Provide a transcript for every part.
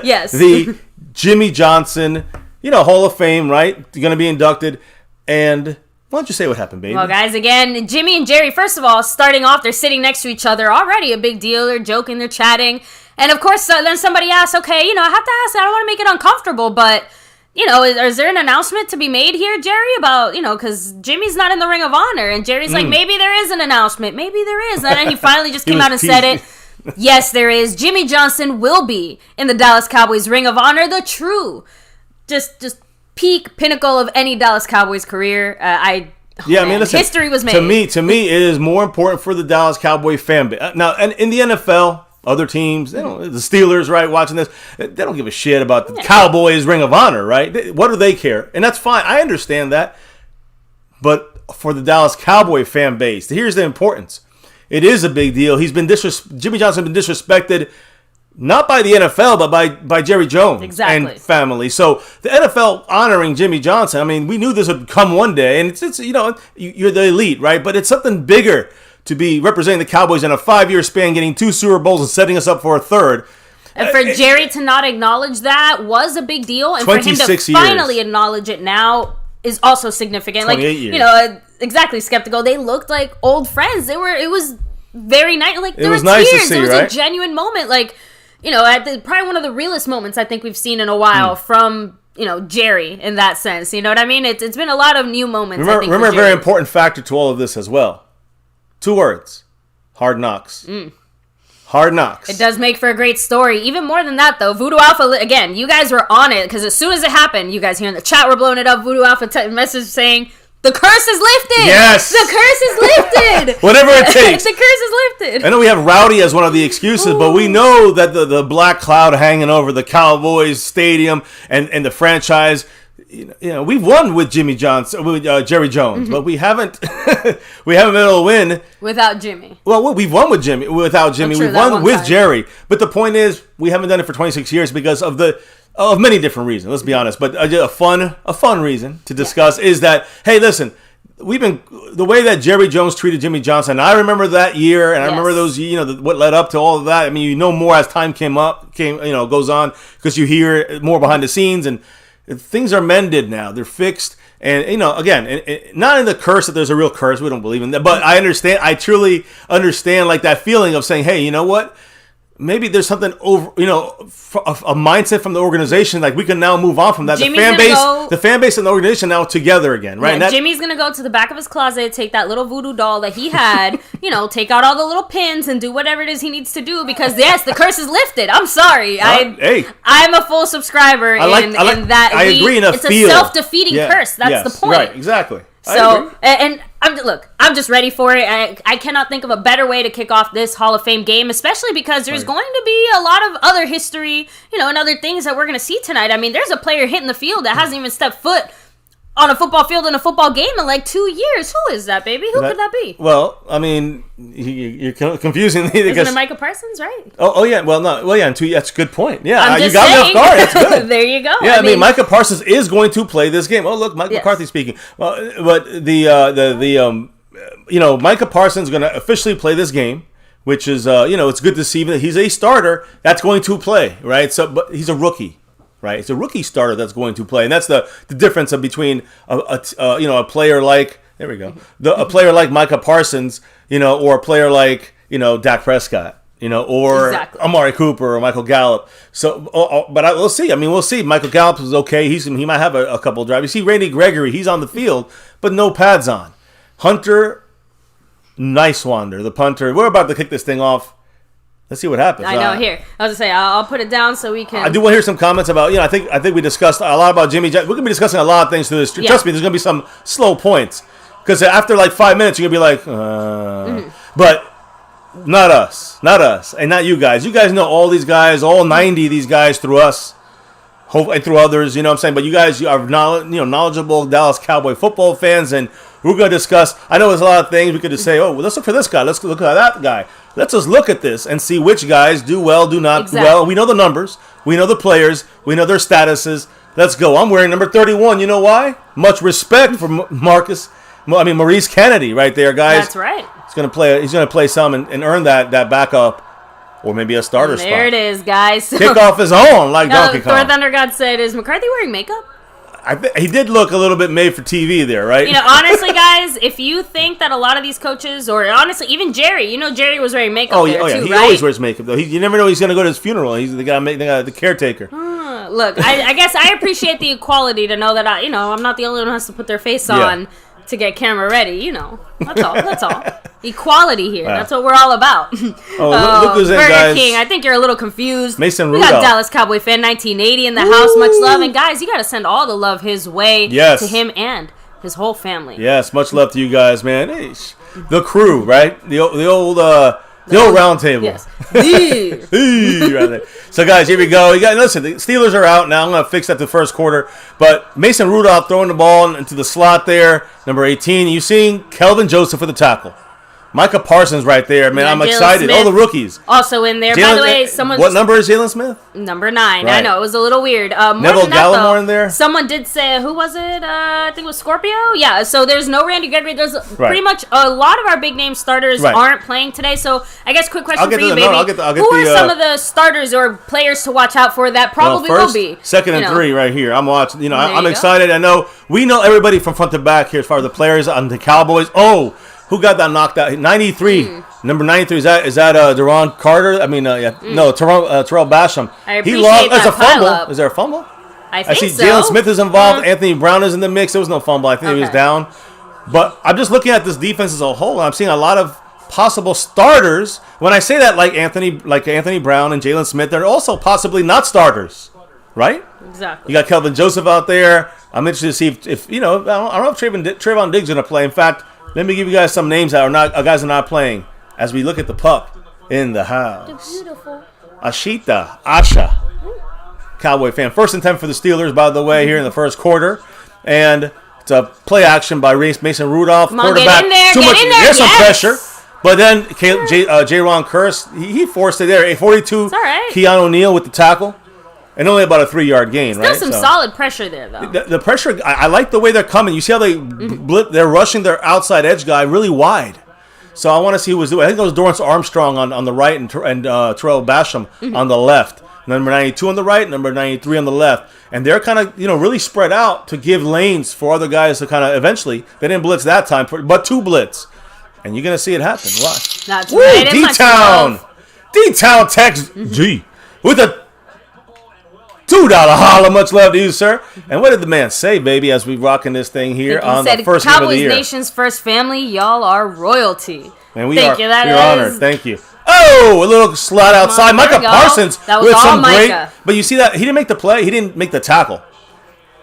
Yes. The Jimmy Johnson, Hall of Fame, right? Going to be inducted. And why don't you say what happened, baby? Well, guys, again, Jimmy and Jerry, first of all, starting off, they're sitting next to each other. Already a big deal. They're joking, they're chatting. And, of course, then somebody asks, okay, I have to ask, I don't want to make it uncomfortable, but, is there an announcement to be made here, Jerry, about, because Jimmy's not in the Ring of Honor. And Jerry's like, maybe there is an announcement. Maybe there is. And then he finally just came out and said it. Yes, there is. Jimmy Johnson will be in the Dallas Cowboys Ring of Honor, the true, just peak pinnacle of any Dallas Cowboys career. Listen, history was made. To me, it is more important for the Dallas Cowboy fan base. Now, and in the NFL, other teams, the Steelers, right, watching this, they don't give a shit about the Cowboys Ring of Honor, right? What do they care? And that's fine. I understand that. But for the Dallas Cowboy fan base, here's the importance. It is a big deal. Jimmy Johnson has been disrespected, not by the NFL, but by Jerry Jones and family. So the NFL honoring Jimmy Johnson, we knew this would come one day, and it's you're the elite, right? But it's something bigger to be representing the Cowboys in a 5-year span, getting 2 Super Bowls and setting us up for a third. And for Jerry to not acknowledge that was a big deal, and for him to finally acknowledge it now is also significant. 28 years. Exactly, skeptical. They looked like old friends. It was very nice. There were nice tears. To see, it was right? a genuine moment. Probably one of the realest moments I think we've seen in a while from Jerry in that sense. You know what I mean? It's been a lot of new moments. Remember a very important factor to all of this as well. 2 words: hard knocks. Hard knocks. It does make for a great story. Even more than that, though, Voodoo Alpha, again, you guys were on it, because as soon as it happened, you guys here in the chat were blowing it up. Voodoo Alpha message saying, the curse is lifted! Yes! The curse is lifted! Whatever it takes. The curse is lifted. I know we have Rowdy as one of the excuses, but we know that the black cloud hanging over the Cowboys stadium and the franchise, we've won with Jimmy Johnson, with Jerry Jones, but we haven't been able to win without Jimmy. Well, we've won with Jimmy without Jimmy. We've won with Jerry, but the point is we haven't done it for 26 years because of many different reasons. Let's be honest, but a fun reason to discuss is that, hey, listen, the way that Jerry Jones treated Jimmy Johnson. I remember that year, and I remember those, what led up to all of that. More as time goes on, because you hear more behind the scenes, and things are mended now. They're fixed. And, again, not in the curse that there's a real curse. We don't believe in that. But I truly understand, that feeling of saying, hey, you know what? Maybe there's something over, a mindset from the organization. We can now move on from that. The fan base and the organization now together again, right? Yeah, Jimmy's going to go to the back of his closet, take that little voodoo doll that he had, take out all the little pins and do whatever it is he needs to do, because, yes, the curse is lifted. I'm sorry. I'm a full subscriber in that. I agree in a It's a self-defeating curse. That's the point. Right, exactly. So, and I'm just ready for it. I cannot think of a better way to kick off this Hall of Fame game, especially because there's going to be a lot of other history, and other things that we're going to see tonight. There's a player hitting the field that hasn't even stepped foot on a football field in a football game in 2 years. Who is that, baby? Who could that be? Well, you're confusing me. Isn't it Micah Parsons, right? Oh yeah. Well, no. Well, yeah. That's a good point. Yeah, you got me off guard. That's good. There you go. Yeah, Micah Parsons is going to play this game. Oh, look, Mike McCarthy speaking. Well, but Micah Parsons is going to officially play this game, which is it's good to see that he's a starter that's going to play, right? So, but he's a rookie. Right, it's a rookie starter that's going to play, and that's the difference between a player like a player like Micah Parsons, or a player like Dak Prescott, or Amari Cooper or Michael Gallup. So, but we'll see. We'll see. Michael Gallup is okay. He might have a couple of drives. You see Randy Gregory, he's on the field, but no pads on. Hunter Nicewander, the punter. We're about to kick this thing off. Let's see what happens. I know. Here, I was gonna say I'll put it down so we can. I do want to hear some comments about. I think we discussed a lot about Jimmy. We're gonna be discussing a lot of things through this. Yeah. Trust me, there's gonna be some slow points, because after 5 minutes, you're gonna be like, but not us, and not you guys. You guys know all these guys, all 90 of these guys through us, hopefully through others. You know what I'm saying? But you guys are knowledgeable Dallas Cowboy football fans, and we're gonna discuss. I know there's a lot of things we could just say. Oh, well, let's look for this guy. Let's look at that guy. Let's just look at this and see which guys do well, do not do well. We know the numbers. We know the players. We know their statuses. Let's go. I'm wearing number 31. You know why? Much respect for Maurice Kennedy right there, guys. That's right. He's gonna play some and earn that backup or maybe a starter spot. There it is, guys. Kickoff is on, like Donkey Kong. Thor Thunder God said, is McCarthy wearing makeup? He did look a little bit made for TV there, right? Honestly, guys, if you think that a lot of these coaches, or honestly, even Jerry, Jerry was wearing makeup there too, he always wears makeup, though. You never know he's going to go to his funeral. He's the guy, the caretaker. Look, I guess I appreciate the equality to know that, I'm not the only one who has to put their face on to get camera ready, That's all. Equality here. That's what we're all about. Look who's in, Burger guys. King, I think you're a little confused. Mason We Rudolph. got Dallas Cowboy fan 1980 in the house. Much love. And guys, you got to send all the love his way to him and his whole family. Yes, much love to you guys, man. Hey, the crew, right? The old round table. Yes. So, guys, here we go. Listen, the Steelers are out now. I'm going to fix that the first quarter. But Mason Rudolph throwing the ball into the slot there, number 18. You seeing Kelvin Joseph for the tackle. Micah Parsons right there, man. I'm excited. Smith all the rookies. Also in there. By the way, someone. What number is Jalen Smith? Number 9. Right. I know, it was a little weird. Neville Gallimore in there? Someone did say, who was it? I think it was Scorpio? Yeah, so there's no Randy Gregory. There's pretty much a lot of our big name starters aren't playing today. So I guess quick question for you, baby. Who are some of the starters or players to watch out for that probably will be? Second and 3 right here. I'm watching. I'm excited. I know. We know everybody from front to back here as far as the players on the Cowboys. Oh, who got that knocked out? 93. Number 93. Is that Deron Carter? I mean, no, Terrell Basham. I appreciate that a fumble. pile-up. Is there a fumble? I see so. Jalen Smith is involved. Anthony Brown is in the mix. There was no fumble. I think he was down. But I'm just looking at this defense as a whole. I'm seeing a lot of possible starters. When I say that, like Anthony Brown and Jalen Smith, they're also possibly not starters, right? Exactly. You got Kelvin Joseph out there. I'm interested to see if I don't know if Trayvon Diggs is going to play. In fact, let me give you guys some names that are not guys are not playing as we look at the puck in the house. Beautiful. Asha, Cowboy fan. 1st and 10 for the Steelers, by the way, here in the first quarter, and it's a play action by Mason Rudolph, quarterback. Get in there. There's some pressure, but then J-Ron Curse he forced it there. 42. It's all right. Keanu O'Neal with the tackle. And only about a 3-yard gain, right? Still some solid pressure there, though. The pressure, I like the way they're coming. You see how they're rushing their outside edge guy really wide. So I want to see who was doing. I think it was Dorrance Armstrong on the right and Terrell Basham on the left. Number 92 on the right, number 93 on the left. And they're kind of, really spread out to give lanes for other guys to kind of eventually. They didn't blitz that time, but 2 blitz. And you're going to see it happen. Watch. That's right. D-Town. D-Town Tex G with a $2 holla. Much love to you, sir. And what did the man say, baby, as we rocking this thing here on the first game of the year? Cowboys Nation's first family, y'all are royalty. Man, we're honored. Thank you. Oh, a little slot outside. Micah Parsons with some great. But you see that? He didn't make the play. He didn't make the tackle.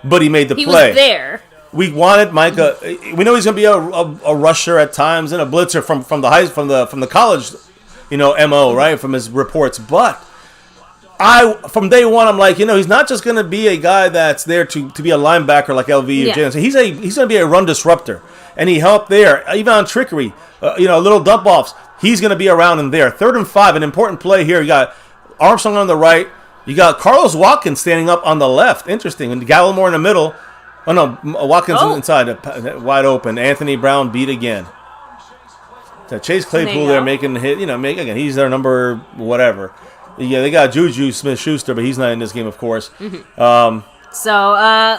But he made the play. He was there. We wanted Micah. We know he's going to be a rusher at times and a blitzer from the college, MO, right? From his reports. But from day one, I'm like, he's not just going to be a guy that's there to be a linebacker like LV or Jalen. He's going to be a run disruptor. And he helped there, even on trickery, little dump offs. He's going to be around in there. 3rd and 5, an important play here. You got Armstrong on the right. You got Carlos Watkins standing up on the left. Interesting. And Gallimore in the middle. Oh, no, Watkins inside, wide open. Anthony Brown beat again. So Chase Claypool there making the hit. Again, he's their number whatever. Yeah, they got Juju Smith-Schuster, but he's not in this game, of course. So,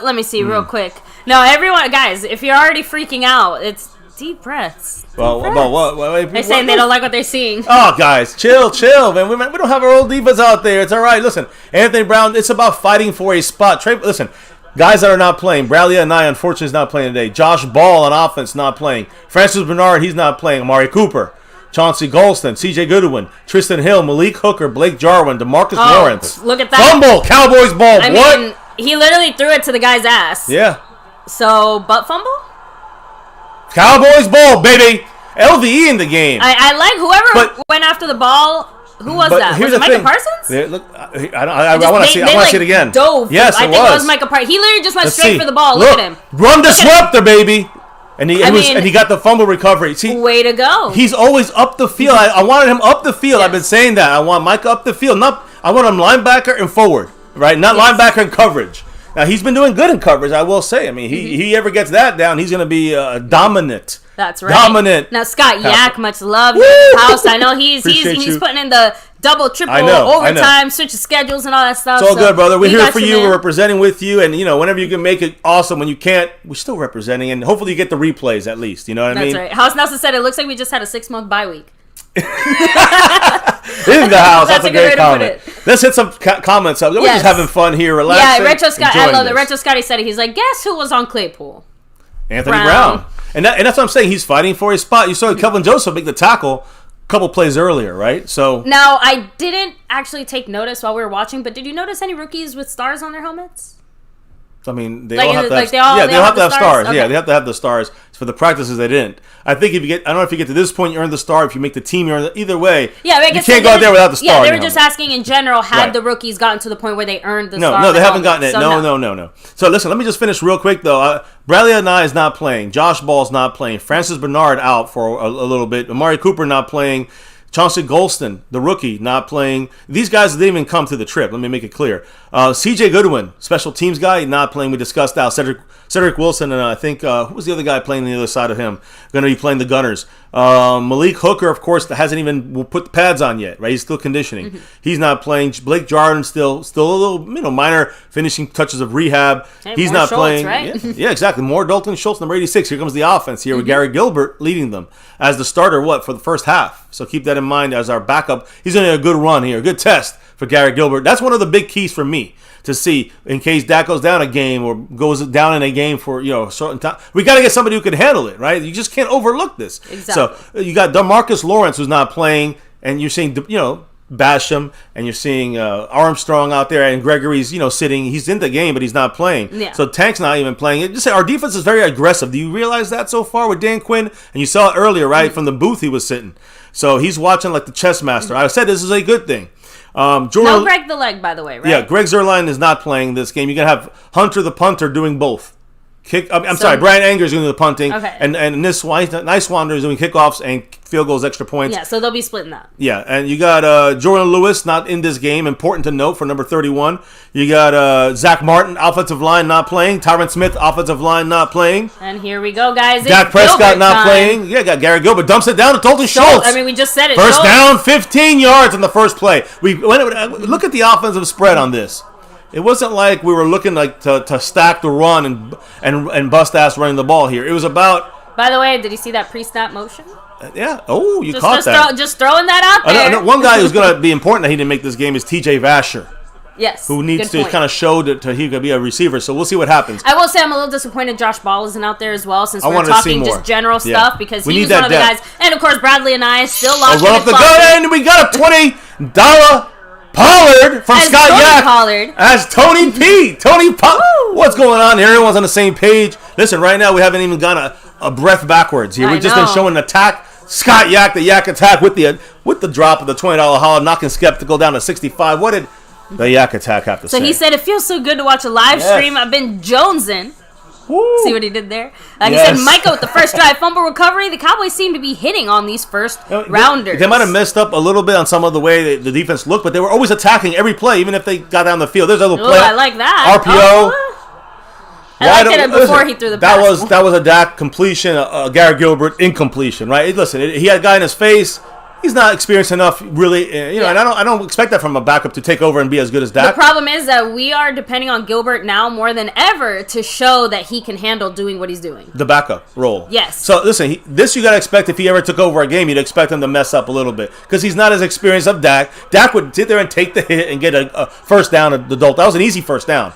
let me see real quick. No, everyone, guys, if you're already freaking out, it's deep breaths. Well, about what? They're saying they don't like what they're seeing. Oh, guys, chill, man. We don't have our old divas out there. It's all right. Listen, Anthony Brown, it's about fighting for a spot. Listen, guys that are not playing. Bradley Anaya, unfortunately, is not playing today. Josh Ball on offense, not playing. Francis Bernard, he's not playing. Amari Cooper. Chauncey Golston, C.J. Goodwin, Tristan Hill, Malik Hooker, Blake Jarwin, DeMarcus Lawrence. Look at that. Fumble, Cowboys ball. I mean, he literally threw it to the guy's ass. Yeah. So, butt fumble? Cowboys ball, baby. LVE in the game. I like whoever went after the ball. Who was that? Was it Micah Parsons? Yeah, look, I want to see. I want to see it again. Dove. Yes, I think it was Micah Parsons. He literally just went straight for the ball. Look at him. Run disruptor, baby. And he got the fumble recovery. See, way to go. He's always up the field. I wanted him up the field. Yes. I've been saying that. I want Micah up the field. I want him linebacker and forward, right? Not linebacker and coverage. Now, he's been doing good in coverage, I will say. I mean, he ever gets that down, he's going to be dominant. That's right. Dominant. Now, Scott Yak, much love. House. I know he's putting in the double, triple, overtime, switch of schedules and all that stuff. It's all good, brother. We're here for you. We're representing with you. And, whenever you can make it, awesome. When you can't, we're still representing. And hopefully you get the replays at least. You know what I mean? That's right. House Nelson said it looks like we just had a 6-month bye week. In the house. That's a great comment. Let's hit some comments up. We're just having fun here, relaxing. Yeah, Retro Scott. I love it. Retro Scotty said it. He's like, guess who was on Claypool? Anthony Brown. And that's what I'm saying. He's fighting for his spot. You saw Kelvin Joseph make the tackle a couple plays earlier, right? So now, I didn't actually take notice while we were watching, but did you notice any rookies with stars on their helmets? I mean, they all have to have stars. Okay. Yeah, they have to have the stars. For the practices, they didn't. I think I don't know if you get to this point, you earn the star. If you make the team, you earn either way. Yeah, I guess you can't go out there without the star. Yeah, they were just asking in general, had the rookies gotten to the point where they earned the star? No, they haven't gotten it. No. So listen, let me just finish real quick though. Bradley Anai is not playing. Josh Ball's not playing. Francis Bernard out for a little bit. Amari Cooper not playing. Chauncey Golston, the rookie, not playing. These guys didn't even come to the trip. Let me make it clear. C.J. Goodwin, special teams guy, not playing. We discussed that. Cedric Wilson, and I think, who was the other guy playing on the other side of him? Going to be playing the Gunners. Malik Hooker, of course, hasn't even put the pads on yet, right? He's still conditioning. Mm-hmm. He's not playing. Blake Jarden still a little, minor finishing touches of rehab. Hey, he's not Schultz, playing. Right? Yeah, exactly. More Dalton Schultz, number 86. Here comes the offense here with Gary Gilbert leading them as the starter, for the first half. So keep that in mind as our backup. He's going to have a good run here, a good test for Gary Gilbert. That's one of the big keys for me to see in case Dak goes down a game or goes down in a game for a certain time. We got to get somebody who can handle it, right? You just can't overlook this. Exactly. So you got DeMarcus Lawrence who's not playing, and you're seeing Basham, and you're seeing Armstrong out there, and Gregory's sitting. He's in the game, but he's not playing. Yeah. So Tank's not even playing. Just say our defense is very aggressive. Do you realize that so far with Dan Quinn? And you saw it earlier, right, from the booth he was sitting. So he's watching like the chess master. I said this is a good thing. No Greg the Leg, by the way, right? Yeah, Greg Zuerlein is not playing this game. You're going to have Hunter the punter doing both. Brian Anger is doing the punting, and Nicewander is doing kickoffs and field goals, extra points. Yeah, so they'll be splitting that. Yeah, and you got Jordan Lewis not in this game. Important to note for number 31. You got Zach Martin, offensive line, not playing. Tyron Smith, offensive line, not playing. And here we go, guys. Dak Prescott not playing. Yeah, got Gary Gilbert dumps it down to Dalton Schultz. I mean, we just said it. First down, 15 yards on the first play. Look at the offensive spread on this. It wasn't like we were looking like to stack the run and bust ass running the ball here. It was about. By the way, did you see that pre-snap motion? Yeah. Oh, you caught that. Just throwing that out there. One guy who's going to be important that he didn't make this game is T.J. Vasher. Yes. Who needs to kind of show that he could be a receiver. So we'll see what happens. I will say I'm a little disappointed Josh Ball isn't out there as well, since we're talking just general stuff, because he was one of the guys. And of course, Bradley and I still locked in the closet. And we got a $20 Pollard from Scott Yak Pollard as Tony P. Tony Pollard. What's going on here? Everyone's on the same page. Listen, right now we haven't even gone a breath backwards here. We've just been showing an attack. Scott Yak, the Yak attack with the drop of the $20 haul, knocking Skeptical down to 65. What did the Yak attack have to say? So he said, it feels so good to watch a live stream. I've been jonesing. Woo. See what he did there? He said, Micah with the first drive fumble recovery. The Cowboys seem to be hitting on these first rounders. They might have messed up a little bit on some of the way the defense looked, but they were always attacking every play, even if they got down the field. There's a little play. I like that. RPO. I liked it before he threw the pass. That was a Dak completion, a Gary Gilbert incompletion, right? Listen, he had a guy in his face. He's not experienced enough, really, and I don't expect that from a backup to take over and be as good as Dak. The problem is that we are depending on Gilbert now more than ever to show that he can handle doing what he's doing. The backup role. Yes. So, listen, this you got to expect if he ever took over a game, you'd expect him to mess up a little bit because he's not as experienced as Dak. Dak would sit there and take the hit and get a first down at the Dolt. That was an easy first down.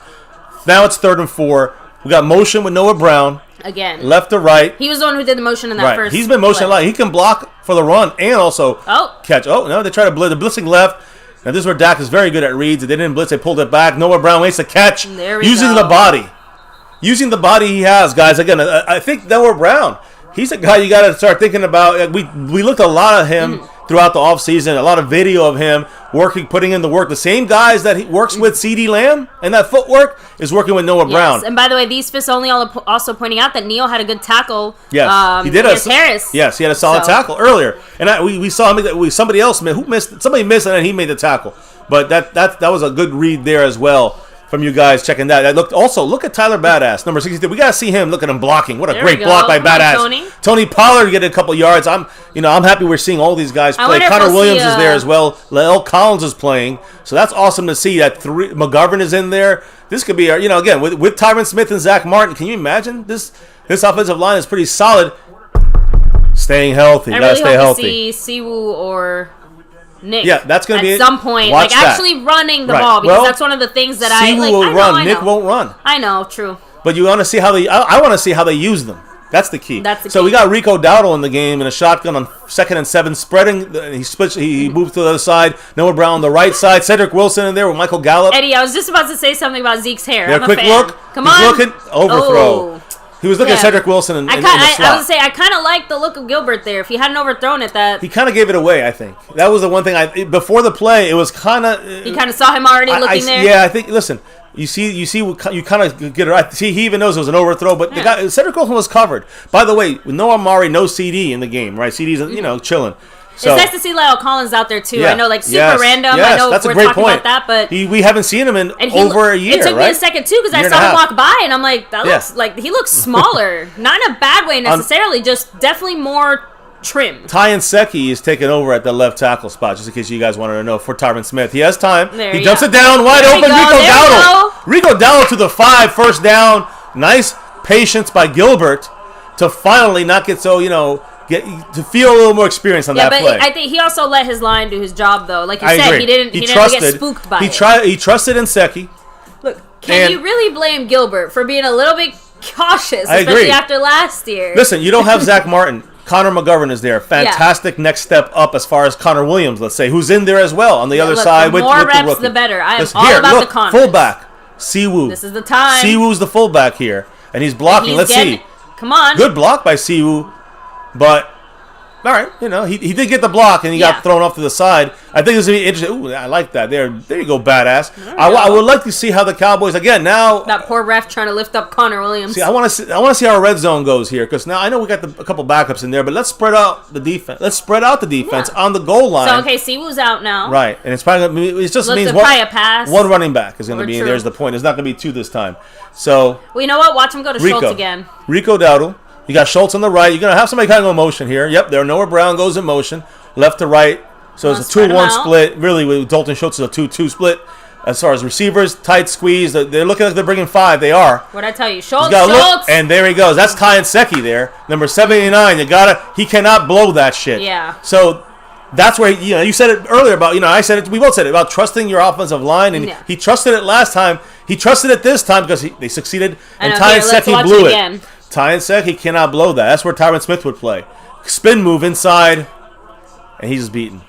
Now it's 3rd and 4. We got motion with Noah Brown. Again. Left to right. He was the one who did the motion in that first He's been motion a lot. He can block for the run and also catch. Oh, no, they try to blitz. The blitzing left. Now, this is where Dak is very good at reads. They didn't blitz. They pulled it back. Noah Brown waits to catch using the body. Using the body he has, guys. Again, I think Noah Brown, he's a guy you got to start thinking about. We looked a lot of him throughout the offseason, a lot of video of him putting in the work. The same guys that he works with CeeDee Lamb and that footwork is working with Noah Brown. And by the way, these fists only also pointing out that Neal had a good tackle. Yes, he did. Harris. Yes, he had a solid tackle earlier, and we saw him. Somebody else missed, and then he made the tackle. But that was a good read there as well. from you guys checking that. Look at Tyler Badass, number 63. We got to see him. Look at him blocking. What a great block by Badass. Tony Pollard getting a couple yards. I'm happy we're seeing all these guys play. Connor Williams is there as well. Lael Collins is playing. So that's awesome to see that McGovern is in there. This could be, again, with Tyron Smith and Zach Martin. Can you imagine? This offensive line is pretty solid. Staying healthy. You got to stay healthy. I really hope to see Siwu or Nick. Yeah, that's going to be at some point, actually running the ball, because that's one of the things that Siwu will run. Nick won't run. I know, true. But you want to see how I want to see how they use them. That's the key. So we got Rico Dowdle in the game in a shotgun on 2nd and 7, spreading. He moves to the other side. Noah Brown on the right side. Cedric Wilson in there with Michael Gallup. Eddie, I was just about to say something about Zeke's hair. Yeah, quick look. Come on. He's looking. Overthrow. He was looking at Cedric Wilson in the slot. I was going to say, I kind of like the look of Gilbert there. If he hadn't overthrown it, he kind of gave it away, I think. That was the one thing. Before the play, it was kind of... You kind of saw him already looking there? Yeah, I think, listen, you kind of get it right. See, he even knows it was an overthrow, but Cedric Wilson was covered. By the way, with no Amari, no CD in the game, right? CD's, chilling. So, it's nice to see Lyle Collins out there, too. I know, super random. I know that's we're a great talking point. about that, but... we haven't seen him in over a year, It took me a second, too, because I saw him walk by, and I'm like, he looks smaller. Not in a bad way, necessarily, just definitely more trim. Tyan Secchi is taking over at the left tackle spot, just in case you guys wanted to know, for Tyron Smith. He has time. He dumps it down, wide open. Rico Dowdle to the 5, first down. Nice patience by Gilbert to finally not get so, to feel a little more experience on that play. I think he also let his line do his job, though. Like you said, he didn't get spooked by it. He trusted in Secchi. Look, can you really blame Gilbert for being a little bit cautious, especially after last year? Listen, you don't have Zach Martin. Connor McGovern is there. Fantastic next step up as far as Connor Williams, let's say, who's in there as well on the other side. The more reps, with the the better. I am all about the Connors. Fullback, Siwu. This is the time. Siwu's the fullback here, and he's blocking. Let's see. Come on. Good block by Siwu, but... All right, he did get the block, and he got thrown off to the side. I think this is going to be interesting. Ooh, I like that. There you go, badass. I would like to see how the Cowboys, again, now... That poor ref trying to lift up Connor Williams. See, I want to see how our red zone goes here, because now I know we got a couple backups in there, but let's spread out the defense. Let's spread out the defense on the goal line. So, okay, Siwu's out now. Right, and it's probably it just means probably a pass. One running back is going to be in. There's the point. There's not going to be 2 this time. So... Well, you know what? Watch him go to Schultz again. Rico Dowdle. You got Schultz on the right. You're going to have somebody kind of go in motion here. Yep, there. Noah Brown goes in motion, left to right. So it's a 2-1 split. Really, with Dalton Schultz, it's a 2-2 split. As far as receivers, tight squeeze. They're looking like they're bringing 5. They are. What'd I tell you? Schultz. And there he goes. That's Tyan Secchi there. Number 79. He cannot blow that shit. Yeah. So that's where, you said it earlier about, I said it, we both said it, about trusting your offensive line. And he trusted it last time. He trusted it this time because they succeeded. And Tyan Secchi blew it. Tyan Secchi cannot blow that. That's where Tyron Smith would play. Spin move inside, and he's just beaten.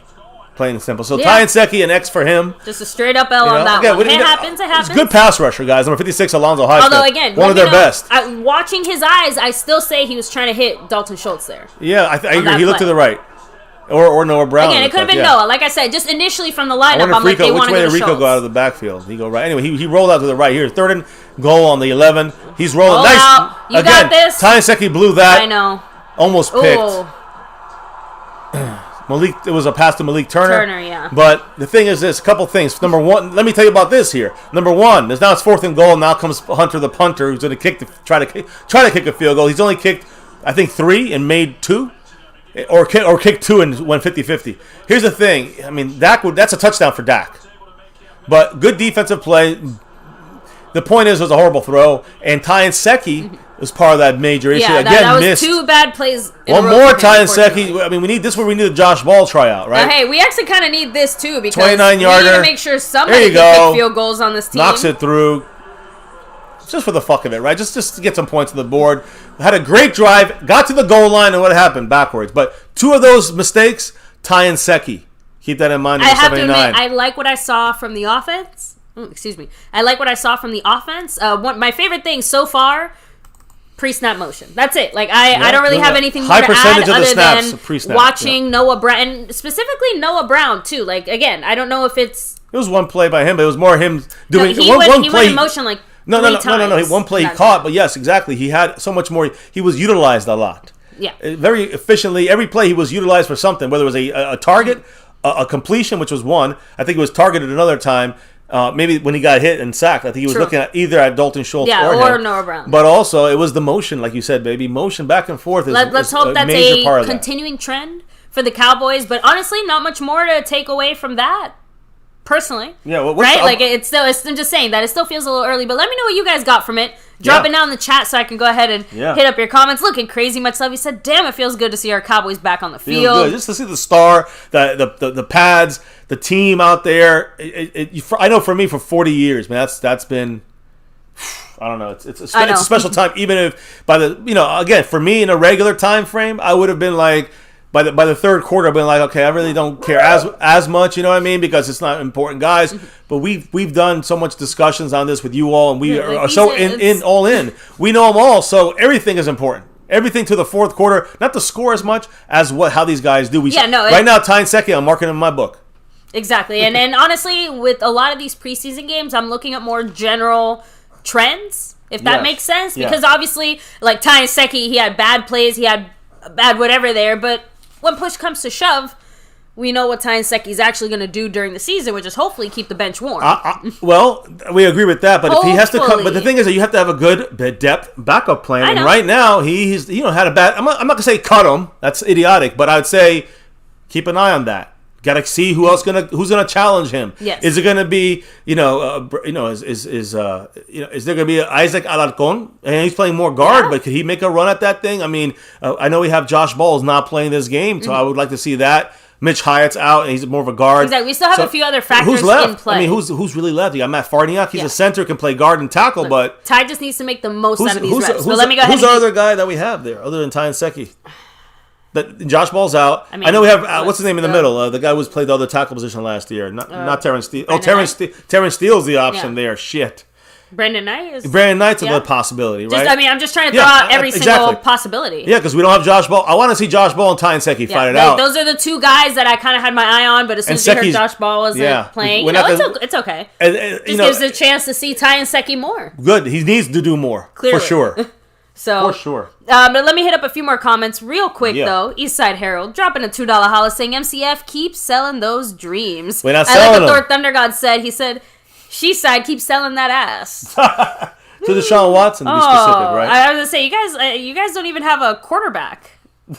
Plain and simple. So Tyan Secchi, an X for him. Just a straight up L on that one. It happens. He's a good pass rusher, guys. Number 56, Alonzo Highsmith. Although, again, one of their best. Watching his eyes, I still say he was trying to hit Dalton Schultz there. Yeah, I agree. He looked to the right. Or Noah Brown. Again, it could have been Noah. Like I said, just initially from the lineup, I'm like, they want to go to Schultz. Which way did Rico go out of the backfield? He go right. Anyway, he rolled out to the right here. 3rd and goal on the 11. He's rolling. Nice. You got this. Tyan Secchi blew that. I know. Almost picked. Malik, it was a pass to Malik Turner. Yeah. But the thing is this, a couple things. Number 1, let me tell you about this here. Number 1, now it's 4th and goal. Now comes Hunter the punter, who's going to try to kick a field goal. He's only kicked, I think, 3 and made 2. Or kick 2 and went 50-50. Here's the thing. I mean, that's a touchdown for Dak. But good defensive play. The point is, it was a horrible throw. And Tyan Secchi was part of that major issue. Yeah, Again, that was missed. 2 bad plays in One more Tyan Secchi. I mean, we need the Josh Ball tryout, right? Hey, we actually kind of need this, too, because 29-yarder. we need to make sure somebody can kick field goals on this team. Knocks it through. Just for the fuck of it, right? Just to get some points on the board. Had a great drive, got to the goal line, and what happened? Backwards. But 2 of those mistakes, Tyan Secchi. Keep that in mind. I have to admit, I like what I saw from the offense. Excuse me. I like what I saw from the offense. My favorite thing so far, pre-snap motion. That's it. Like I don't really have anything more to add other than watching Noah Brown, and specifically Noah Brown too. Like again, I don't know if it was one play by him, but it was more him doing he went in motion like. No. One play he caught, but yes, exactly. He had so much more. He was utilized a lot. Yeah. Very efficiently. Every play he was utilized for something, whether it was a target, a completion, which was one. I think it was targeted another time. Maybe when he got hit and sacked, I think he was looking at either at Dalton Schultz or Noah Brown. But also, it was the motion, like you said, baby. Motion back and forth Let's hope that's a continuing trend for the Cowboys. But honestly, not much more to take away from that. Personally, right? Like I'm just saying that it still feels a little early, but let me know what you guys got from it. Drop it down in the chat so I can go ahead and hit up your comments. Looking crazy much love. You said, "Damn, it feels good to see our Cowboys back on the field." Good. Just to see the star, the pads, the team out there. I know for me, for 40 years, man, that's been. I don't know. It's a special time. Even if again, for me in a regular time frame, I would have been like. By the third quarter, I've been like, okay, I really don't care as much, you know what I mean? Because it's not important, guys. But we've done so much discussions on this with you all, and we are so all in. We know them all, so everything is important. Everything to the fourth quarter, not the score as much as how these guys do. Right now, Ty and Seki, I'm marking in my book. Exactly, and honestly, with a lot of these preseason games, I'm looking at more general trends, if that makes sense. Because obviously, like Ty and Seki, he had bad plays, he had bad whatever there, but when push comes to shove, we know what Ty Nseki's actually going to do during the season, which is hopefully keep the bench warm. Well, we agree with that, but if he has to come, but the thing is that you have to have a good depth backup plan. And right now, he's had a bad. I'm not going to say cut him. That's idiotic, but I would say keep an eye on that. Got to see who's gonna challenge him. Yes. Is it gonna be is there gonna be Isaac Alarcon? And he's playing more guard, but could he make a run at that thing? I mean, I know we have Josh Ball's not playing this game, so I would like to see that. Mitch Hyatt's out, and he's more of a guard. Exactly. We still have a few other factors in play. I mean, who's really left? You got Matt Farniak. He's a center, can play guard and tackle, but Ty just needs to make the most out of these reps. But let me go ahead. Who's the other guy that we have there, other than Ty Nseki? That Josh Ball's out. I know we have what's his name in the middle? The guy who played the other tackle position last year. Not Terrence Steele. Terrence Steele's the option there. Shit. Brandon Knight's a possibility, right? I'm just trying to throw out every single possibility. Yeah, because we don't have Josh Ball. I want to see Josh Ball and Ty Nseki fight it out. Those are the two guys that I kind of had my eye on, but as soon as we heard Josh Ball wasn't playing, it's okay. Just gives a chance to see Ty Nseki more. Good. He needs to do more. Clearly. For sure. So, for sure. But let me hit up a few more comments real quick, though. Eastside Herald dropping a $2 holla saying, MCF, keep selling those dreams. We're not selling them. Thor Thunder God said. He said, She-side, keep selling that ass. To Deshaun Watson, to be specific, right? I was going to say, you guys don't even have a quarterback.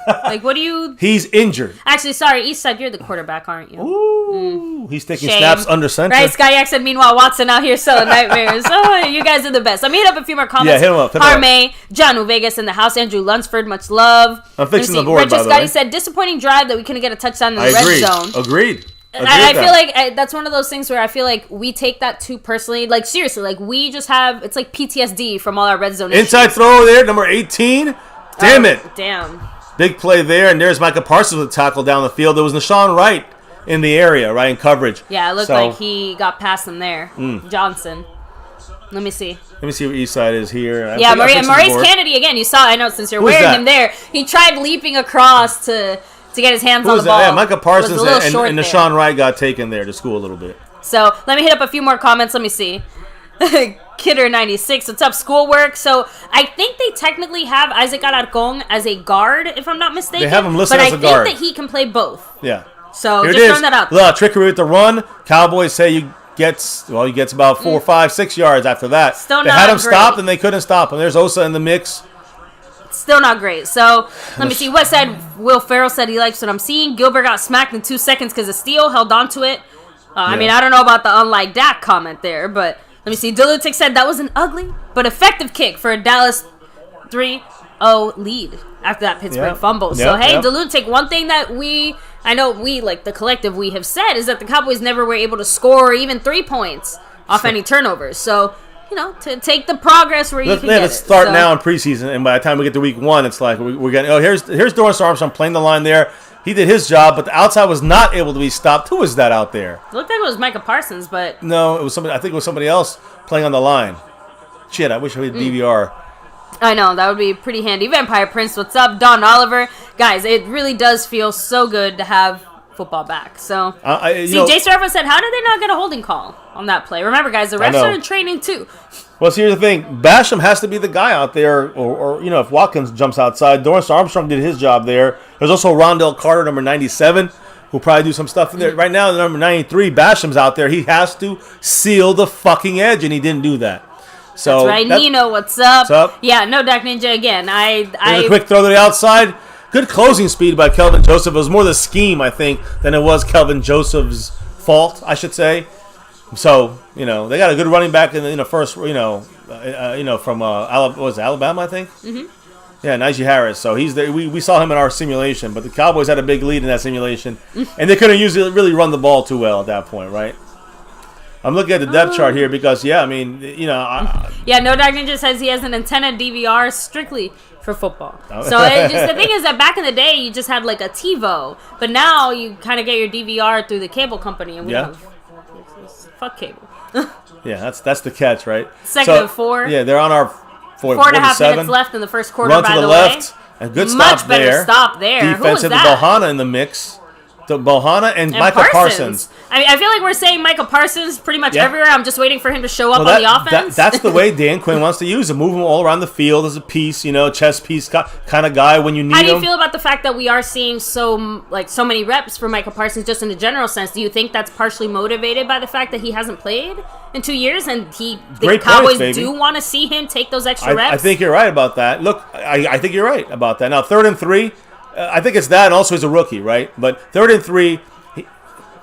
Like, what do you... He's injured. Actually, sorry, Eastside, you're the quarterback, aren't you? Ooh, he's taking snaps under center. Right, Skyax said, meanwhile, Watson out here selling nightmares. You guys are the best. Let me hit up a few more comments. Yeah, hit him up. Harmay, John Vegas in the house, Andrew Lunsford, much love. I'm fixing the board, by the way. Scotty said, disappointing drive that we couldn't get a touchdown in the red zone. Agreed. I feel like that's one of those things where I feel like we take that too personally. Like, seriously, like, we just have, it's like PTSD from all our red zone Inside throw there, number 18. Damn it. Damn. Big play there, and there's Micah Parsons with a tackle down the field. There was Nashawn Wright in the area, right, in coverage. Yeah, it looked like he got past him there. Johnson. Let me see. Let me see where Eastside is here. Maurice Kennedy, again, you saw, I know since you're wearing him there, he tried leaping across to get his hands on the ball. Yeah, Micah Parsons and Nashawn Wright got taken there to school a little bit. So, let me hit up a few more comments. Let me see. Kidder96, what's up, schoolwork? So, I think they technically have Isaac Alarcon as a guard, if I'm not mistaken. They have him listed as a guard. But I think that he can play both. Yeah. So, just throwing that out. Look, trickery with the run. Cowboys say he gets about 4, 5, 6 yards after that. Still they had him stopped, and they couldn't stop him. There's Osa in the mix. Still not great. So, let me see. Westside Will Farrell said he likes what I'm seeing. Gilbert got smacked in 2 seconds because of steal, held on to it. I mean, I don't know about the unlike Dak comment there, but let me see. Dilutic said that was an ugly but effective kick for a Dallas 3-0 lead after that Pittsburgh fumble. So, hey, Dilutic, one thing that I know we, like the collective, we have said is that the Cowboys never were able to score even 3 points off any turnovers. So, to take the progress where you can get it. Let's start now in preseason, and by the time we get to week 1, it's like we're getting. Oh, here's Dorrance Armstrong playing the line there. He did his job, but the outside was not able to be stopped. Who was that out there? It looked like it was Micah Parsons, but no, it was somebody. I think it was somebody else playing on the line. Shit, I wish I had DVR. I know, that would be pretty handy. Vampire Prince, what's up? Don Oliver, guys, it really does feel so good to have football back. So, Jay Starfa said, how did they not get a holding call on that play? Remember, guys, the refs are in training too. Well, see, here's the thing. Basham has to be the guy out there, or if Watkins jumps outside. Dorrance Armstrong did his job there. There's also Rondell Carter, number 97. who'll probably do some stuff in there. Right now, the number 93, Basham's out there. He has to seal the fucking edge, and he didn't do that. So that's right. Nino, what's up? What's up? Yeah, no Dak Ninja again. A quick throw to the outside. Good closing speed by Kelvin Joseph. It was more the scheme, I think, than it was Kelvin Joseph's fault, I should say. So, they got a good running back in the first, from Alabama, I think? Mm-hmm. Yeah, Najee Harris. So he's there. We saw him in our simulation, but the Cowboys had a big lead in that simulation, and they couldn't really run the ball too well at that point, right? I'm looking at the depth chart here because, no Dak Ninja says he has an antenna DVR strictly for football. So the thing is that back in the day, you just had like a TiVo, but now you kind of get your DVR through the cable company, and we have fuck cable. Yeah, that's the catch, right? Second and 4. Yeah, they're on our 4.5 minutes left in the first quarter. Run to the left, and good stop Much better stop there. Defensive Bohanna in the mix. Bohanna and Micah Parsons. I feel like we're saying Micah Parsons pretty much everywhere. I'm just waiting for him to show up on the offense. That's the way Dan Quinn wants to use him. Move him all around the field as a piece, chess piece kind of guy when you need him. How do you feel about the fact that we are seeing so many reps for Micah Parsons just in a general sense? Do you think that's partially motivated by the fact that he hasn't played in 2 years and the Cowboys do want to see him take those extra reps? I think you're right about that. Look, I think you're right about that. Now, 3rd and 3. I think it's that, and also he's a rookie, right? But 3rd and 3,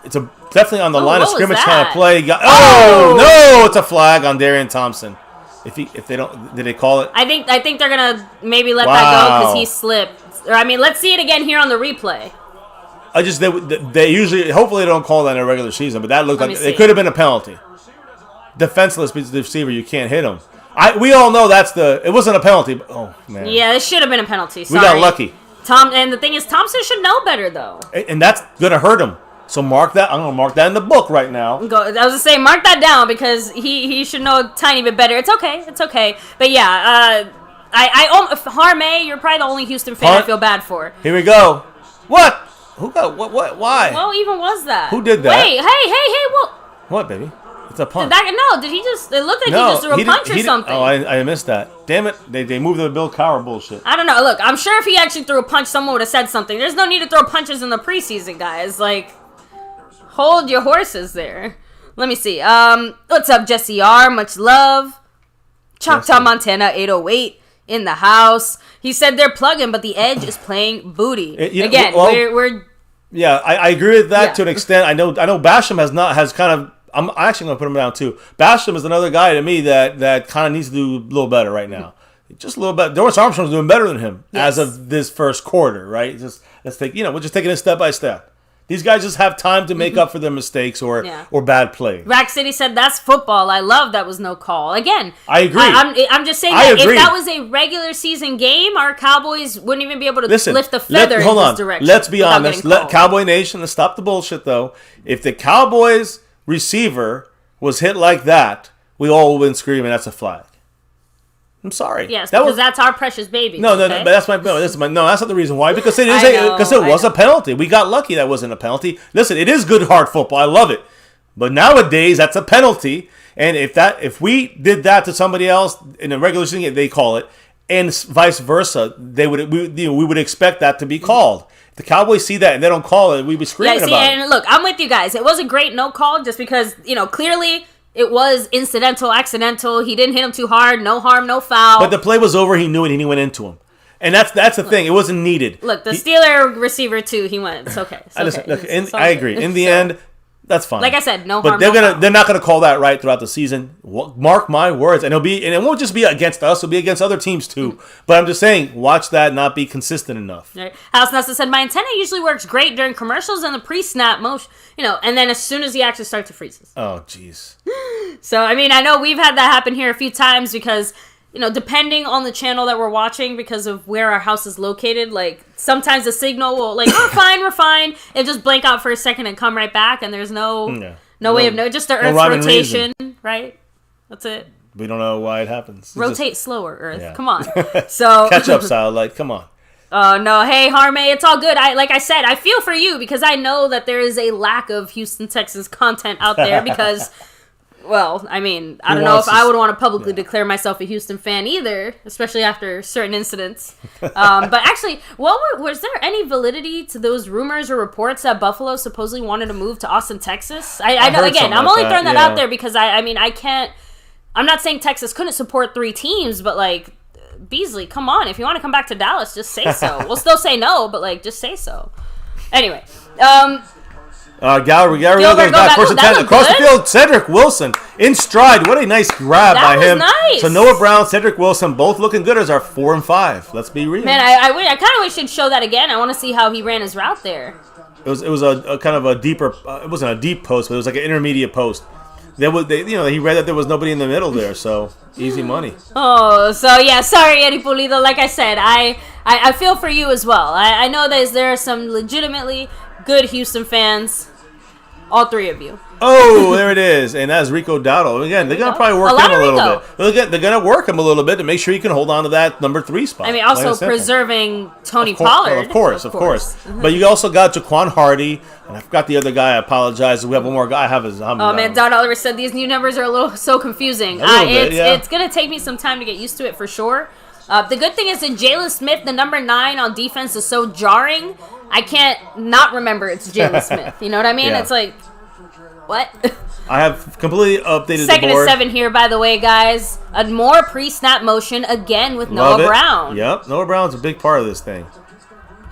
it's definitely on the line of scrimmage kind of play. No, it's a flag on Darian Thompson. If they don't, did they call it? I think they're gonna maybe let that go because he slipped. Let's see it again here on the replay. They usually, hopefully they don't call that in a regular season, but that looked like it could have been a penalty. Defenseless receiver, you can't hit him. We all know it wasn't a penalty. Oh man. Yeah, it should have been a penalty. Sorry. We got lucky. And the thing is, Thompson should know better, though. And that's going to hurt him. So mark that. I'm going to mark that in the book right now. I was going to say, mark that down because he should know a tiny bit better. It's okay. But yeah, Harmay, you're probably the only Houston fan I feel bad for. Here we go. What? Who got what? Why? What even was that? Who did that? Wait, hey, what? What, baby? It's a punch. Did he just? It looked like he just threw a punch or something. Oh, I missed that. Damn it! They moved the Bill Cowher bullshit. I don't know. Look, I'm sure if he actually threw a punch, someone would have said something. There's no need to throw punches in the preseason, guys. Hold your horses there. Let me see. What's up, Jesse R? Much love. Choctaw, Montana, 808 in the house. He said they're plugging, but the edge is playing booty. We're. Yeah, I agree with that to an extent. I know Basham has kind of. I'm actually going to put him down too. Basham is another guy to me that kind of needs to do a little better right now. Just a little bit. Dorrance Armstrong's doing better than him as of this first quarter, right? We're just taking it step by step. These guys just have time to make up for their mistakes or bad play. Rack City said that's football. I love that was no call. Again, I agree. I'm just saying that if that was a regular season game, our Cowboys wouldn't even be able to lift a feather in this direction. Let's be honest. Cowboy Nation, let's stop the bullshit though. If the Cowboys receiver was hit like that, we all would have been screaming, that's a flag. I'm sorry. Yes, because that's our precious baby. No, but that's not the reason why. Because it was a penalty. We got lucky that wasn't a penalty. Listen, it is good hard football. I love it. But nowadays, that's a penalty. And if we did that to somebody else in a regular season game, they call it, and vice versa, we would expect that to be called. If the Cowboys see that and they don't call it, we'd be screaming about it. And look, I'm with you guys. It was a great no call just because, clearly it was incidental, accidental. He didn't hit him too hard. No harm, no foul. But the play was over. He knew it and he went into him. And that's the thing. It wasn't needed. Look, the Steeler receiver, too, he went. It's okay. I agree. In the end, that's fine. Like I said, no harm, foul. They're not gonna call that right throughout the season. Mark my words, and it won't just be against us; it'll be against other teams too. But I'm just saying, watch that not be consistent enough. Right. House Nessa said, "My antenna usually works great during commercials and the pre-snap motion, and then as soon as the action starts, it freezes." Oh, jeez. So I know we've had that happen here a few times because. Depending on the channel that we're watching, because of where our house is located, sometimes the signal will, we're fine. It'll just blank out for a second and come right back, and there's no way of just the Earth's rotation, right? That's it. We don't know why it happens. Rotate slower, Earth. Yeah. Come on. So catch up style, come on. Oh, no. Hey, Harmay, it's all good. Like I said, I feel for you because I know that there is a lack of Houston Texans content out there because... Well, I mean, I don't know if I would want to publicly declare myself a Houston fan either, especially after certain incidents. But actually, was there any validity to those rumors or reports that Buffalo supposedly wanted to move to Austin, Texas? I know, again, I'm only throwing that out there because I'm not saying Texas couldn't support 3 teams, but like, Beasley, come on. If you want to come back to Dallas, just say so. We'll still say no, but like, just say so. Anyway, Gallery goes back first and 10 across the field. Cedric Wilson in stride. What a nice grab by him. Nice. So Noah Brown, Cedric Wilson, both looking good as our 4 and 5. Let's be real. Man, I kind of wish he'd show that again. I want to see how he ran his route there. It was a kind of a deeper. It wasn't a deep post, but it was like an intermediate post. He read that there was nobody in the middle there, so easy money. Oh, so yeah, sorry, Eddie Pulido. Like I said, I feel for you as well. I know there are some legitimately good Houston fans. All 3 of you. Oh, there it is. And that's Rico Dowdle. Again, they're going to probably work him a little bit. They're going to work him a little bit to make sure he can hold on to that number 3 spot. I mean, also preserving Tony Pollard. Of course. Mm-hmm. But you also got Jaquan Hardy. And I forgot the other guy. I apologize. We have one more guy. Man, Don Oliver said these new numbers are a little so confusing. It's going to take me some time to get used to it for sure. The good thing is that Jalen Smith, the number 9 on defense, is so jarring. I can't not remember it's Jalen Smith. You know what I mean? Yeah. It's like, what? I have completely updated Second the board. and 7 here, by the way, guys. A more pre-snap motion again with Noah Brown. Yep, Noah Brown's a big part of this thing.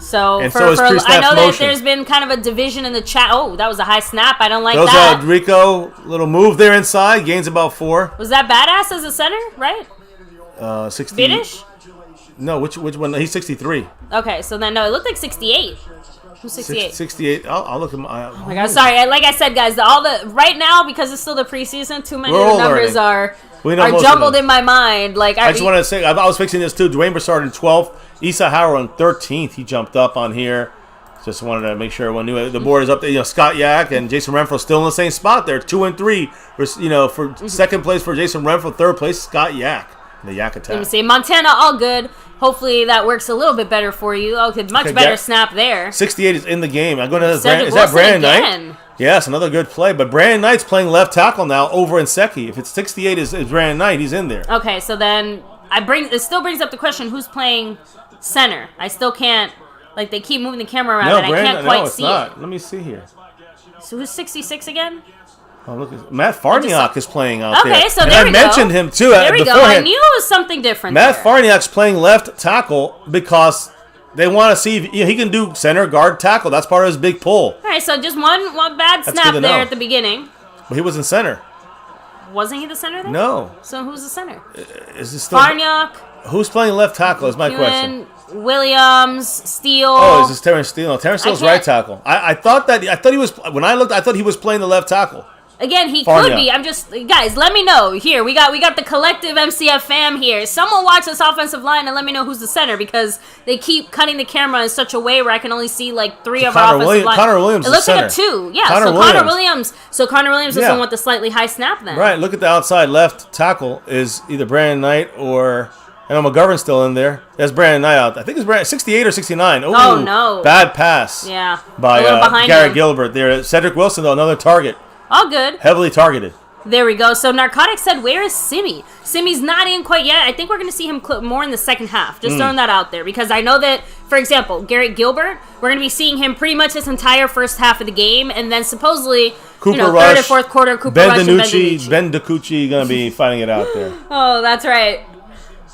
So I know that there's been kind of a division in the chat. Oh, that was a high snap. I don't like that. Rico, little move there inside, gains about 4. Was that badass as a center, right? 60. Finish? No, which one? He's 63. Okay, so then, no, it looked like 68. Who's 68? 68. I'll look him. Oh my God, sorry. Like I said, guys, right now, because it's still the preseason, too many of the numbers are jumbled in my mind. Like I just want to say, I was fixing this too. Dwayne Broussard in 12th. Issa Howard in 13th. He jumped up on here. Just wanted to make sure everyone knew it. The board is up there. Scott Yak and Jason Renfro still in the same spot there. 2 and 3. For second place for Jason Renfro. Third place, Scott Yak. The Yak attack. Let me see. Montana, all good. Hopefully that works a little bit better for you. Okay, much better snap there. 68 is in the game. I'm going to. Is that Brandon Knight? Yes, another good play. But Brandon Knight's playing left tackle now over in Secchi. If it's 68 is Brandon Knight, he's in there. Okay, so then it still brings up the question: who's playing center? I still can't. Like they keep moving the camera around, and I can't quite see it. Let me see here. So who's 66 again? Oh, look, Matt Farniok is playing out there. Okay, so there we go. I mentioned him, too. There we go. I knew it was something different Matt Farniok's playing left tackle because they want to see if he can do center, guard, tackle. That's part of his big pull. All right, so just one bad snap there at the beginning. But he was in center. Wasn't he the center there? No. So who's the center? Is this still Farniok. Who's playing left tackle is my question. Williams, Steele. Oh, is this Terrence Steele? No, Terrence Steele's right tackle. I thought he was, when I looked, I thought he was playing the left tackle. Again, he could be. I'm just, guys, let me know. Here, we got the collective MCF fam here. Someone watch this offensive line and let me know who's the center because they keep cutting the camera in such a way where I can only see like 3 of our offensive line. Connor Williams. It looks like a 2. Yeah, Connor Williams. So Connor Williams is the one with the slightly high snap then. Right. Look at the outside left tackle is either Brandon Knight or. I know McGovern's still in there. That's Brandon Knight out. I think it's 68 or 69. Ooh, oh, no. Bad pass. Yeah. By Garrett Gilbert there. Cedric Wilson, though, another target. All good. Heavily targeted. There we go. So Narcotics said, where is Simi? Simi's not in quite yet. I think we're going to see him more in the second half. Just throwing that out there. Because I know that, for example, Garrett Gilbert, we're going to be seeing him pretty much this entire first half of the game. And then supposedly, third and fourth quarter, Cooper Rush and Ben DiNucci going to be fighting it out there. Oh, that's right.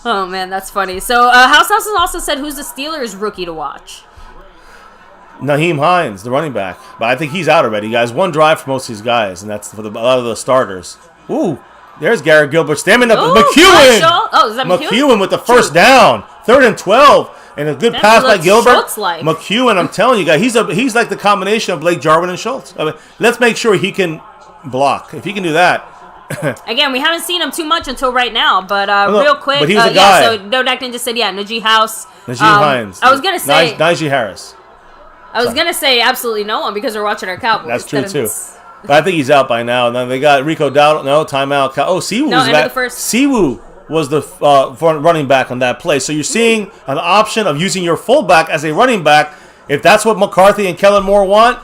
Oh, man, that's funny. So House Nelson also said, who's the Steelers rookie to watch? Naheem Hines, the running back. But I think he's out already, guys. One drive for most of these guys, and that's for a lot of the starters. Ooh, there's Garrett Gilbert standing up. McEwen! Oh, is that McEwen? McEwen with the first down. 3rd and 12. And a good pass by Gilbert. Schultz-like. McEwen, I'm telling you guys, he's like the combination of Blake Jarwin and Schultz. I mean, let's make sure he can block. If he can do that. Again, we haven't seen him too much until right now, but real quick. But he's a guy. So No Dak Ninja said, Najee House. Najee Hines. I was going to say. Najee Harris. I was going to say absolutely no one because we're watching our Cowboys. That's true, too. But I think he's out by now. And then they got Rico Dowdle. No, timeout. Siwu was back. Siwu was the running back on that play. So you're seeing an option of using your fullback as a running back. If that's what McCarthy and Kellen Moore want,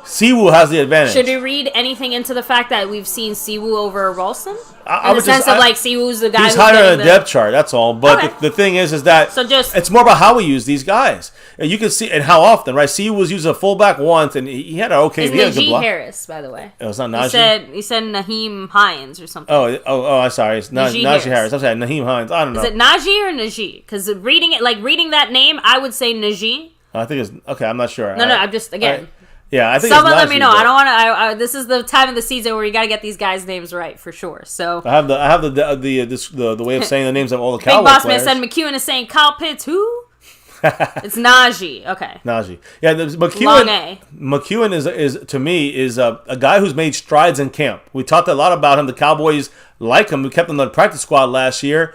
Siwoo has the advantage. Should we read anything into the fact that we've seen Siwoo over Ralston? In the sense of like Siwoo's the guy he's higher on the depth chart, that's all. But the thing is that it's more about how we use these guys. And you can see, and how often, right? Siwoo was used a fullback once, and he had an okay. He had a good block. Harris, by the way. Oh, it's not Najee? He said Naheem Hines or something. I'm sorry. It's Najee Harris. I'm saying Naheem Hines. I don't know. Is it Najee or Najee? Because reading that name, I would say Najee. I think it's okay. I'm not sure. No, I'm just again. Yeah, I think someone let me know. I don't want to. This is the time of the season where you got to get these guys' names right for sure. So I have the way of saying the names of all the Cowboy Big Boss players. Man said McEwen is saying Kyle Pitts. Who? It's Najee. Okay. Najee. Yeah, McEwen is to me is a guy who's made strides in camp. We talked a lot about him. The Cowboys like him. We kept him on the practice squad last year.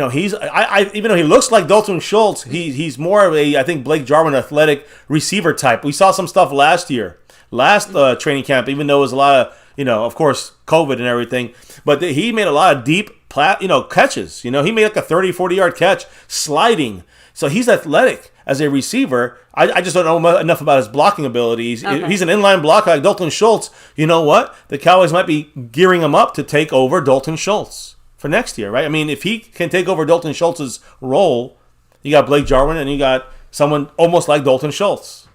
He's even though he looks like Dalton Schultz, he's more of a, I think, Blake Jarwin athletic receiver type. We saw some stuff last training camp, even though it was a lot of, of course, COVID and everything. But he made a lot of deep, catches. He made like a 30, 40-yard catch sliding. So he's athletic as a receiver. I just don't know enough about his blocking abilities. Okay. He's an inline blocker like Dalton Schultz. You know what? The Cowboys might be gearing him up to take over Dalton Schultz for next year, right? I mean, if he can take over Dalton Schultz's role, you got Blake Jarwin and you got someone almost like Dalton Schultz,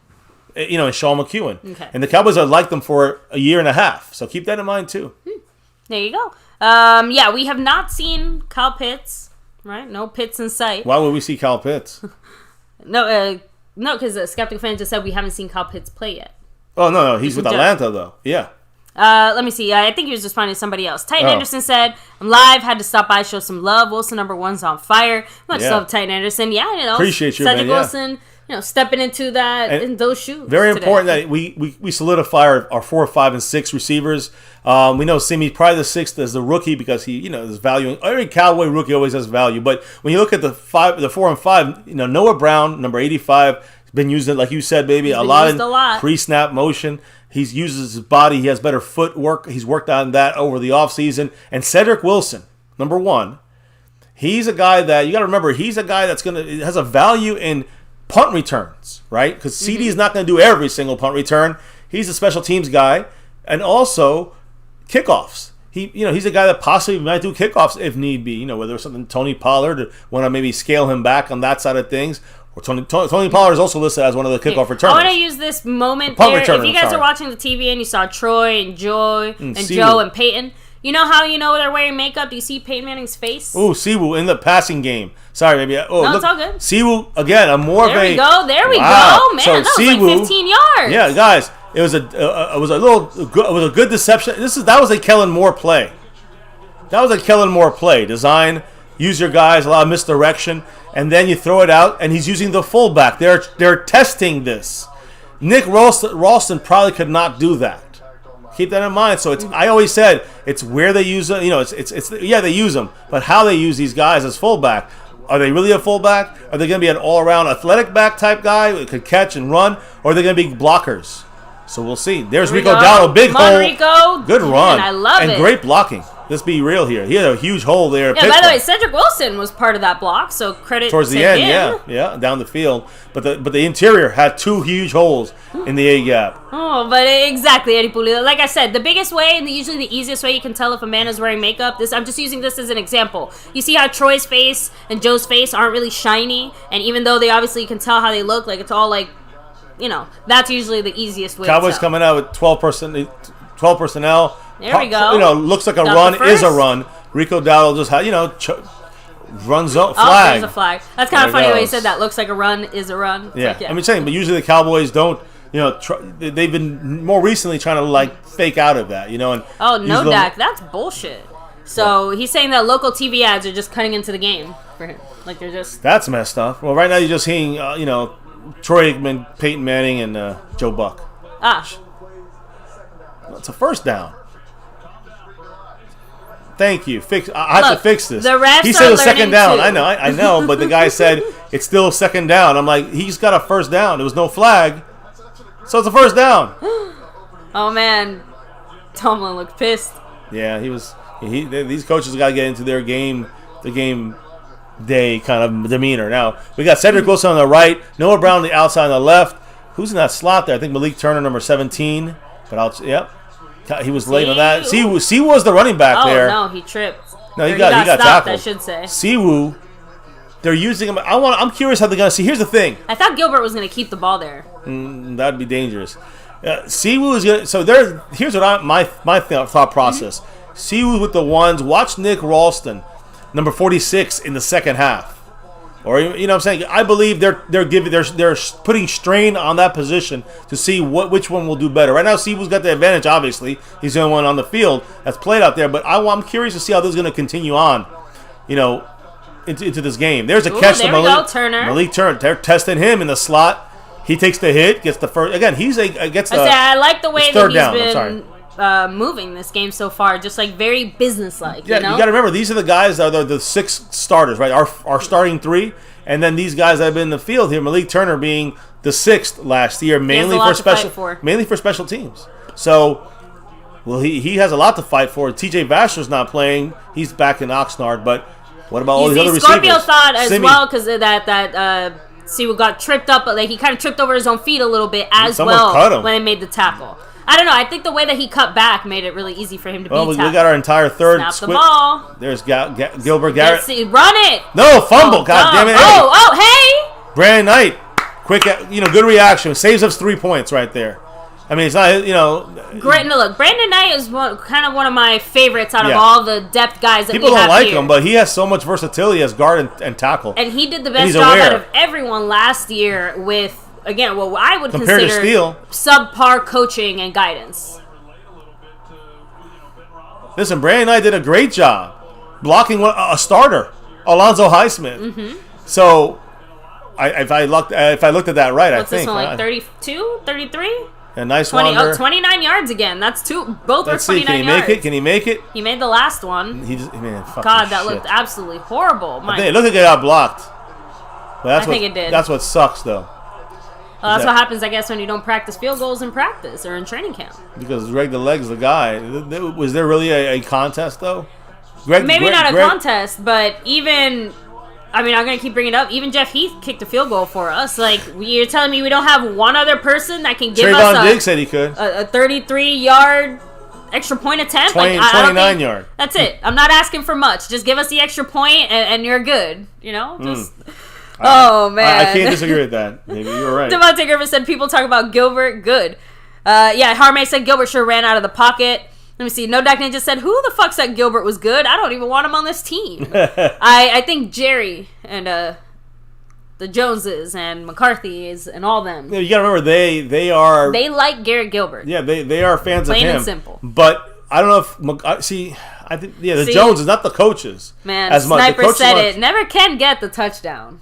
and Sean McEwen. Okay. And the Cowboys have liked them for a year and a half, so keep that in mind too. There you go. We have not seen Kyle Pitts, right? No Pitts in sight. Why would we see Kyle Pitts? No, because the Skeptic fan just said we haven't seen Kyle Pitts play yet. Oh, no, he's with Atlanta, though. Yeah. Let me see. I think he was responding to somebody else. Titan Anderson said, I'm live, had to stop by, show some love. Wilson #1's on fire. Much love, Titan Anderson. Yeah, appreciate you, Cedric Wilson, stepping into that, in those shoes. Very important that we solidify our 4, 5, and 6 receivers. We know Simi's probably the 6th as the rookie because he, is valuing. Every Cowboy rookie always has value. But when you look at the 4 and 5, Noah Brown, number 85, has been using, like you said, baby, a lot pre-snap motion. He uses his body. He has better footwork. He's worked on that over the offseason. And Cedric Wilson, number 1, he's a guy that you got to remember. He's a guy that's has a value in punt returns, right? Because CD is not going to do every single punt return. He's a special teams guy, and also kickoffs. He's a guy that possibly might do kickoffs if need be. Whether it's something Tony Pollard want to maybe scale him back on that side of things. Or Tony Pollard is also listed as one of the kickoff returners. I want to use this moment there. If you guys are watching the TV and you saw Troy and Joe and Peyton, you know how they're wearing makeup? Do you see Peyton Manning's face? Ooh, Siwoo in the passing game. Sorry, baby. No, it's all good. Siwoo again. There we go. Man, so that was like 15 yards. Yeah, guys, it was a good deception. That was a Kellen Moore play. Design. Use your guys, a lot of misdirection, and then you throw it out, and he's using the fullback. They're testing this. Nick Ralston probably could not do that. Keep that in mind. So I always said it's where they use it. They use them, but how they use these guys as fullback. Are they really a fullback? Are they going to be an all-around athletic back type guy who could catch and run, or are they going to be blockers? So we'll see. There's Rico Dowdle, big hole. Rico. Good run. I love it. And great blocking. Let's be real here. He had a huge hole there. Yeah, by the way, Cedric Wilson was part of that block, so credit towards the end. Yeah, down the field. But the interior had 2 huge holes in the A gap. Oh, but exactly, Eddie Pulido. Like I said, the biggest way and usually the easiest way you can tell if a man is wearing makeup. I'm just using this as an example. You see how Troy's face and Joe's face aren't really shiny, and even though they obviously you can tell how they look, like it's all like, that's usually the easiest way. Cowboys to tell. Coming out with 12 personnel. There we go. Looks like a run is a run. Rico Dowdle just runs up flag. There's a flag. That's kind of funny when you said that. Looks like a run is a run. Yeah. I'm saying, but usually the Cowboys don't. They've been more recently trying to fake out of that. And Dak, that's bullshit. So he's saying that local TV ads are just cutting into the game for him. Like they're just. That's messed up. Well, right now you're just seeing Troy Aikman, Peyton Manning, and Joe Buck. It's a first down. Thank you. I have to fix this. The refs he said a second down. Too. I know, but the guy said it's still a second down. I'm like, he's got a first down. There was no flag, so it's a first down. Oh man, Tomlin looked pissed. Yeah, he was. These coaches got to get into their game, the game day kind of demeanor. Now we got Cedric Wilson on the right, Noah Brown on the outside on the left. Who's in that slot there? I think Malik Turner, number 17. But yep. He was late on that. Siwu was the running back there. Oh, no, he tripped. No, he got stopped, tackled. I should say. Siwu, they're using him. I'm curious how they're going to see. Here's the thing. I thought Gilbert was going to keep the ball there. That'd be dangerous. Siwu is going to. So here's what my thought process. Siwu with the ones. Watch Nick Ralston, number 46, in the second half. Or you know what I'm saying? I believe they're putting strain on that position to see which one will do better. Right now, Siwu's got the advantage. Obviously, he's the only one on the field that's played out there. But I'm curious to see how this is going to continue on, into this game. There's a catch to Malik Turner. Malik Turner. They're testing him in the slot. He takes the hit, gets the first. Again, I like the way that he's been moving this game so far, just like very businesslike. Yeah, you got to remember, these are the guys that are the 6 starters, right? Our starting 3, and then these guys that have been in the field here. Malik Turner being the 6th last year, mainly for special teams. So, he has a lot to fight for. TJ Vasher's not playing; he's back in Oxnard. But what about all these other receivers? Scorpio thought as well, because that Siwu got tripped up, but like he kind of tripped over his own feet a little bit as well when he made the tackle. I don't know. I think the way that he cut back made it really easy for him to be tackled. We got our entire third. Snap the ball. There's Gilbert Garrett. Let's see. Run it. No, fumble. God damn it. Hey. Brandon Knight. Quick, good reaction. Saves us 3 points right there. I mean, it's not, Great. No, look, Brandon Knight is kind of one of my favorites out of all the depth guys that people don't like him, but he has so much versatility as guard and tackle. And he did the best job out of everyone last year with, again, what I would consider subpar coaching and guidance. Listen, Brandon Knight did a great job blocking a starter, Alonzo Highsmith. Mm-hmm. So, if I looked at that right, I think. What's this one, like 32, 33? A nice 29 yards again. That's two. Both were 29 yards. Can he make it? He made the last one. God, that looked absolutely horrible. It looked like it got blocked. But I think it did. That's what sucks, though. Well, that's what happens, I guess, when you don't practice field goals in practice or in training camp. Because Greg the Leg's the guy. Was there really a contest, though? Maybe not a contest, but even... I mean, I'm going to keep bringing it up. Even Jeff Heath kicked a field goal for us. Like, you're telling me we don't have one other person that can give us Diggs said he could. A 33-yard extra point attempt? 29 yard. That's it. I'm not asking for much. Just give us the extra point and you're good. You know? Just... Oh, man. I can't disagree with that. Maybe you're right. Devontae Griffin said, people talk about Gilbert. Good. Harmay said Gilbert sure ran out of the pocket. Let me see. No Dak Ninja said, who the fuck said Gilbert was good? I don't even want him on this team. I think Jerry and the Joneses and McCarthy's and all them. Yeah, you got to remember, they like Garrett Gilbert. Yeah, they are fans of him. Plain and simple. But I don't know if... I think the Joneses, not the coaches. Man, as much. Sniper said it. Never can get the touchdown.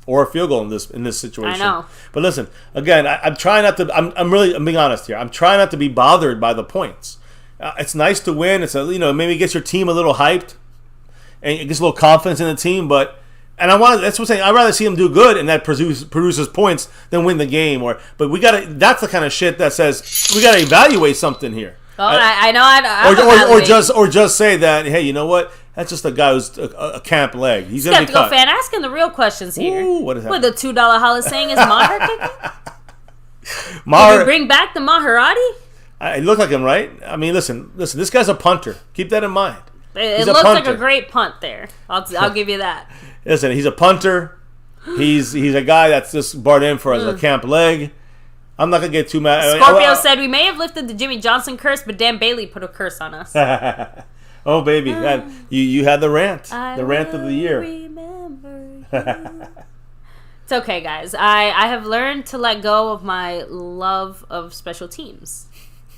Or a field goal in this situation. I know. But listen, again, I'm trying not to. I'm being honest here. I'm trying not to be bothered by the points. It's nice to win. It's maybe it gets your team a little hyped, and it gets a little confidence in the team. But that's what I'm saying. I'd rather see them do good and that produces points than win the game. But we gotta. That's the kind of shit that says we gotta evaluate something here. Oh, I know. Or just say that. Hey, you know what? That's just a guy who's a camp leg. He's going to be cut. Skeptical fan asking the real questions here. Ooh, what is that? With the $2 Hollis saying, is Maher kicking? Did we bring back the Maserati? It looked like him, right? I mean, listen. This guy's a punter. Keep that in mind. It looks like a great punt there. I'll give you that. Listen, he's a punter. He's a guy that's just brought in for as a camp leg. I'm not going to get too mad. Scorpio said, we may have lifted the Jimmy Johnson curse, but Dan Bailey put a curse on us. Oh, baby. You had the rant. The rant of the year. It's okay, guys. I have learned to let go of my love of special teams.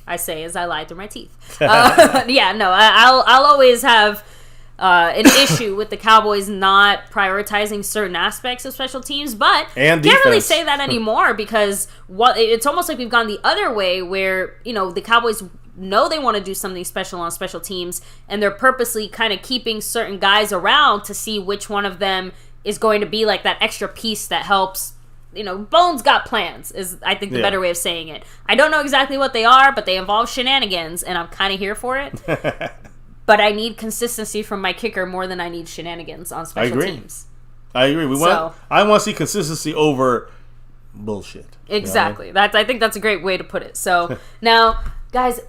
I say as I lie through my teeth. I'll always have an issue with the Cowboys not prioritizing certain aspects of special teams, but can't really say that anymore because it's almost like we've gone the other way where, the Cowboys know they want to do something special on special teams and they're purposely kind of keeping certain guys around to see which one of them is going to be like that extra piece that helps. Bones got plans is I think the better way of saying it. I don't know exactly what they are, but they involve shenanigans and I'm kind of here for it. But I need consistency from my kicker more than I need shenanigans on special teams. I agree. I want to see consistency over bullshit. Exactly. You know what I mean? I think that's a great way to put it. So now, guys,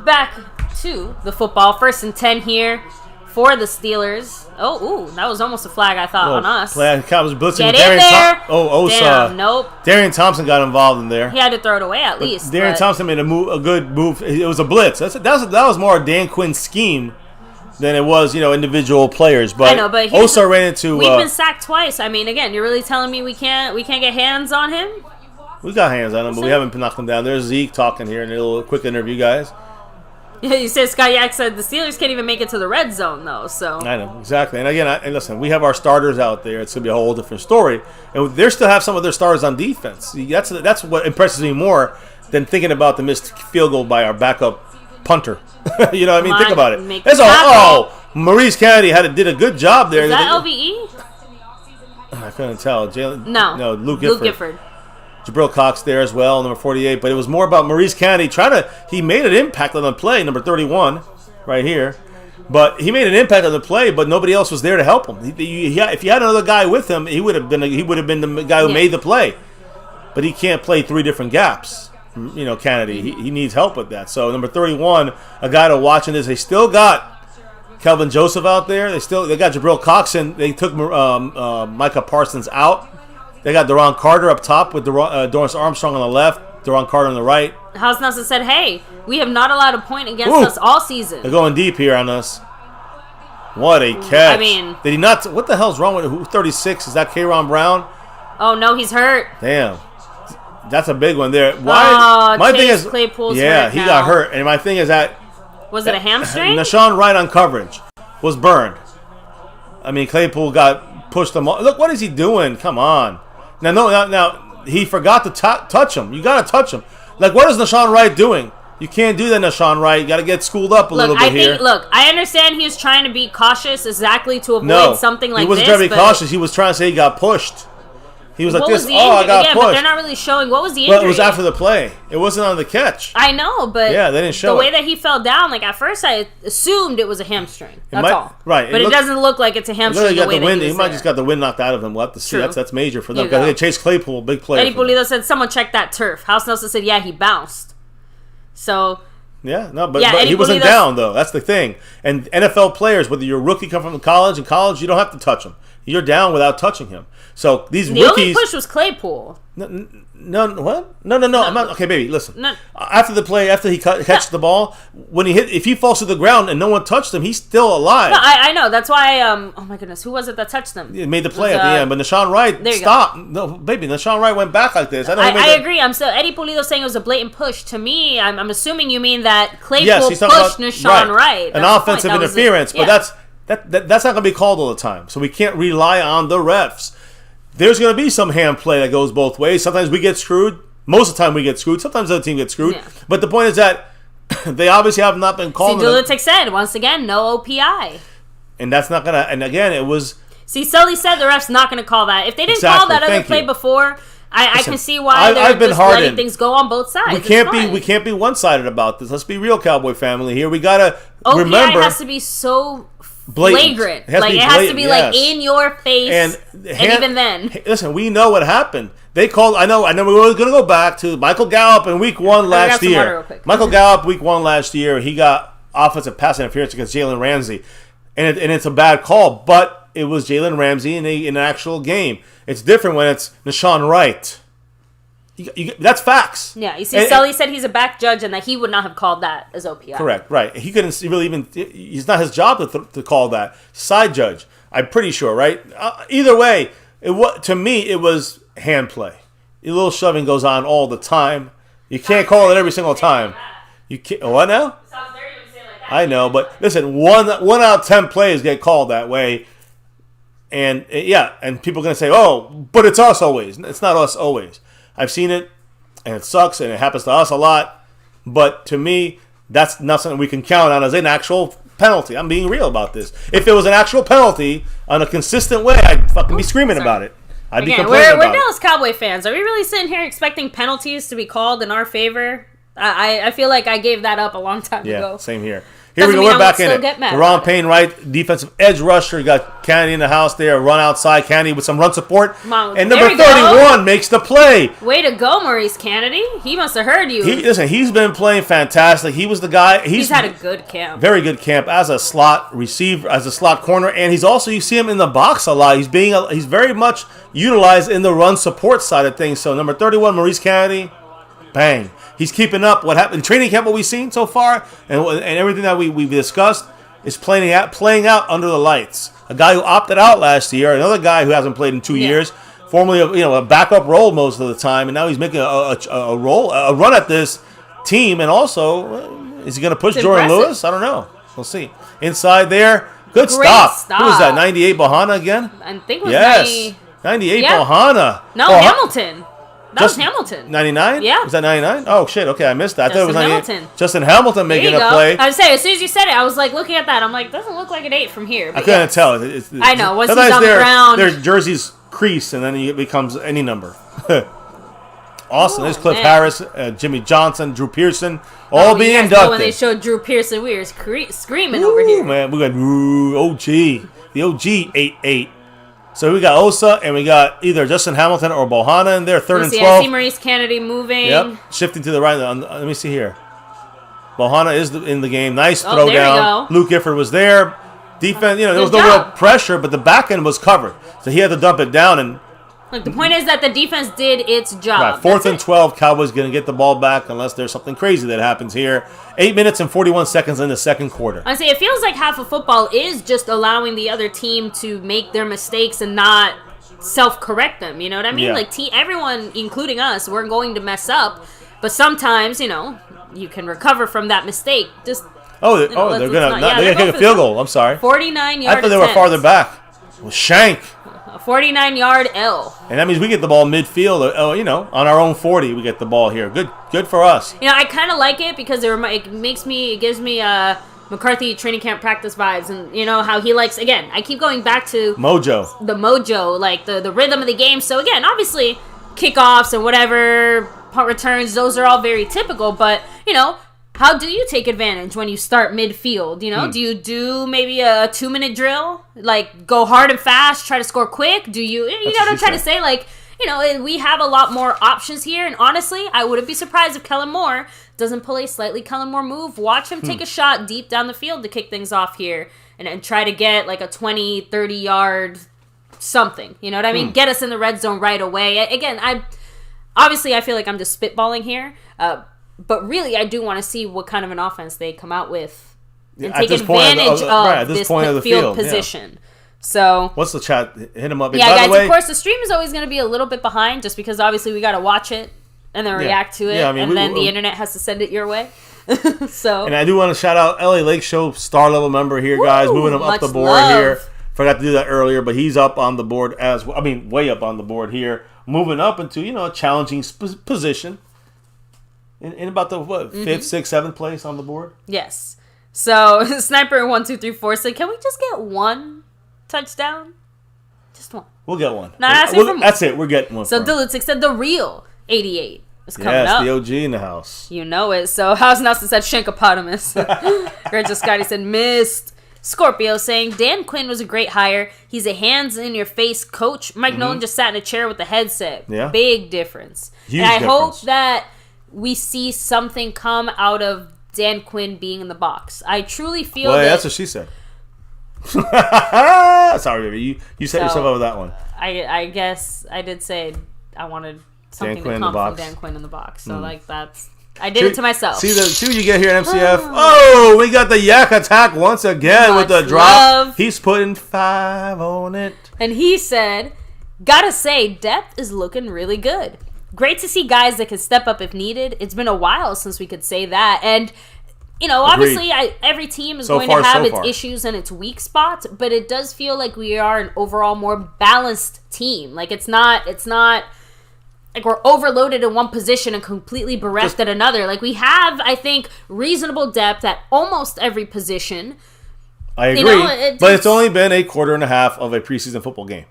back to the football. 1st and 10 here for the Steelers. Oh, ooh, that was almost a flag, I thought, on us. Cowboys blitzing. Get in there. Damn, nope. Darian Thompson got involved in there. He had to throw it away at least. Darian Thompson made a good move. It was a blitz. That was more a Dan Quinn scheme than it was, individual players. But I know, but Osa ran into. We've been sacked twice. I mean, again, you're really telling me we can't get hands on him? We got hands on him, but we haven't knocked him down. There's Zeke talking here in a little quick interview, guys. Yeah, you said Scott Yak said the Steelers can't even make it to the red zone, though. So I know exactly. And again, listen, we have our starters out there. It's gonna be a whole different story, and they still have some of their starters on defense. That's what impresses me more than thinking about the missed field goal by our backup punter. You know what I mean? Think about it. That's all. Maurice Kennedy did a good job there. Is that LVE? I couldn't tell. No, Luke Gifford. Jabril Cox there as well, number 48. But it was more about Maurice Kennedy he made an impact on the play, number 31, right here. But he made an impact on the play, but nobody else was there to help him. If you had another guy with him, he would have been the guy who made the play. But he can't play 3 different gaps. Kennedy. He needs help with that. So number 31, a guy to watch in this. They still got Kelvin Joseph out there. They got Jabril Cox in. They took Micah Parsons out. They got Deron Carter up top with Dorrance Armstrong on the left, Deron Carter on the right. House Nelson said, hey, we have not allowed a point against us all season. They're going deep here on us. What a catch. I mean, did he not? What the hell's wrong with 36? Is that K-Ron Brown? Oh, no, he's hurt. Damn. That's a big one there. Why? My thing is, Claypool's hurt he got hurt. And my thing is that. Was it a hamstring? Nashawn Wright on coverage was burned. I mean, Claypool got pushed him off. Look, what is he doing? Come on. Now, he forgot to touch him. You got to touch him. Like, what is Nashawn Wright doing? You can't do that, Nashawn Wright. You got to get schooled up a little bit here. Look, I understand he was trying to be cautious exactly to avoid something like this. He wasn't trying to be cautious. He was trying to say he got pushed. He was like this. I got pushed. But they're not really showing. What was the injury? Well, it was after the play. It wasn't on the catch. I know, but yeah, they didn't show the way that he fell down. Like at first, I assumed it was a hamstring. That's all. Right, but it doesn't look like it's a hamstring. He might just got the wind knocked out of him. We'll have to see. That's major for them because they chased Claypool, big player. Eddie Pulido said, "Someone check that turf." House Nelson said, "Yeah, he bounced." So. Yeah, no, but he wasn't down though. That's the thing. And NFL players, whether you're a rookie come from college, you don't have to touch him. You're down without touching him. So these rookies. The only push was Claypool. No, what? No. I'm not. Okay, baby, listen. No. After the play, after he catches the ball, if he falls to the ground and no one touched him, he's still alive. No, I know. That's why. Oh my goodness, who was it that touched them? It made the play at the end, but Nashawn Wright stopped. No, baby, Nashawn Wright went back like this. I agree. I'm still Eddie Pulido saying it was a blatant push. To me, I'm assuming you mean that Claypool pushed Nashawn Wright. An offensive interference, but that's not going to be called all the time. So we can't rely on the refs. There's going to be some hand play that goes both ways. Sometimes we get screwed. Most of the time we get screwed. Sometimes the other team gets screwed. Yeah. But the point is that they obviously have not been called. See, Dulitic said, once again, no OPI. And that's not going to... And again, it was... See, Sully said the ref's not going to call that. If they didn't call that other play before, I can see why they're just letting things go on both sides. We can't be one-sided about this. Let's be real, Cowboy family here. We got to remember... OPI has to be so... flagrant. It has to be like in your face, and even then. Listen, we know what happened. They called. I know. We were going to go back to Michael Gallup in Week 1 last year. Michael Gallup, Week 1 last year, he got offensive pass interference against Jalen Ramsey, and it's a bad call. But it was Jalen Ramsey in an actual game. It's different when it's Nashawn Wright. That's facts. Yeah, you see, Sully said he's a back judge and that he would not have called that as OPI. Correct, right. He couldn't really even... It's not his job to call that. Side judge. I'm pretty sure, right? Either way, to me, it was hand play. A little shoving goes on all the time. You can't call it every single time. You can't... What now? I know, but listen, 1 out of 10 plays get called that way. And people are going to say, oh, but it's us always. It's not us always. I've seen it, and it sucks, and it happens to us a lot. But to me, that's not something we can count on as an actual penalty. I'm being real about this. If it was an actual penalty on a consistent way, I'd fucking be screaming about it. I'd be complaining about it. We're Dallas Cowboy fans. Are we really sitting here expecting penalties to be called in our favor? I feel like I gave that up a long time ago. Yeah, same here. Here we go. We're back in it. Deron Payne, right? Defensive edge rusher. You got Kennedy in the house there. Run outside. Kennedy with some run support. And number 31 makes the play. Way to go, Maurice Kennedy. He must have heard you. Listen, he's been playing fantastic. He was the guy. He's had a good camp. Very good camp as a slot receiver, as a slot corner. And he's also, you see him in the box a lot. He's very much utilized in the run support side of things. So number 31, Maurice Kennedy, bang. He's keeping up. What happened in training camp, what we've seen so far, and everything that we've discussed is playing out under the lights. A guy who opted out last year, another guy who hasn't played in 2 years, formerly a backup role most of the time, and now he's making a run at this team. And also, is he going to push Jordan Lewis? I don't know. We'll see. Inside there, good stop. Who was that? 98 Bohanna again? I think it was 98 Bohanna. No, Hamilton. That was Hamilton. 99? Yeah. Was that 99? Oh, shit. Okay, I missed that. I thought it was 98. Hamilton. Justin Hamilton making a play. I was saying, as soon as you said it, I was like looking at that. I'm like, doesn't look like an 8 from here. I couldn't tell. I know. Once he's on the ground. Their jerseys crease, and then it becomes any number. Awesome. There's Cliff Harris, Jimmy Johnson, Drew Pearson, all being inducted. When they showed Drew Pearson, we were screaming over here. Man, we got OG. The OG 8-8. So we got Osa, and we got either Justin Hamilton or Bohanna in there, 3rd and 12. I see Maurice Kennedy moving. Yep, shifting to the right. Let me see here. Bohanna is in the game. Nice throw there down. Luke Gifford was there. Defense, there was no real pressure, but the back end was covered. So he had to dump it down. And look, the point is that the defense did its job. Right, 4th and 12, Cowboys going to get the ball back unless there's something crazy that happens here. 8 minutes and 41 seconds in the second quarter. I say it feels like half of football is just allowing the other team to make their mistakes and not self-correct them. You know what I mean? Yeah. Like everyone, including us, we're going to mess up, but sometimes you can recover from that mistake. Just they're gonna kick a field goal. I'm sorry. 49-yard. I thought they were farther back. Well, Shank. A 49-yard L. And that means we get the ball midfield. On our own 40, we get the ball here. Good for us. I kind of like it because it gives me McCarthy training camp practice vibes, and how he likes. Again, I keep going back to the mojo, like the rhythm of the game. So again, obviously, kickoffs and whatever punt returns, those are all very typical. But how do you take advantage when you start midfield? Do you do maybe a 2-minute drill? Like, go hard and fast, try to score quick? Do you know what I'm trying to say? Like, we have a lot more options here. And honestly, I wouldn't be surprised if Kellen Moore doesn't pull a slightly Kellen Moore move. Watch him take a shot deep down the field to kick things off here and try to get like a 20, 30-yard something. You know what I mean? Get us in the red zone right away. Again, I feel like I'm just spitballing here. But really, I do want to see what kind of an offense they come out with and take advantage of this field position. Yeah. So, what's the chat? Hit him up. Yeah, guys, of course, the stream is always going to be a little bit behind just because obviously we got to watch it and then react to it. Yeah, and then the internet has to send it your way. And I do want to shout out LA Lake Show star level member here, guys. Moving him up the board here. Forgot to do that earlier, but he's up on the board as well. I mean, way up on the board here. Moving up into, a challenging position. In about the 5th, 6th, 7th place on the board? Yes. So, Sniper 1234 said, can we just get one touchdown? Just one. We'll get one. That's it. We're getting one. So, Duluth said the real 88 is coming up. Yes, the OG in the house. You know it. So, House Nelson said Shankopotamus. Rachel Scotty said missed. Scorpio saying, Dan Quinn was a great hire. He's a hands-in-your-face coach. Mike Nolan just sat in a chair with a headset. Yeah. Big difference. Huge difference. Hope that we see something come out of Dan Quinn being in the box. I truly feel that's what she said. Sorry, baby. You set yourself up with that one. I guess I did say I wanted something to come from Dan Quinn in the box. So, I did it to myself. See what you get here at MCF? Oh, we got the Yak attack once again with the drop. He's putting 5 on it. And he said, gotta say, depth is looking really good. Great to see guys that can step up if needed. It's been a while since we could say that. And, obviously every team is going to have its issues and its weak spots, but it does feel like we are an overall more balanced team. Like, it's not like we're overloaded in one position and completely bereft at another. Like, we have, I think, reasonable depth at almost every position. I agree. But it's only been a quarter and a half of a preseason football game.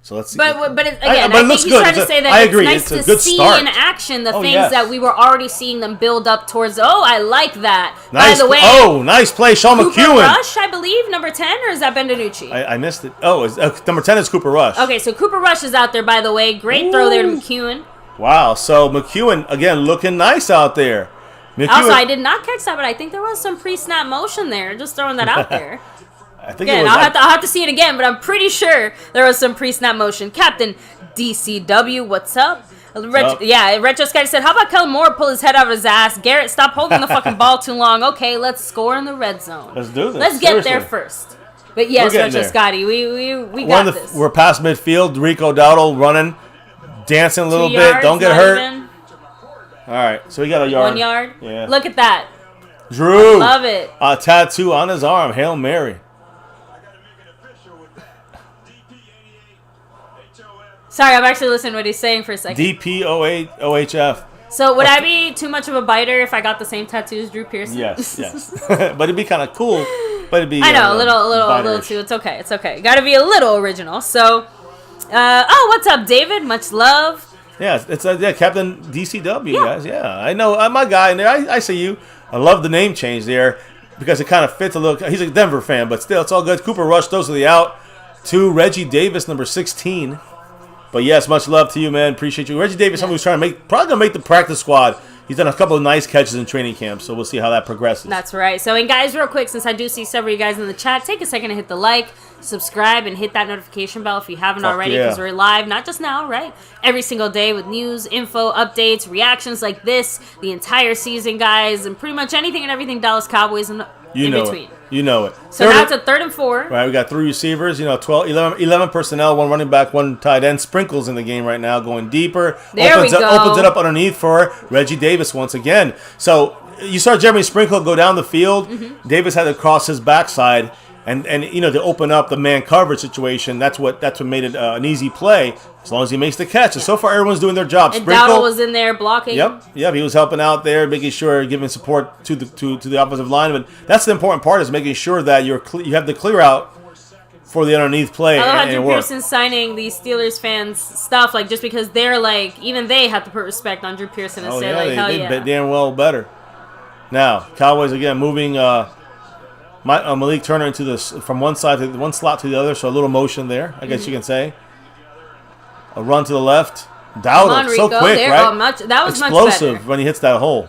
So let's see. But I think he's trying to say that it's nice to see in action the things that we were already seeing them build up towards. Oh, I like that. Nice. By the way, nice play, Sean McEwen. Cooper Rush, I believe, number 10, or is that Benvenucci? I missed it. Oh, number 10 is Cooper Rush. Okay, so Cooper Rush is out there, by the way. Great throw there to McEwen. Wow, so McEwen, again, looking nice out there. Also, I did not catch that, but I think there was some pre-snap motion there. Just throwing that out there. I think again, I'll have to see it again, but I'm pretty sure there was some pre-snap motion. Captain DCW, what's up? Retro Scotty said, how about Kellen Moore pull his head out of his ass? Garrett, stop holding the fucking ball too long. Okay, let's score in the red zone. Let's do this. Let's get there first. But yes, Retro Scotty, we got this. We're past midfield. Rico Dowdle running, dancing a little bit. Don't get hurt. Even. All right, so we got a yard. 1 yard? Yeah. Look at that. Drew. I love it. A tattoo on his arm. Hail Mary. Sorry, I'm actually listening to what he's saying for a second. DPOHF. So would I be too much of a biter if I got the same tattoo as Drew Pearson? Yes. But it'd be kind of cool. But it'd be I know, a little too. It's okay. Got to be a little original. So, what's up, David? Much love. Yeah, it's Captain DCW, guys. Yeah, I know. I'm my guy in there. I see you. I love the name change there because it kind of fits a little. He's a Denver fan, but still, it's all good. Cooper Rush those to the out to Reggie Davis, number 16. But yes, much love to you, man. Appreciate you. Reggie Davis, someone who's trying to probably going to make the practice squad. He's done a couple of nice catches in training camp, so we'll see how that progresses. That's right. So, and guys, real quick, since I do see several of you guys in the chat, take a second to hit the like, subscribe, and hit that notification bell if you haven't already, because we're live, not just now, right? Every single day with news, info, updates, reactions like this, the entire season, guys, and pretty much anything and everything Dallas Cowboys in between. You know it. So now it's a 3rd and 4. Right, we got 3 receivers, 11 personnel, 1 running back, 1 tight end. Sprinkles in the game right now, going deeper. Opens it up underneath for Reggie Davis once again. So you saw Jeremy Sprinkle go down the field. Mm-hmm. Davis had to cross his backside. And to open up the man coverage situation, that's what made it an easy play. As long as he makes the catch, and so far everyone's doing their job. And Dowdle was in there blocking. Yep, he was helping out there, making sure, giving support to the offensive line. But that's the important part, is making sure that you have the clear out for the underneath play. I love how Drew Pearson signing these Steelers fans stuff, like just because they're like, even they have to put respect on Drew Pearson and say they damn well better. Now Cowboys again moving. Malik Turner into this from one side to one slot to the other, so a little motion there, I guess you can say. A run to the left. Dowdle, so quick, right? That was explosive much better when he hits that hole.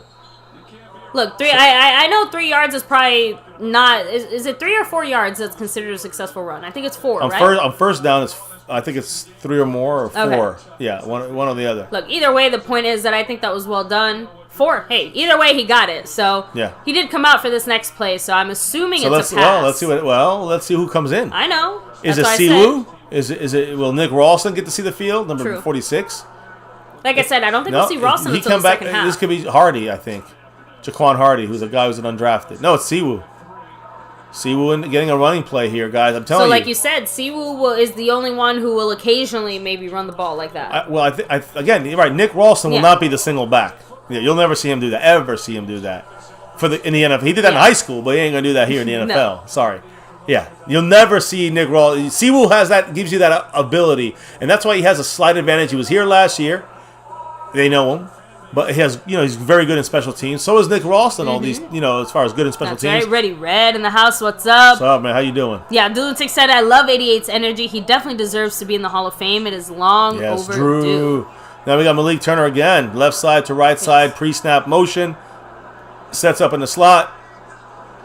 Look, I know 3 yards is probably not. Is it 3 or 4 yards that's considered a successful run? I think it's 4, right? On first down, I think it's 3 or more, or 4. Okay. Yeah, one or the other. Look, either way, the point is that I think that was well done. 4. Hey, either way, he got it. So he did come out for this next play. So I'm assuming it's a pass. Let's see who comes in. I know. Is it Siwu? Is it? Will Nick Ralston get to see the field? Number 46. Like I said, I don't think we'll see Ralston until the second half. This could be Hardy, I think. Jaquan Hardy, who's a guy who's an undrafted. No, it's Siwu. Siwu getting a running play here, guys. I'm telling you. So, like you said, Siwu is the only one who will occasionally maybe run the ball like that. Again, you're right. Nick Ralston will not be the single back. Yeah, you'll never see him do that. Ever see him do that in the NFL? He did that in high school, but he ain't gonna do that here in the NFL. No. Sorry. Yeah, you'll never see Nick Ralston. Siwu gives you that ability, and that's why he has a slight advantage. He was here last year. They know him, but he has, he's very good in special teams. So is Nick Ralston. All these, as far as good in special teams. Right, Ready Red in the house. What's up? What's up, man? How you doing? Yeah, Lunatic said, I love 88's energy. He definitely deserves to be in the Hall of Fame. It is long overdue. Drew. Now we got Malik Turner again. Left side to right side, pre-snap motion. Sets up in the slot.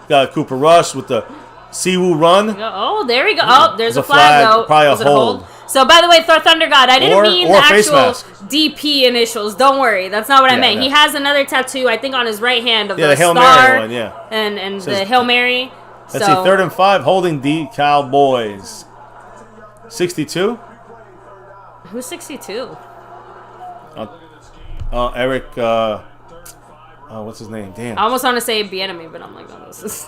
Got Cooper Rush with the Siwu run. Oh, there we go. Oh, there's a flag, though. Probably a hold. So, by the way, Thor Thunder God, I didn't mean the actual DP initials. Don't worry. That's not what I meant. He has another tattoo, I think, on his right hand of the Hail star Mary one, and the Hail Mary. Let's see, 3rd and 5, holding the Cowboys. 62? Who's 62? Eric, what's his name? Damn. I almost want to say Bienemy, but I'm like, oh, this is...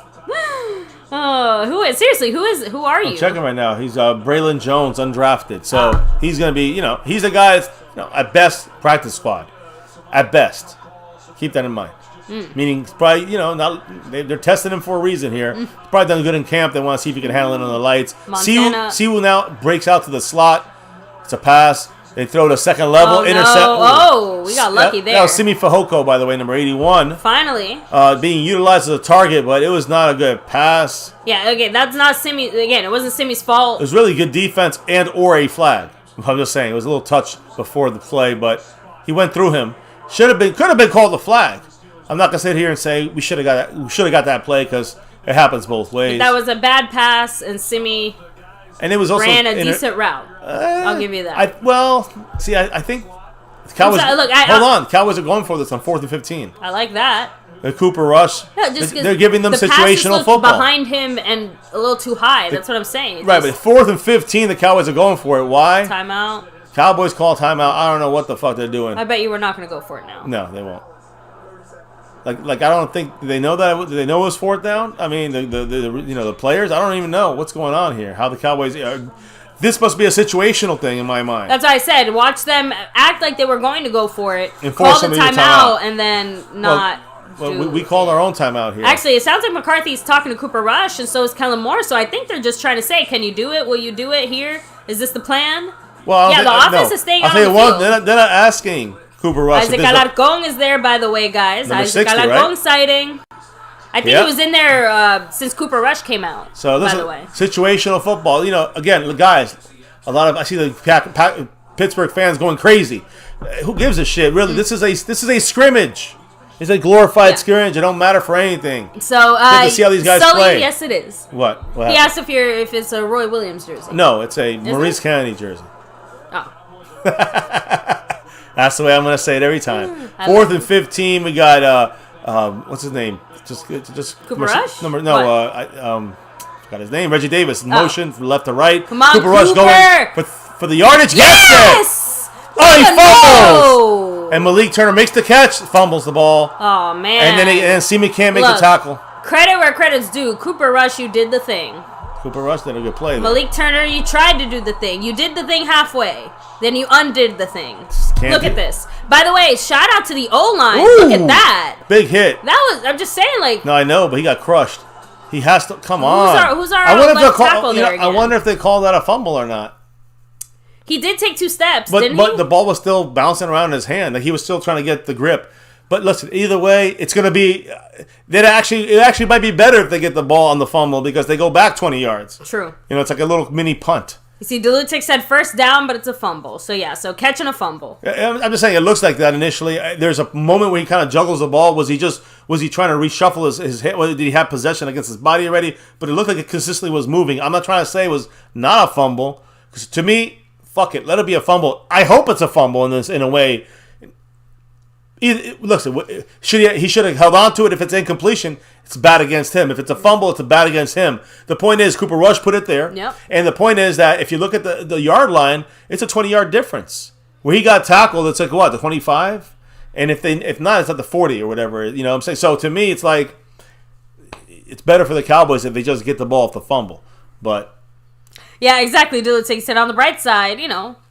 who is? Seriously, who are you? I'm checking right now. He's Braylon Jones, undrafted. So he's going to be, he's a guy that's, at best, practice squad. At best. Keep that in mind. Meaning, probably, they're testing him for a reason here. He's probably done good in camp. They want to see if he can handle it on the lights. Siwu now breaks out to the slot. It's a pass. They throw the second level, intercept. No. Oh, we got lucky there. That was Simi Fehoko, by the way, number 81. Finally. Being utilized as a target, but it was not a good pass. Yeah, okay, that's not Simi. Again, it wasn't Simi's fault. It was really good defense and or a flag. I'm just saying, it was a little touch before the play, but he went through him. Could have been called a flag. I'm not gonna sit here and say we should have got that play because it happens both ways. That was a bad pass, and Simi ran a decent route. I'll give you that. I think the Cowboys. Hold on, Cowboys are going for this on 4th and 15. I like that. The Cooper rush. No, they're giving them situational football behind him and a little too high. That's what I'm saying. Right, but 4th and 15, the Cowboys are going for it. Why? Timeout. Cowboys call timeout. I don't know what the fuck they're doing. I bet you we're not going to go for it now. No, they won't. Like I don't think they know that. Do they know it was 4th down? I mean, the players. I don't even know what's going on here. How the Cowboys are. This must be a situational thing in my mind. That's what I said. Watch them act like they were going to go for it. Call the timeout and then not. Well, we called our own timeout here. Actually, it sounds like McCarthy's talking to Cooper Rush, and so is Kellen Moore. So I think they're just trying to say, "Can you do it? Will you do it here? Is this the plan?" Well, the offense is staying on the field. They're not asking Cooper Rush. Isaac Alarcón is there, by the way, guys. Isaac Alarcón sighting. I think he was in there since Cooper Rush came out. So this by is the way, situational football. Again, guys, I see the Pittsburgh fans going crazy. Who gives a shit? Really, this is a scrimmage. It's a glorified scrimmage. It don't matter for anything. So to see how these guys play. Yes, it is. What he asked if it's a Roy Williams jersey. No, it's a Maurice Kennedy jersey. Oh. That's the way I'm going to say it every time. 4th and 15, we got what's his name? Just Cooper Rush? Forgot his name. Reggie Davis. Motion from left to right. Come on, Cooper Rush going for the yardage. Yes! Oh, he fumbles! And Malik Turner makes the catch, fumbles the ball. Oh man! And then Simi can't make the tackle. Credit where credit's due. Cooper Rush, you did the thing. Cooper Rush did a good play. Malik Turner, you tried to do the thing. You did the thing halfway. Then you undid the thing. Look at this. By the way, shout out to the O-line. Look at that. Big hit. I'm just saying, like. No, I know, but he got crushed. He has to. Come on. Who's our left tackle there again? I wonder if they call that a fumble or not. He did take 2 steps, but the ball was still bouncing around in his hand. Like he was still trying to get the grip. But listen, either way, it's going to be. It actually might be better if they get the ball on the fumble because they go back 20 yards. True. It's like a little mini punt. You see, Dulutic said first down, but it's a fumble. So yeah, catching a fumble. I'm just saying it looks like that initially. There's a moment where he kind of juggles the ball. Was he trying to reshuffle his head? Did he have possession against his body already? But it looked like it consistently was moving. I'm not trying to say it was not a fumble because to me, fuck it, let it be a fumble. I hope it's a fumble in a way. Listen, he should have held on to it. If it's incompletion, it's bad against him. If it's a fumble, it's bad against him. The point is, Cooper Rush put it there. Yep. And the point is that if you look at the yard line, it's a 20-yard difference. Where he got tackled, it's like, what, the 25? And if not, it's at the 40 or whatever. You know what I'm saying? So to me, it's like, it's better for the Cowboys if they just get the ball off the fumble. But... Yeah, exactly. Dulutic said on the bright side,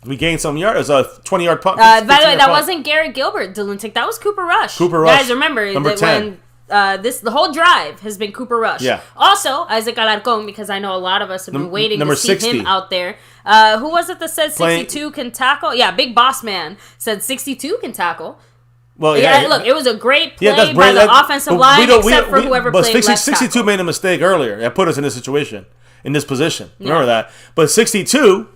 we gained some yards. It was a 20-yard punt. By the way, that wasn't Garrett Gilbert, Dulutic. That was Cooper Rush. Guys, remember that 10. When the whole drive has been Cooper Rush. Yeah. Also, Isaac Alarcón, because I know a lot of us have been waiting to see 60. Him out there. Who was it that said 62 can tackle? Yeah, Big Boss Man said 62 can tackle. Well, yeah. Look, it was a great play by the offensive line, except for whoever played left tackle. 62 made a mistake earlier. That put us in this situation. In this position. Remember that. But 62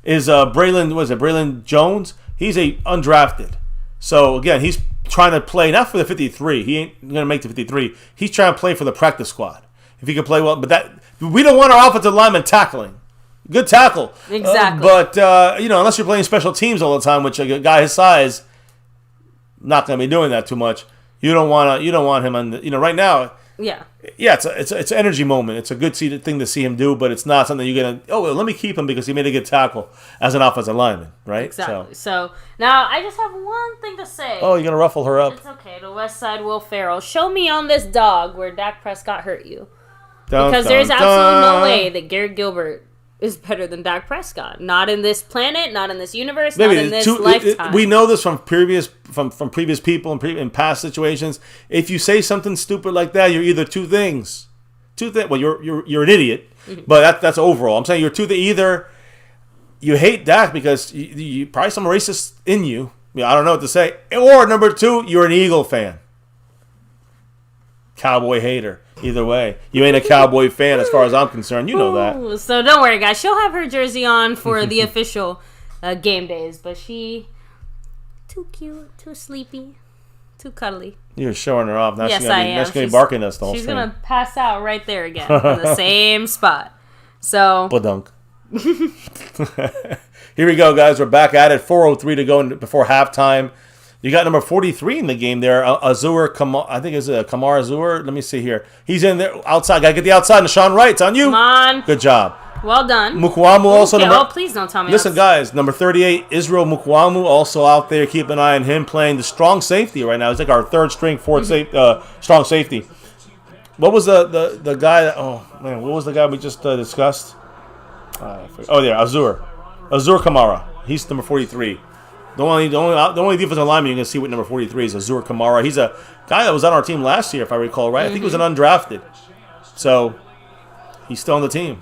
is Braylon Jones. He's a undrafted. So, again, he's trying to play not for the 53. He ain't going to make the 53. He's trying to play for the practice squad. If he can play well. But we don't want our offensive linemen tackling. Good tackle. Exactly. But, unless you're playing special teams all the time, which a guy his size, not going to be doing that too much. You don't want him on the, right now. Yeah. Yeah, it's an energy moment. It's a good thing to see him do, but it's not something you're going to, let me keep him because he made a good tackle as an offensive lineman, right? Exactly. So now I just have one thing to say. Oh, you're going to ruffle her up. It's okay. The West Side Will Ferrell. Show me on this dog where Dak Prescott hurt you. Because there's absolutely no way that Garrett Gilbert is better than Dak Prescott. Not in this planet, not in this universe, not in this lifetime. We know this from previous people in past situations. If you say something stupid like that, you're either two things. Well, you're an idiot, but that's overall. I'm saying you're either you hate Dak because you probably some racist in you. I don't know what to say. Or number 2, you're an Eagle fan. Cowboy hater. Either way, you ain't a Cowboy fan as far as I'm concerned. You know that. So don't worry, guys. She'll have her jersey on for the official game days, but she too cute, too sleepy, too cuddly. You're showing her off. Now yes, she's gonna be barking at us the whole She's stream. gonna pass out right there again in the same spot. So. Badunk. Here we go, guys. We're back at it. 4:03 to go before halftime. You got number 43 in the game there. Azur, I think it's Kamar Azur. Let me see here. He's in there outside. Got to get the outside. And Sean Wright, it's on you. Come on. Good job. Well done. Mukwamu also. Okay. Please don't tell me. Listen, guys. Number 38, Israel Mukwamu, also out there. Keep an eye on him playing the strong safety right now. He's like our third string strong safety. What was the guy? What was the guy we just discussed? Azur Kamara. He's number 43. The only defensive lineman you can see with number 43 is Azur Kamara. He's a guy that was on our team last year, if I recall right. I think he was an undrafted. So he's still on the team.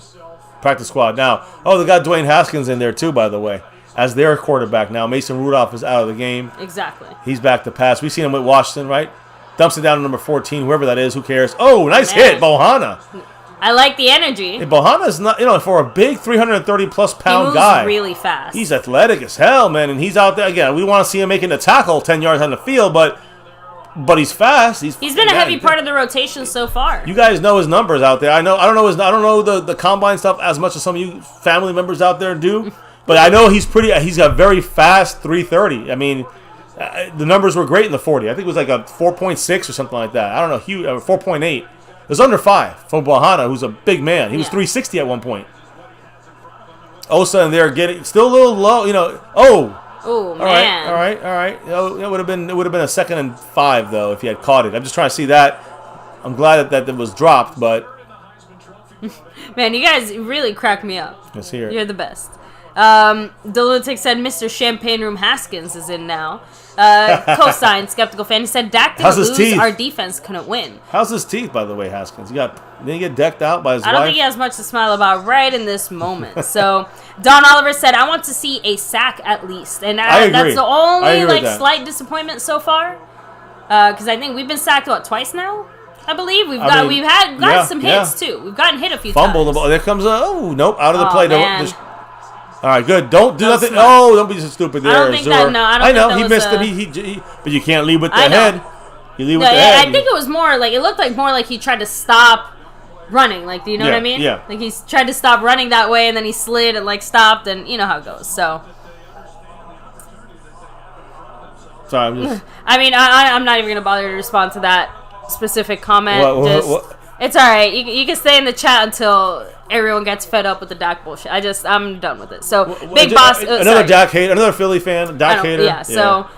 Practice squad. Now, they got Dwayne Haskins in there too, by the way, as their quarterback now. Mason Rudolph is out of the game. Exactly. He's back to pass. We've seen him with Washington, right? Dumps it down to number 14, whoever that is. Who cares? Oh, nice hit, Bohanna. I like the energy. Hey, Bohanna's not, for a big 330-plus pound guy. He moves really fast. He's athletic as hell, man, and he's out there again. We want to see him making a tackle 10 yards on the field, but he's fast. He's been a heavy part of the rotation so far. You guys know his numbers out there. I don't know the combine stuff as much as some of you family members out there do, but I know he's got very fast 330. I mean, the numbers were great in the 40. I think it was like a 4.6 or something like that. I don't know, 4.8. It was under 5 from Bohanna, who's a big man. He was 360 at one point. Osa and they're getting still a little low, Oh man! All right. It would have been a 2nd and 5 though if he had caught it. I'm just trying to see that. I'm glad that it was dropped, but man, you guys really cracked me up. Let's hear it. You're the best. The Lunatic said Mr. Champagne Room Haskins is in now. Co-signed Skeptical Fan. He said Dak didn't lose. Our defense couldn't win. How's his teeth, by the way, Haskins? Didn't he get decked out by his wife? I don't think he has much to smile about right in this moment. So Don Oliver said, I want to see a sack at least. And I agree. That's the only slight disappointment so far. Because I think we've been sacked, twice now? I believe we've got some hits too. We've gotten hit a few times. Fumble the ball. There comes nope, out of the play. Man. All right, good. Don't do nothing. Oh, don't be so stupid there. I don't think that. No, I don't. He missed it. But you can't lead with the head. You lead with the head. I think it was more like it looked more like he tried to stop running. Like, do you know what I mean? Yeah. Like he tried to stop running that way, and then he slid and stopped, and you know how it goes. So. Sorry, I'm just. I mean, I'm not even gonna bother to respond to that specific comment. What? It's all right. You can stay in the chat until everyone gets fed up with the Dak bullshit. I'm done with it. So Big Boss, another Dak hater, another Philly fan, Dak hater. Yeah. So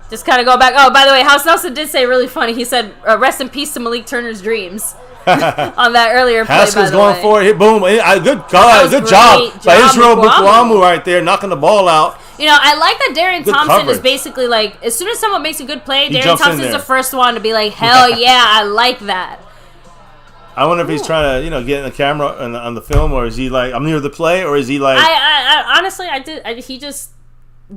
just kind of go back. Oh, by the way, House Nelson did say really funny. He said, "Rest in peace to Malik Turner's dreams." On that earlier play, Haskins going for it. Hit, boom. Good job by Israel Mukwamu right there, knocking the ball out. I like that Darian Thompson is basically like, as soon as someone makes a good play, Darian Thompson's the first one to be like, hell yeah, I like that. I wonder if he's trying to, get in the camera on the film, or is he like, I'm near the play, or is he like... I honestly, he just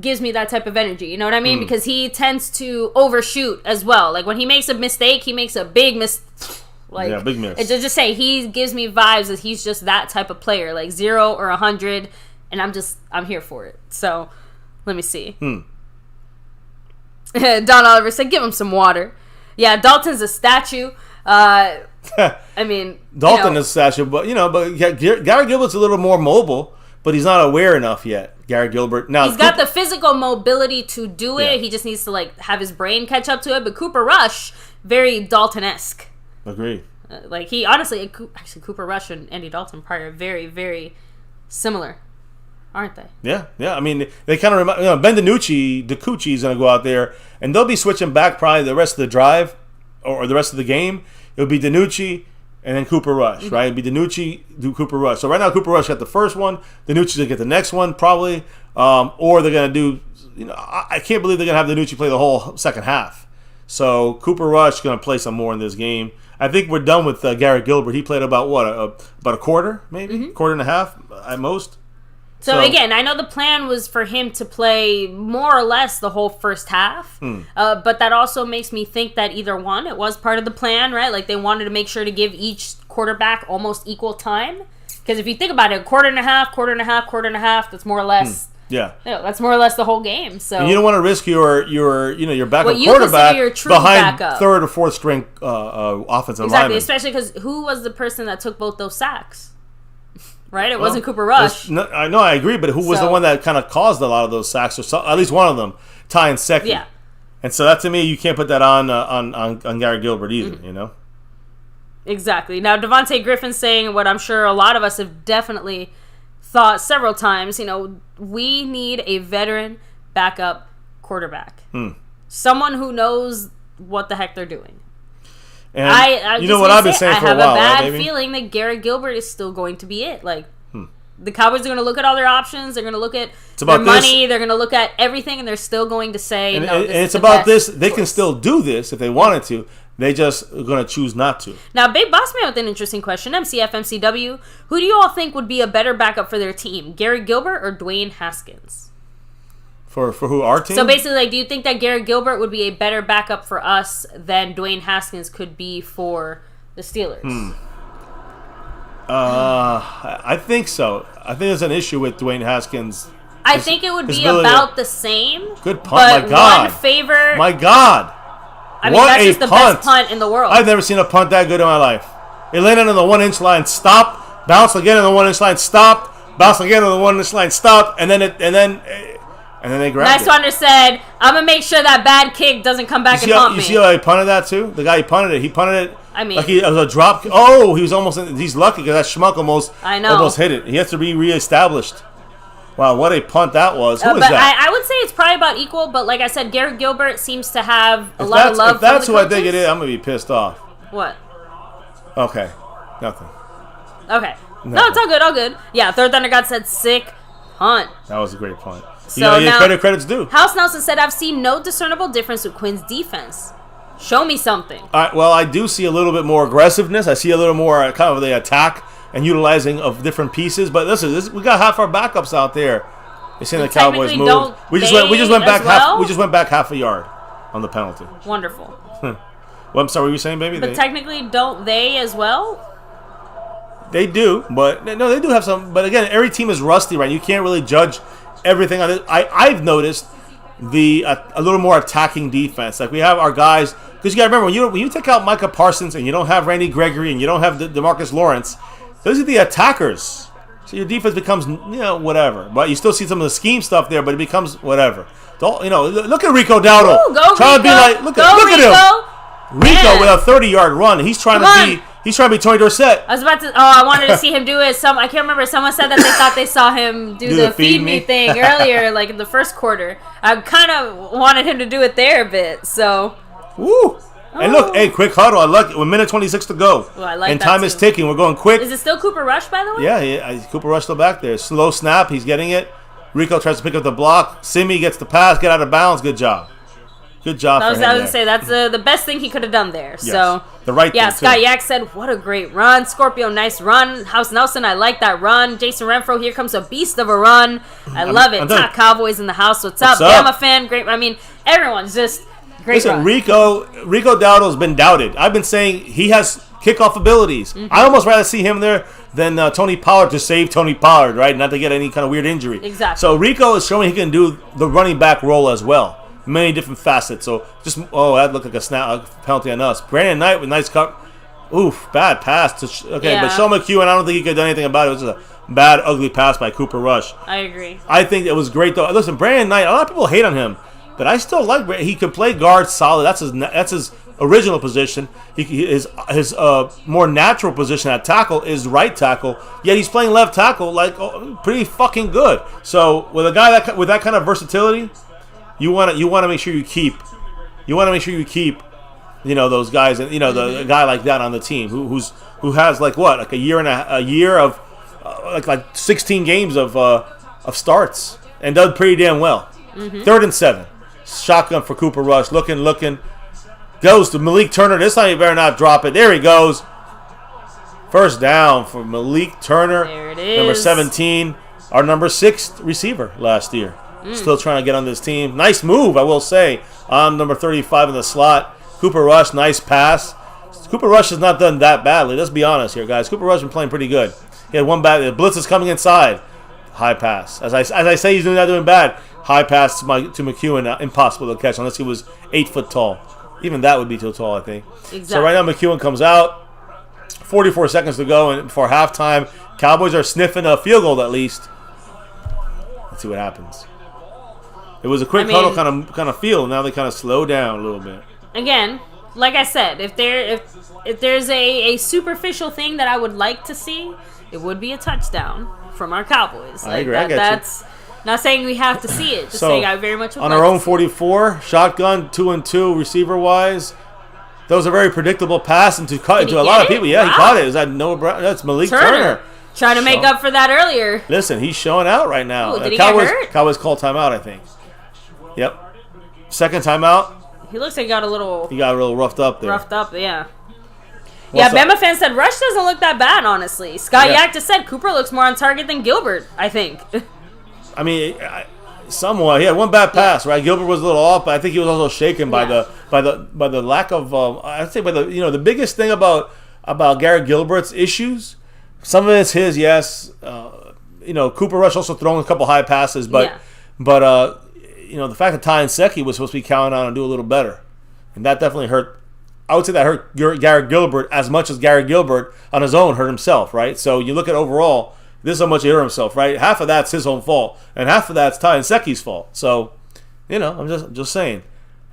gives me that type of energy, you know what I mean? Because he tends to overshoot as well. Like, when he makes a mistake, he makes a big mistake. Big miss. It's just say, he gives me vibes that he's just that type of player, like 0 or 100, and I'm here for it. So, let me see. Don Oliver said, give him some water. Yeah, Dalton's a statue. I mean, Dalton is statue, but Gary Gilbert's a little more mobile, but he's not aware enough yet. Gary Gilbert. Now he's got the physical mobility to do it. Yeah. He just needs to have his brain catch up to it. But Cooper Rush, very Dalton-esque. Agreed. He honestly, actually, Cooper Rush and Andy Dalton probably are very, very similar, aren't they? Yeah. I mean, they kind of remind. Ben DiNucci is going to go out there, and they'll be switching back probably the rest of the drive or the rest of the game. It'll be DiNucci and then Cooper Rush, right? It'll be DiNucci, do Cooper Rush. So right now, Cooper Rush got the first one. DiNucci's going to get the next one probably, or they're going to do. I can't believe they're going to have DiNucci play the whole second half. So Cooper Rush is going to play some more in this game. I think we're done with Garrett Gilbert. He played about a quarter, maybe quarter and a half at most. So again, I know the plan was for him to play more or less the whole first half, but that also makes me think that either one, it was part of the plan, right? Like they wanted to make sure to give each quarterback almost equal time. Because if you think about it, quarter and a half, that's more or less. That's more or less the whole game. So and you don't want to risk your backup quarterback behind backup. third or fourth string offensive lineman. Especially because who was the person that took both those sacks? Right, it wasn't Cooper Rush. I know, I agree, but who was the one that kind of caused a lot of those sacks, or at least one of them, Ty Nsekhe. Yeah. And so that to me, you can't put that on Gary Gilbert either. You know. Exactly. Now Devontae Griffin saying what I'm sure a lot of us have definitely thought several times. You know, we need a veteran backup quarterback, someone who knows what the heck they're doing. And I you know what I've been saying for a while. I have a bad feeling that Garrett Gilbert is still going to be it. Like, the Cowboys are going to look at all their options. They're going to look at their money. They're going to look at everything, and they're still going to say, no, this is the best this. They can still do this if they wanted to. They just are going to choose not to. Now, Big Boss Man with an interesting question. MCF, MCW, who do you all think would be a better backup for their team? Garrett Gilbert or Dwayne Haskins? For who, our team? So basically, like, do you think that Garrett Gilbert would be a better backup for us than Dwayne Haskins could be for the Steelers? I think so. I think there's an issue with Dwayne Haskins. I think it would be about the same. Good punt, my God. One favor. My God. I mean, that's just the best punt in the world. I've never seen a punt that good in my life. It landed on the 1-inch line, stopped, bounced again on the 1-inch line, stopped, bounced again on the 1-inch line, stopped, and then they grabbed it. Nice Wonder said, I'm going to make sure that bad kick doesn't come back and hump me. You see how he punted that, too? The guy he punted it. I mean, like it was a drop. Oh, he was almost. He's lucky because that Schmuck almost hit it. He has to be reestablished. Wow, what a punt that was. Who is that? I would say it's probably about equal, but like I said, Garrett Gilbert seems to have a lot of love if that's who I think it is, I'm going to be pissed off. What? Okay. Nothing. Okay. No, it's all good. Yeah, Third Thunder God said sick punt. That was a great punt. So credit's due. House Nelson said, I've seen no discernible difference with Quinn's defense. Show me something. Well, I do see a little bit more aggressiveness. I see a little more kind of the attack and utilizing of different pieces. But listen, we got half our backups out there. They're saying the Cowboys moved. We just went back half a yard on the penalty. Wonderful. Well, I'm sorry, what were you saying, baby? But technically, don't they as well? They do, but no, they do have some. But again, every team is rusty, right? You can't really judge everything on it. I've noticed a little more attacking defense. Like we have our guys, because you got to remember when you take out Micah Parsons and you don't have Randy Gregory and you don't have DeMarcus Lawrence, those are the attackers. So your defense becomes whatever. But you still see some of the scheme stuff there, but it becomes whatever. Look at Rico Dowdle. Trying to be like, look at him. Rico with a 30-yard run. He's trying to be Tony Dorsett. I wanted to see him do it. I can't remember. Someone said that they thought they saw him do the feed me thing earlier, like in the first quarter. I kind of wanted him to do it there a bit. So. Woo. And look, hey, quick huddle. I like it. With minute 26 to go. Well, I like and that time too. is ticking. We're going quick. Is it still Cooper Rush, by the way? Yeah, Cooper Rush still back there. Slow snap. He's getting it. Rico tries to pick up the block. Simi gets the pass. Get out of bounds. Good job. Good job. I was going to say that's the best thing he could have done there. Yes. So the right thing. Scott Yak said, "What a great run, Scorpio! Nice run, House Nelson. I like that run. Jason Renfro, here comes a beast of a run. I love it. Top Cowboys in the house. What's up? Bama fan, great. I mean, everyone's just great. Listen, run. Rico Dowdle's been doubted. I've been saying he has kickoff abilities. Mm-hmm. I almost rather see him there than Tony Pollard to save Tony Pollard, right? Not to get any kind of weird injury. Exactly. So Rico is showing he can do the running back role as well. Many different facets. So that looked like a penalty on us. Brandon Knight with nice cut. Oof, bad pass. But Sean McHugh, and I don't think he could have done anything about it. It was just a bad, ugly pass by Cooper Rush. I agree. I think it was great, though. Listen, Brandon Knight, a lot of people hate on him, but I still like Brandon. He could play guard solid. That's his original position. His more natural position at tackle is right tackle, yet he's playing left tackle pretty fucking good. So with a guy with that kind of versatility, you want to make sure you keep those guys, and the guy like that on the team who has a year of 16 games of starts and does pretty damn well. Mm-hmm. 3rd and 7, shotgun for Cooper Rush, looking goes to Malik Turner. This time he better not drop it. There he goes. First down for Malik Turner. There it is. Number 17. our number 6 receiver last year. Still trying to get on this team. Nice move, I will say, on number 35 in the slot. Cooper Rush, nice pass. Cooper Rush has not done that badly. Let's be honest here, guys. Cooper Rush has been playing pretty good. He had one bad. The blitz is coming inside. High pass. As I say, he's not doing bad. High pass to McEwen. Impossible to catch unless he was 8 foot tall. Even that would be too tall, I think. Exactly. So right now McEwen comes out. 44 seconds to go, and before halftime, Cowboys are sniffing a field goal at least. Let's see what happens. It was a quick huddle kind of feel. Now they kind of slow down a little bit. Again, like I said, if there's a superficial thing that I would like to see, it would be a touchdown from our Cowboys. I agree. That's not saying we have to see it. Just saying I very much would on our own 44, shotgun, 2-2 receiver wise. That was a very predictable pass into a lot of people. Yeah, he caught it. Is that Noah Brown? That's Malik Turner. Trying to make up for that earlier. Listen, he's showing out right now. Ooh, did he get hurt? Cowboys called timeout, I think. Yep. Second timeout. He looks like he got a little roughed up there. Yeah. Bama fans said Rush doesn't look that bad, honestly. Scott Yak just said Cooper looks more on target than Gilbert, I think. I mean, somewhat. He had one bad pass, right? Gilbert was a little off, but I think he was also shaken by the lack of. I'd say by the biggest thing about Garrett Gilbert's issues. Some of it's his, yes. Cooper Rush also throwing a couple high passes, but the fact that Ty Nsekhe was supposed to be counting on and do a little better, and that definitely hurt. I would say that hurt Garrett Gilbert as much as Garrett Gilbert on his own hurt himself, right? So you look at overall, this is how much he hurt himself, right? Half of that's his own fault, and half of that's Ty Nsekhe's fault. So, I'm just saying,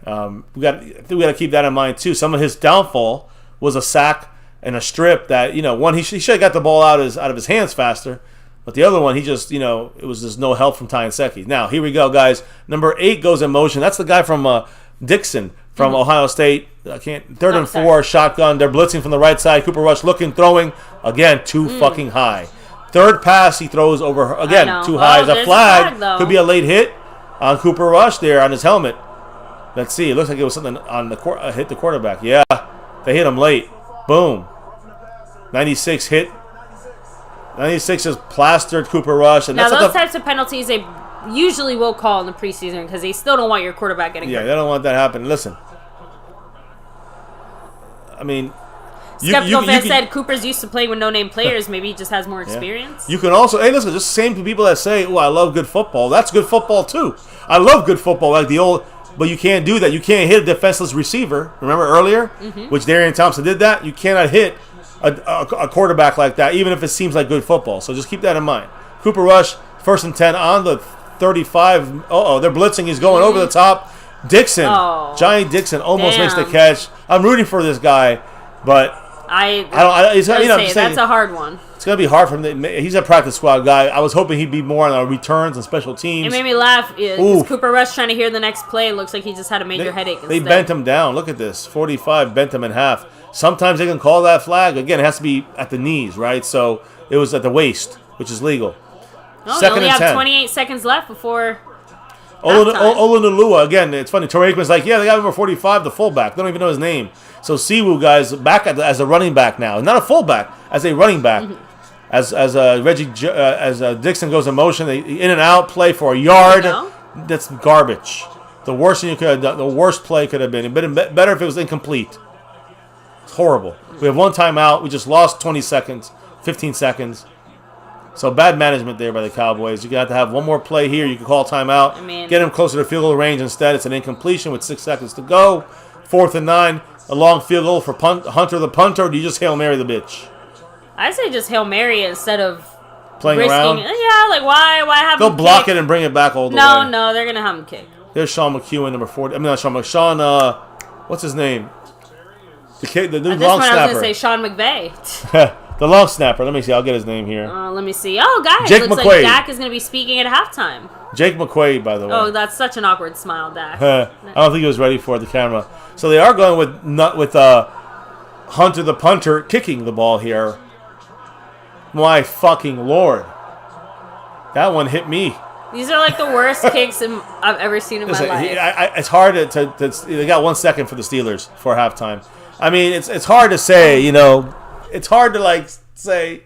we got to keep that in mind too. Some of his downfall was a sack and a strip that one he should have got the ball out of his hands faster. But the other one, he just, it was just no help from Ty Nsekhe. Now, here we go, guys. Number 8 goes in motion. That's the guy from Dixon from Ohio State. Third and 4, shotgun. They're blitzing from the right side. Cooper Rush looking, throwing. Again, too fucking high. Third pass, he throws over, again, too high. As a flag. Could be a late hit on Cooper Rush there on his helmet. Let's see. It looks like it was something on the hit the quarterback. Yeah, they hit him late. Boom. 96 hit. 96 just plastered Cooper Rush. And now, those types of penalties they usually will call in the preseason because they still don't want your quarterback getting hurt. Yeah, they don't want that happening. Listen, I mean... Skeptical fans said Cooper's used to playing with no-name players. Maybe he just has more experience. You can also... Hey, listen, just the same people that say, I love good football. That's good football, too. I love good football, like the old... But you can't do that. You can't hit a defenseless receiver. Remember earlier? Which Darian Thompson did that? You cannot hit a quarterback like that, even if it seems like good football. So just keep that in mind. Cooper Rush, 1st and 10 on the 35. They're blitzing. He's going over the top. Dixon, Johnny Dixon almost makes the catch. I'm rooting for this guy, but that's a hard one. It's going to be hard for him. He's a practice squad guy. I was hoping he'd be more on our returns and special teams. It made me laugh. Cooper Rush trying to hear the next play. It looks like he just had a major headache. They bent him down. Look at this. 45 bent him in half. Sometimes they can call that flag. Again, it has to be at the knees, right? So it was at the waist, which is legal. They only have 28 seconds left before Olunalua, again, it's funny. Torrey Aikman's like, yeah, they got number 45, the fullback. They don't even know his name. So Siwu, guys, back as a running back now. Not a fullback, as a running back. As Dixon goes in motion, they in and out play for a yard. That's garbage. The worst thing you could have done, the worst play could have been. It'd been better if it was incomplete. It's horrible. We have one timeout. We just lost 20 seconds, 15 seconds. So bad management there by the Cowboys. You're going to have one more play here. You can call timeout. Get him closer to field goal range instead. It's an incompletion with 6 seconds to go. 4th and 9. A long field goal for Hunter the punter, or do you just Hail Mary the bitch? I say just Hail Mary instead of playing around. Yeah, like why have They'll block it and bring it back all the way. No, they're going to have him kick. There's Sean McEwen, number 40. I mean, not Sean McShawn, what's his name? The new long snapper. I was going to say Sean McVay. The long snapper. Let me see. I'll get his name here. Let me see. Oh, guys. Jake looks McQuaid. Like Dak is going to be speaking at halftime. Jake McQuaid, by the way. Oh, that's such an awkward smile, Dak. I don't think he was ready for the camera. So they are going with Hunter the punter kicking the ball here. My fucking Lord. That one hit me. These are like the worst kicks I've ever seen in my life. It's hard to they got 1 second for the Steelers for halftime. I mean, it's hard to say, It's hard to say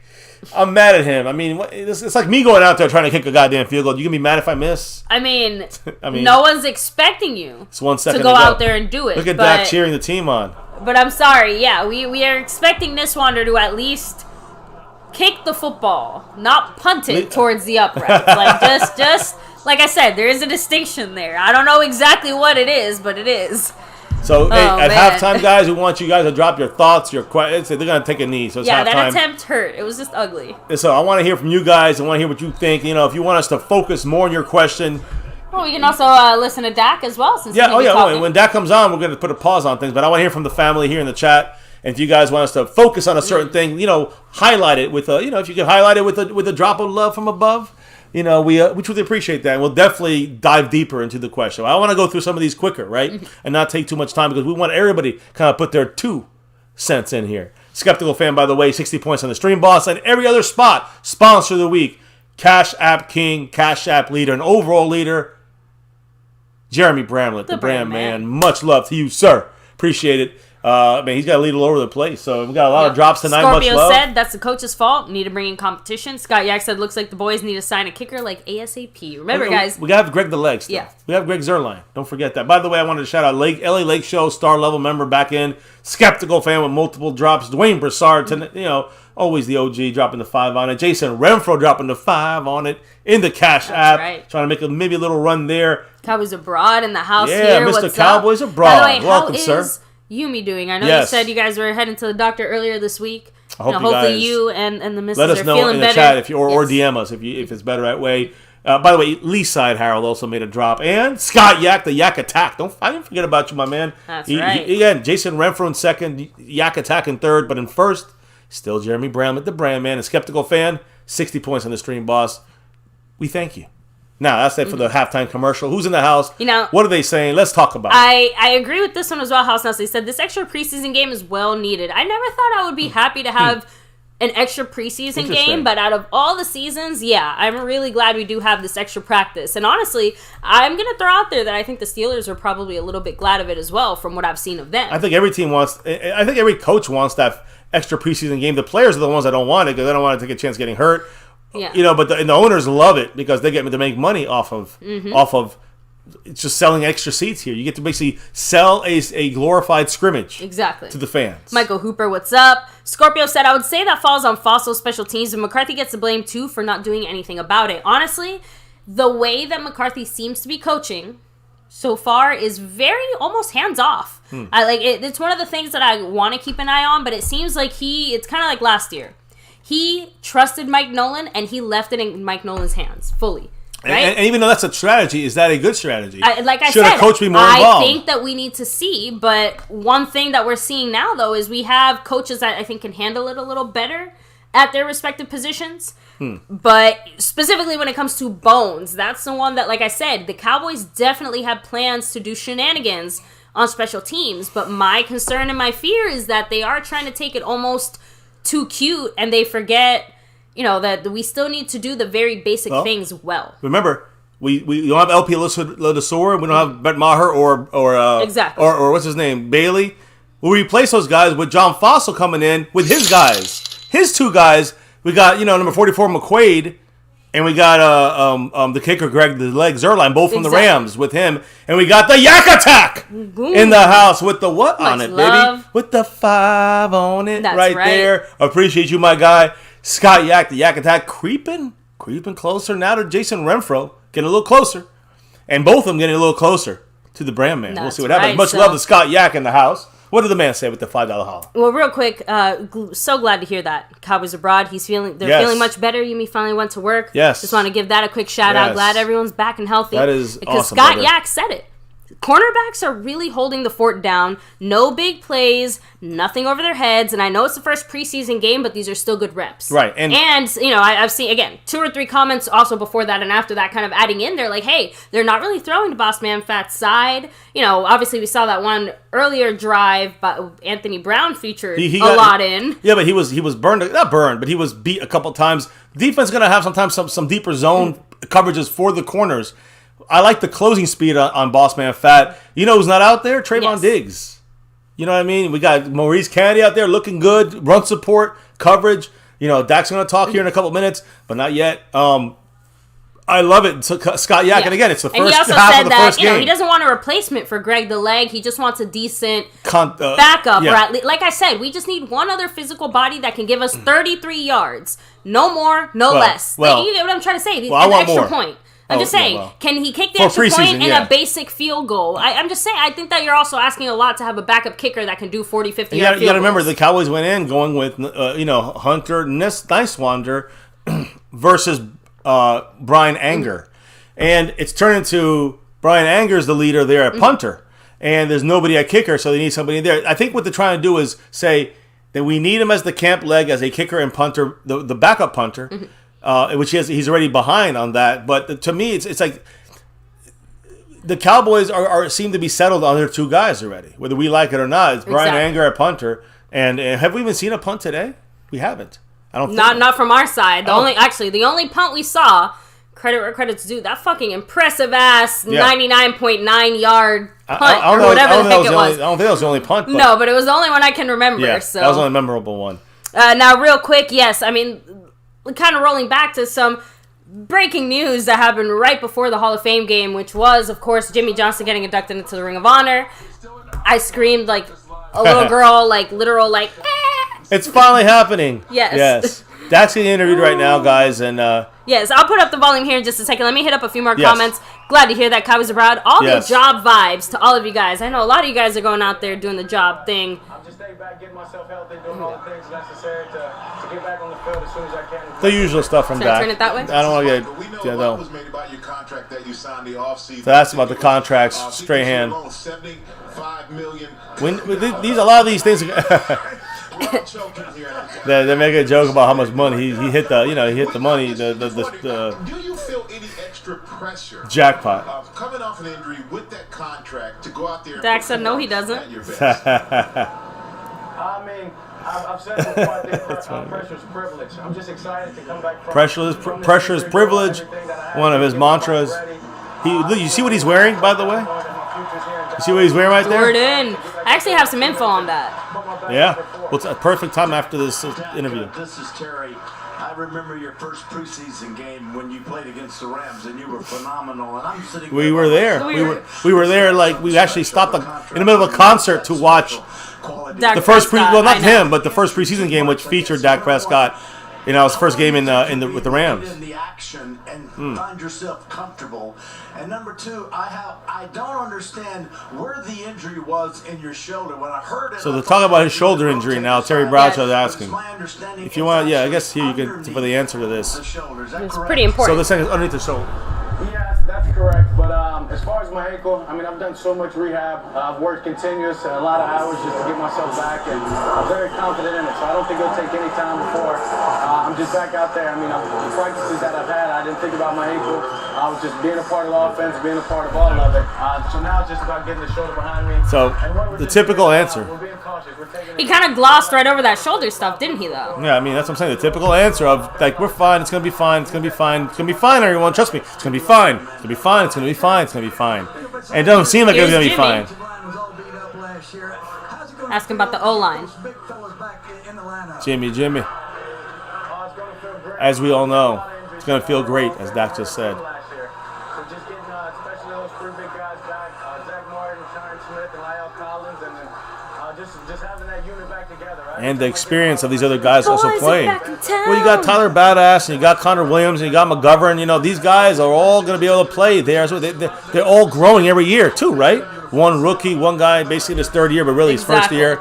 I'm mad at him. I mean, it's like me going out there trying to kick a goddamn field goal. You gonna be mad if I miss? I mean, no one's expecting you it's 1 second to go out there and do it. Look at Dak cheering the team on. But I'm sorry. Yeah, we are expecting Niswander to at least kick the football, not punt it towards the uprights. Like just like I said, there is a distinction there. I don't know exactly what it is, but it is. So at halftime, guys, we want you guys to drop your thoughts, your questions. They're gonna take a knee, so it's halftime. That attempt hurt. It was just ugly. So I want to hear from you guys. I want to hear what you think. You know, if you want us to focus more on your question. Well, we can also listen to Dak as well. Since when Dak comes on, we're gonna put a pause on things. But I want to hear from the family here in the chat. And if you guys want us to focus on a certain thing, you know, highlight it with a, you know, if you could highlight it with a drop of love from above. You know, we truly appreciate that. And we'll definitely dive deeper into the question. I want to go through some of these quicker, right? And not take too much time because we want everybody kind of put their 2 cents in here. Skeptical Fan, by the way, 60 points on the stream boss. And every other spot, sponsor of the week, Cash App King, Cash App leader, and overall leader, Jeremy Bramlett, the brand man. Much love to you, sir. Appreciate it. Man, he's got to lead all over the place. So we got a lot of drops tonight. Scorpio much love. said that's the coach's fault. Need to bring in competition. Scott Yak said looks like the boys need to sign a kicker like ASAP. Remember, guys, we got Greg the Legs. Yeah, we have Greg Zerline. Don't forget that. By the way, I wanted to shout out LA Lake Show star level member back in. Skeptical Fan with multiple drops. Dwayne Broussard, you know, always the OG dropping the 5 on it. Jason Renfro dropping the 5 on it in the Cash App. Right. Trying to make maybe a little run there. Cowboys abroad in the house here. Yeah, Mr. What's Cowboys up? abroad. By the way, welcome, sir. Yumi doing? I know you said you guys were heading to the doctor earlier this week. I hope hopefully you and the missus let us are know feeling in the better. chat if you or DM us if it's better that way. By the way, Leaside Harold also made a drop, and Scott Yak, the Yak Attack. I didn't forget about you, my man. That's right. Again, Jason Renfro in second, Yak Attack in third, but in first, still Jeremy Bramlett, the brand man, a Skeptical Fan. 60 points on the stream, boss. We thank you. Now, that's it for the halftime commercial. Who's in the house? You know, what are they saying? Let's talk about it. I agree with this one as well, House Nuts. They said this extra preseason game is well needed. I never thought I would be happy to have an extra preseason game, but out of all the seasons, yeah, I'm really glad we do have this extra practice. And honestly, I'm going to throw out there that I think the Steelers are probably a little bit glad of it as well from what I've seen of them. I think every coach wants that extra preseason game. The players are the ones that don't want it because they don't want to take a chance getting hurt. Yeah. You know, but the owners love it because they get to make money off of it's just selling extra seats here. You get to basically sell a glorified scrimmage to the fans. Michael Hooper, what's up? Scorpio said, I would say that falls on Fossil special teams, and McCarthy gets the blame too for not doing anything about it. Honestly, the way that McCarthy seems to be coaching so far is very almost hands-off. It's one of the things that I want to keep an eye on, but it seems like it's kind of like last year. He trusted Mike Nolan, and he left it in Mike Nolan's hands fully. Right? And even though that's a strategy, is that a good strategy? Should a coach be more involved? I think that we need to see, but one thing that we're seeing now, though, is we have coaches that I think can handle it a little better at their respective positions. But specifically when it comes to Bones, that's the one that, like I said, the Cowboys definitely have plans to do shenanigans on special teams. But my concern and my fear is that they are trying to take it almost too cute, and they forget, you know, that we still need to do the very basic things well. Remember, we don't have LP Ladasor, we don't have Brett Maher or what's his name, Bailey. We'll replace those guys with John Fossil coming in with his guys, his 2 guys. We got number 44 McQuaid, and we got the kicker Greg the Leg Zerline, both from the Rams with him, and we got the Yak Attack in the house with the what on it, baby? With the 5 on it. That's right there. Appreciate you, my guy. Scott Yak, the Yak Attack, creeping closer now to Jason Renfro, getting a little closer, and both of them getting a little closer to the brand man. We'll see what happens. Much love to Scott Yak in the house. What did the man say with the $5 haul? Well, real quick, so glad to hear that. Cowboys abroad, they're feeling much better. Yumi finally went to work. Yes. Just want to give that a quick shout out. Glad everyone's back and healthy. That is because awesome, Scott Yak said it. Cornerbacks are really holding the fort down. No big plays, nothing over their heads. And I know it's the first preseason game, but these are still good reps. Right. And I've seen, again, 2 or 3 comments also before that and after that kind of adding in there, like, hey, they're not really throwing to Boss Man Fat's side. You know, obviously we saw that one earlier drive, but Anthony Brown featured a lot in. Yeah, but he was burned, not burned, but he was beat a couple times. Defense going to have sometimes some deeper zone coverages for the corners. I like the closing speed on Boss Man Fat. You know who's not out there? Trayvon Diggs. You know what I mean? We got Maurice Kennedy out there looking good, run support, coverage. Dak's going to talk here in a couple minutes, but not yet. I love it. So, Scott Yakin, and again, it's the first half of the first game. He doesn't want a replacement for Greg the Leg. He just wants a decent backup. Yeah. Or at least, like I said, we just need one other physical body that can give us 33 yards. No more, no less. Like, you get what I'm trying to say? I want extra more. Point. I'm just saying, can he kick the extra point in a basic field goal? I'm just saying, I think that you're also asking a lot to have a backup kicker that can do 40, 50 yard field goals. You got to remember, the Cowboys went in going with, Hunter Nicewander versus Brian Anger. And it's turned into Brian Anger's the leader there at punter. And there's nobody at kicker, so they need somebody there. I think what they're trying to do is say that we need him as the camp leg, as a kicker and punter, the backup punter. Which he's already behind on that, but to me, it's like the Cowboys seem to be settled on their two guys already, whether we like it or not. It's Brian Anger at punter, and have we even seen a punt today? We haven't. I don't. Not from our side. The only punt we saw. Credit where credit's due. That fucking impressive ass 99.9 yard punt or whatever the heck it was. I don't think that was the only punt. No, but it was the only one I can remember. Yeah, so that was the only memorable one. Now, real quick, yes, I mean, kind of rolling back to some breaking news that happened right before the Hall of Fame game, which was, of course, Jimmy Johnson getting inducted into the Ring of Honor. I screamed like a little girl, like literal, like, It's finally happening. Yes. Dak's getting interviewed right now, guys, and yes, I'll put up the volume here in just a second. Let me hit up a few more comments. Glad to hear that Cowboys abroad. All the job vibes to all of you guys. I know a lot of you guys are going out there doing the job thing. I'm just staying back, getting myself healthy, doing all the things necessary to get back on the field as soon as I can. The usual stuff from Dak. Turn it that way? I don't want to get So that's about the contracts, straight hand. A lot of these things. They make a joke about how much money he hit the money Do you feel any extra pressure jackpot of coming off an injury with that contract to go out there? Dak said no, he doesn't. I mean, I've said it before. I think pressure is privilege. I'm just excited to come back. Pressure is privilege. One of his mantras. You see what he's wearing, by the way? You see what he's wearing right there? Jordan. I actually have some info on that. Yeah. Well, it's a perfect time after this interview. This is Terry. I remember your first preseason game when you played against the Rams, and you were phenomenal. And I'm sitting. We were there. We were there. Like, we actually stopped in the middle of a concert to watch the first not him, but the first preseason game, which featured Dak Prescott. His first game with the Rams. In the action and find yourself comfortable. And number two, I don't understand where the injury was in your shoulder. When I heard it. So to talk about his shoulder injury now, Terry Bradshaw is asking. If you want, I guess here you can for the answer to this. It's pretty important. So this thing is underneath the shoulder. Yes, that's correct. But as far as my ankle, I mean, I've done so much rehab. I've worked continuous, a lot of hours just to get myself back, and I'm very confident in it. So I don't think it'll take any time before I'm just back out there. I mean, the practices that I've had, I didn't think about my ankle. I was just being a part of the offense, being a part of all of it. So now it's just about getting the shoulder behind me. So the typical answer. We're being cautious. He kind of glossed right over that shoulder stuff, didn't he, though? Yeah, I mean, that's what I'm saying. The typical answer of, like, we're fine, it's going to be fine, it's going to be fine, it's going to be fine, everyone, trust me. It's going to be fine, it's going to be fine, it's going to be fine, it's going to be fine. And it doesn't seem like it's going to be fine. Ask him about the O-line. Jimmy. As we all know, it's going to feel great, as Dak just said. So just getting, especially those three big guys back, Zach Martin, Tyron Smith, and Lyle Collins, and then just having that unit back together, right? And the experience of these other guys also Boys playing. are back in town. Well, you got Tyler Badass, and you got Connor Williams, and you got McGovern. These guys are all going to be able to play there. So they're all growing every year, too, right? One rookie, one guy basically in his third year, but really his first year.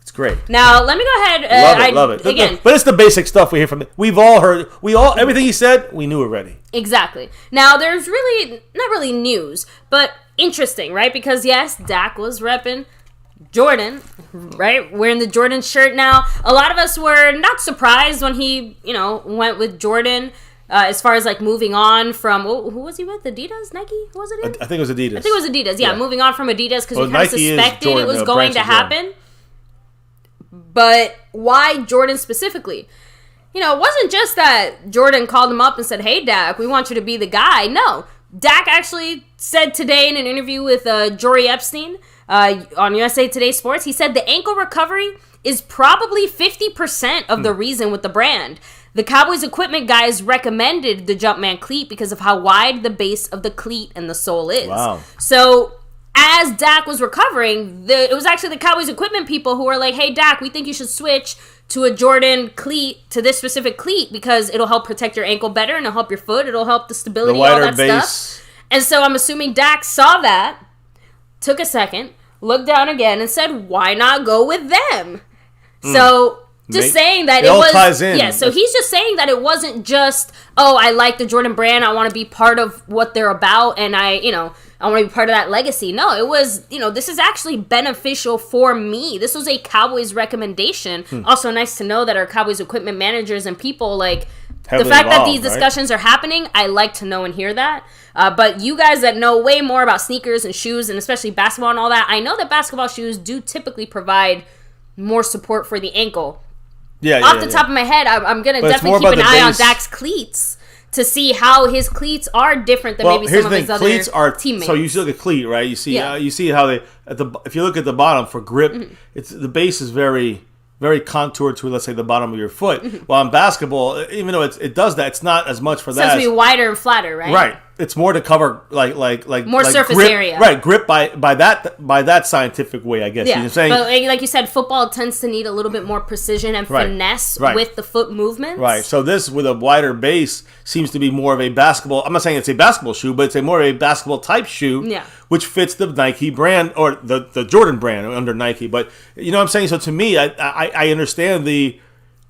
It's great. Not let me go ahead. Love it. Again, but it's the basic stuff we hear from. We've all heard. Everything he said, we knew already. Exactly. Now there's really not really news, but interesting, right? Because yes, Dak was repping Jordan, right? Wearing the Jordan shirt now. A lot of us were not surprised when he, went with Jordan. As far as like moving on from who was he with? Adidas, Nike? Who was it? I think it was Adidas. I think it was Adidas. Yeah, moving on from Adidas because we kind of suspected Jordan, it was going to happen. But why Jordan specifically? It wasn't just that Jordan called him up and said, "Hey, Dak, we want you to be the guy." No, Dak actually said today in an interview with Jory Epstein, on USA Today Sports. He said the ankle recovery is probably 50% of the reason with the brand. The Cowboys equipment guys recommended the Jumpman cleat because of how wide the base of the cleat and the sole is. Wow. So as Dak was recovering, it was actually the Cowboys equipment people who were like, hey, Dak, we think you should switch to a Jordan cleat, to this specific cleat, because it'll help protect your ankle better and it'll help your foot. It'll help the stability, all that stuff. And so I'm assuming Dak saw that, took a second, looked down again, and said, why not go with them? So saying that it all was, ties in. Yeah, so he's just saying that it wasn't just, oh, I like the Jordan brand, I want to be part of what they're about, and I want to be part of that legacy. No, it was, this is actually beneficial for me. This was a Cowboys recommendation. Also nice to know that our Cowboys equipment managers and people, like, heavily the fact that these discussions are happening, I like to know and hear that. But you guys that know way more about sneakers and shoes, and especially basketball and all that, I know that basketball shoes do typically provide more support for the ankle. Off the top of my head, I'm going to definitely keep an eye on Dak's cleats to see how his cleats are different than maybe some of his other teammates. So you see a cleat, right? You see how they if you look at the bottom for grip, it's the base is very, very contoured to, let's say, the bottom of your foot. While in basketball, even though it does that, it's not as much for that. It's supposed to be wider and flatter, right? Right. It's more to cover like more surface grip, area. Right, grip by that scientific way, I guess. Yeah. You know what I'm saying? But like you said, football tends to need a little bit more precision and finesse with the foot movements. Right. So this with a wider base seems to be more of a basketball. I'm not saying it's a basketball shoe, but it's more of a basketball type shoe. Yeah. Which fits the Nike brand or the Jordan brand under Nike. But you know what I'm saying? So to me, I understand the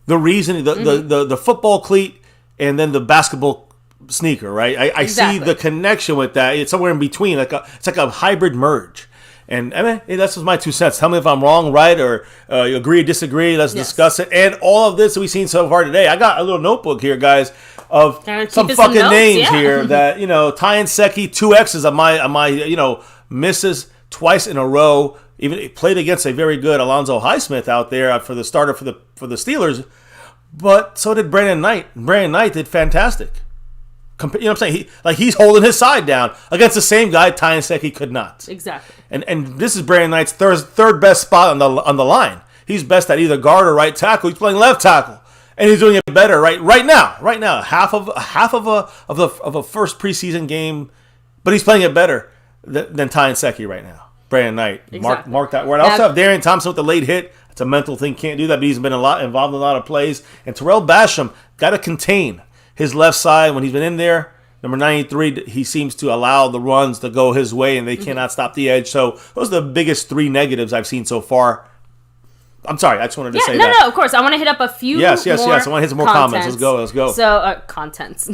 reason, the football cleat and then the basketball sneaker, right? I see the connection with that. It's somewhere in between, it's like a hybrid merge. And I mean, that's just my 2 cents. Tell me if I'm wrong, right, or you agree, disagree. Let's discuss it. And all of this that we've seen so far today. I got a little notebook here, guys, of some fucking names here that Ty Secchi, 2 X's on my misses twice in a row. Even played against a very good Alonzo Highsmith out there for the starter for the Steelers. But so did Brandon Knight. Brandon Knight did fantastic. You know what I'm saying? He's holding his side down against the same guy Ty Secchi could not. Exactly. And this is Brandon Knight's third best spot on the line. He's best at either guard or right tackle. He's playing left tackle, and he's doing it better right now. Half of a first preseason game, but he's playing it better than Ty Secchi right now. Brandon Knight. Exactly. Mark that word. I also have Darian Thompson with the late hit. It's a mental thing. Can't do that, but he's been involved in a lot of plays. And Terrell Basham got to contain his left side when he's been in there. Number 93, he seems to allow the runs to go his way, and they cannot stop the edge. So those are the biggest 3 negatives I've seen so far. I'm sorry, I just wanted to say that. No, of course. I want to hit up a few Yes. I want to hit some more comments. Let's go. So, comments.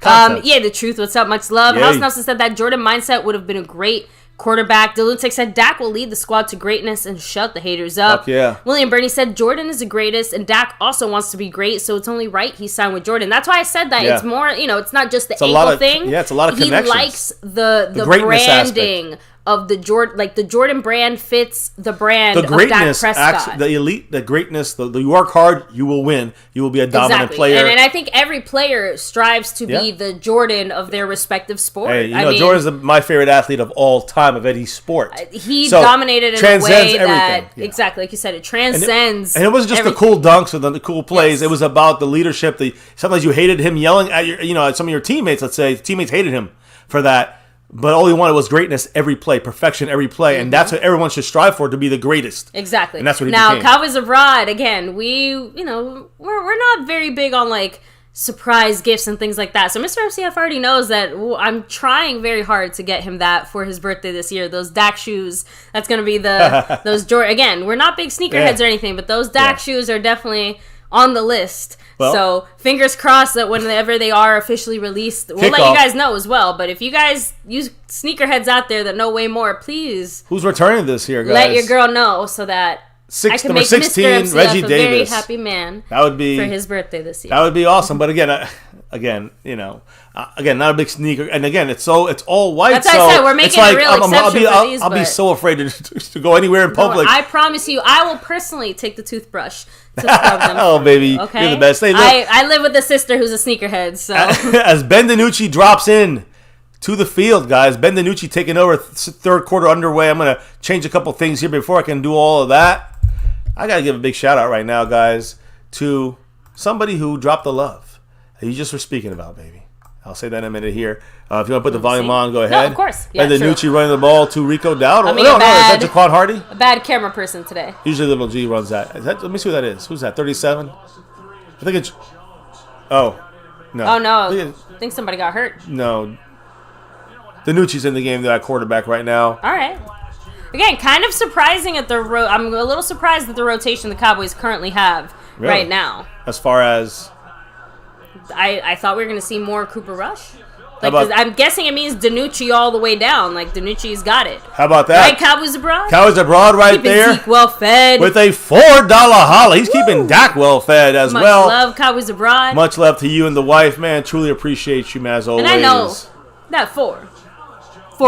The truth. What's up? Much love. House Nelson said that Jordan mindset would have been a great quarterback. Delutic said Dak will lead the squad to greatness and shut the haters up. Fuck yeah. William Burney said Jordan is the greatest and Dak also wants to be great, so it's only right he signed with Jordan. That's why I said that. It's more, it's not just the ankle thing. Yeah, it's a lot of connections. He likes the branding of the Jordan, the Jordan brand fits the brand of Dak Prescott. The elite, the greatness, you work hard, you will win. You will be a dominant player. And I think every player strives to be the Jordan of their respective sport. Hey, Jordan's my favorite athlete of all time of any sport. He dominated in a way that, exactly, like you said, it transcends And it wasn't just the cool dunks and the cool plays. Yes. It was about the leadership. Sometimes you hated him yelling at at some of your teammates, let's say. Teammates hated him for that. But all he wanted was greatness every play, perfection every play, and that's what everyone should strive for, to be the greatest. Exactly. And that's what he became. Now, Cowboys Abroad, again, we're not very big on, surprise gifts and things like that. So Mr. MCF already knows that I'm trying very hard to get him that for his birthday this year. Those Dak shoes, that's going to be those Jordan. Again, we're not big sneakerheads or anything, but those Dak shoes are definitely on the list. Well, so fingers crossed that whenever they are officially released, we'll let you guys know as well. But if you guys use sneakerheads out there that know way more, please. Who's returning this year, guys? Let your girl know so that I can make 16, Mr. MCF Reggie a Davis. very happy man. That would be for his birthday this year. That would be awesome. But again, not a big sneaker. And again, it's all white. That's why I said we're making a real exception for these. I'll be so afraid to go anywhere in public. I promise you, I will personally take the toothbrush to scrub them. Oh, baby, okay? You're the best. I live with a sister who's a sneakerhead. So as Ben DiNucci drops in to the field, guys. Ben DiNucci taking over, third quarter underway. I'm going to change a couple things here before I can do all of that. I got to give a big shout out right now, guys, to somebody who dropped the love that you just were speaking about, baby. I'll say that in a minute here. If you want to put the volume on, go ahead. No, of course. Yeah, Ben DiNucci running the ball to Rico Dowd. I mean, no, is that Jaquan Hardy? A bad camera person today. Usually Little G runs that. Let me see who that is. Who's that, 37? I think it's... Oh, no. Oh, no. I think somebody got hurt. No. DiNucci's in the game, that quarterback right now. All right. Again, kind of surprising at the I'm a little surprised at the rotation the Cowboys currently have right now. As far as... I thought we were going to see more Cooper Rush. Like, I'm guessing it means DiNucci all the way down. Like, DiNucci's got it. How about that? Right, Cowboys abroad? Cowboys abroad right keeping there. Zeke well fed. With a $4 holla. He's keeping Dak well fed as well. Much love, Cowboys abroad. Much love to you and the wife, man. Truly appreciate you, man, as always. And I know that for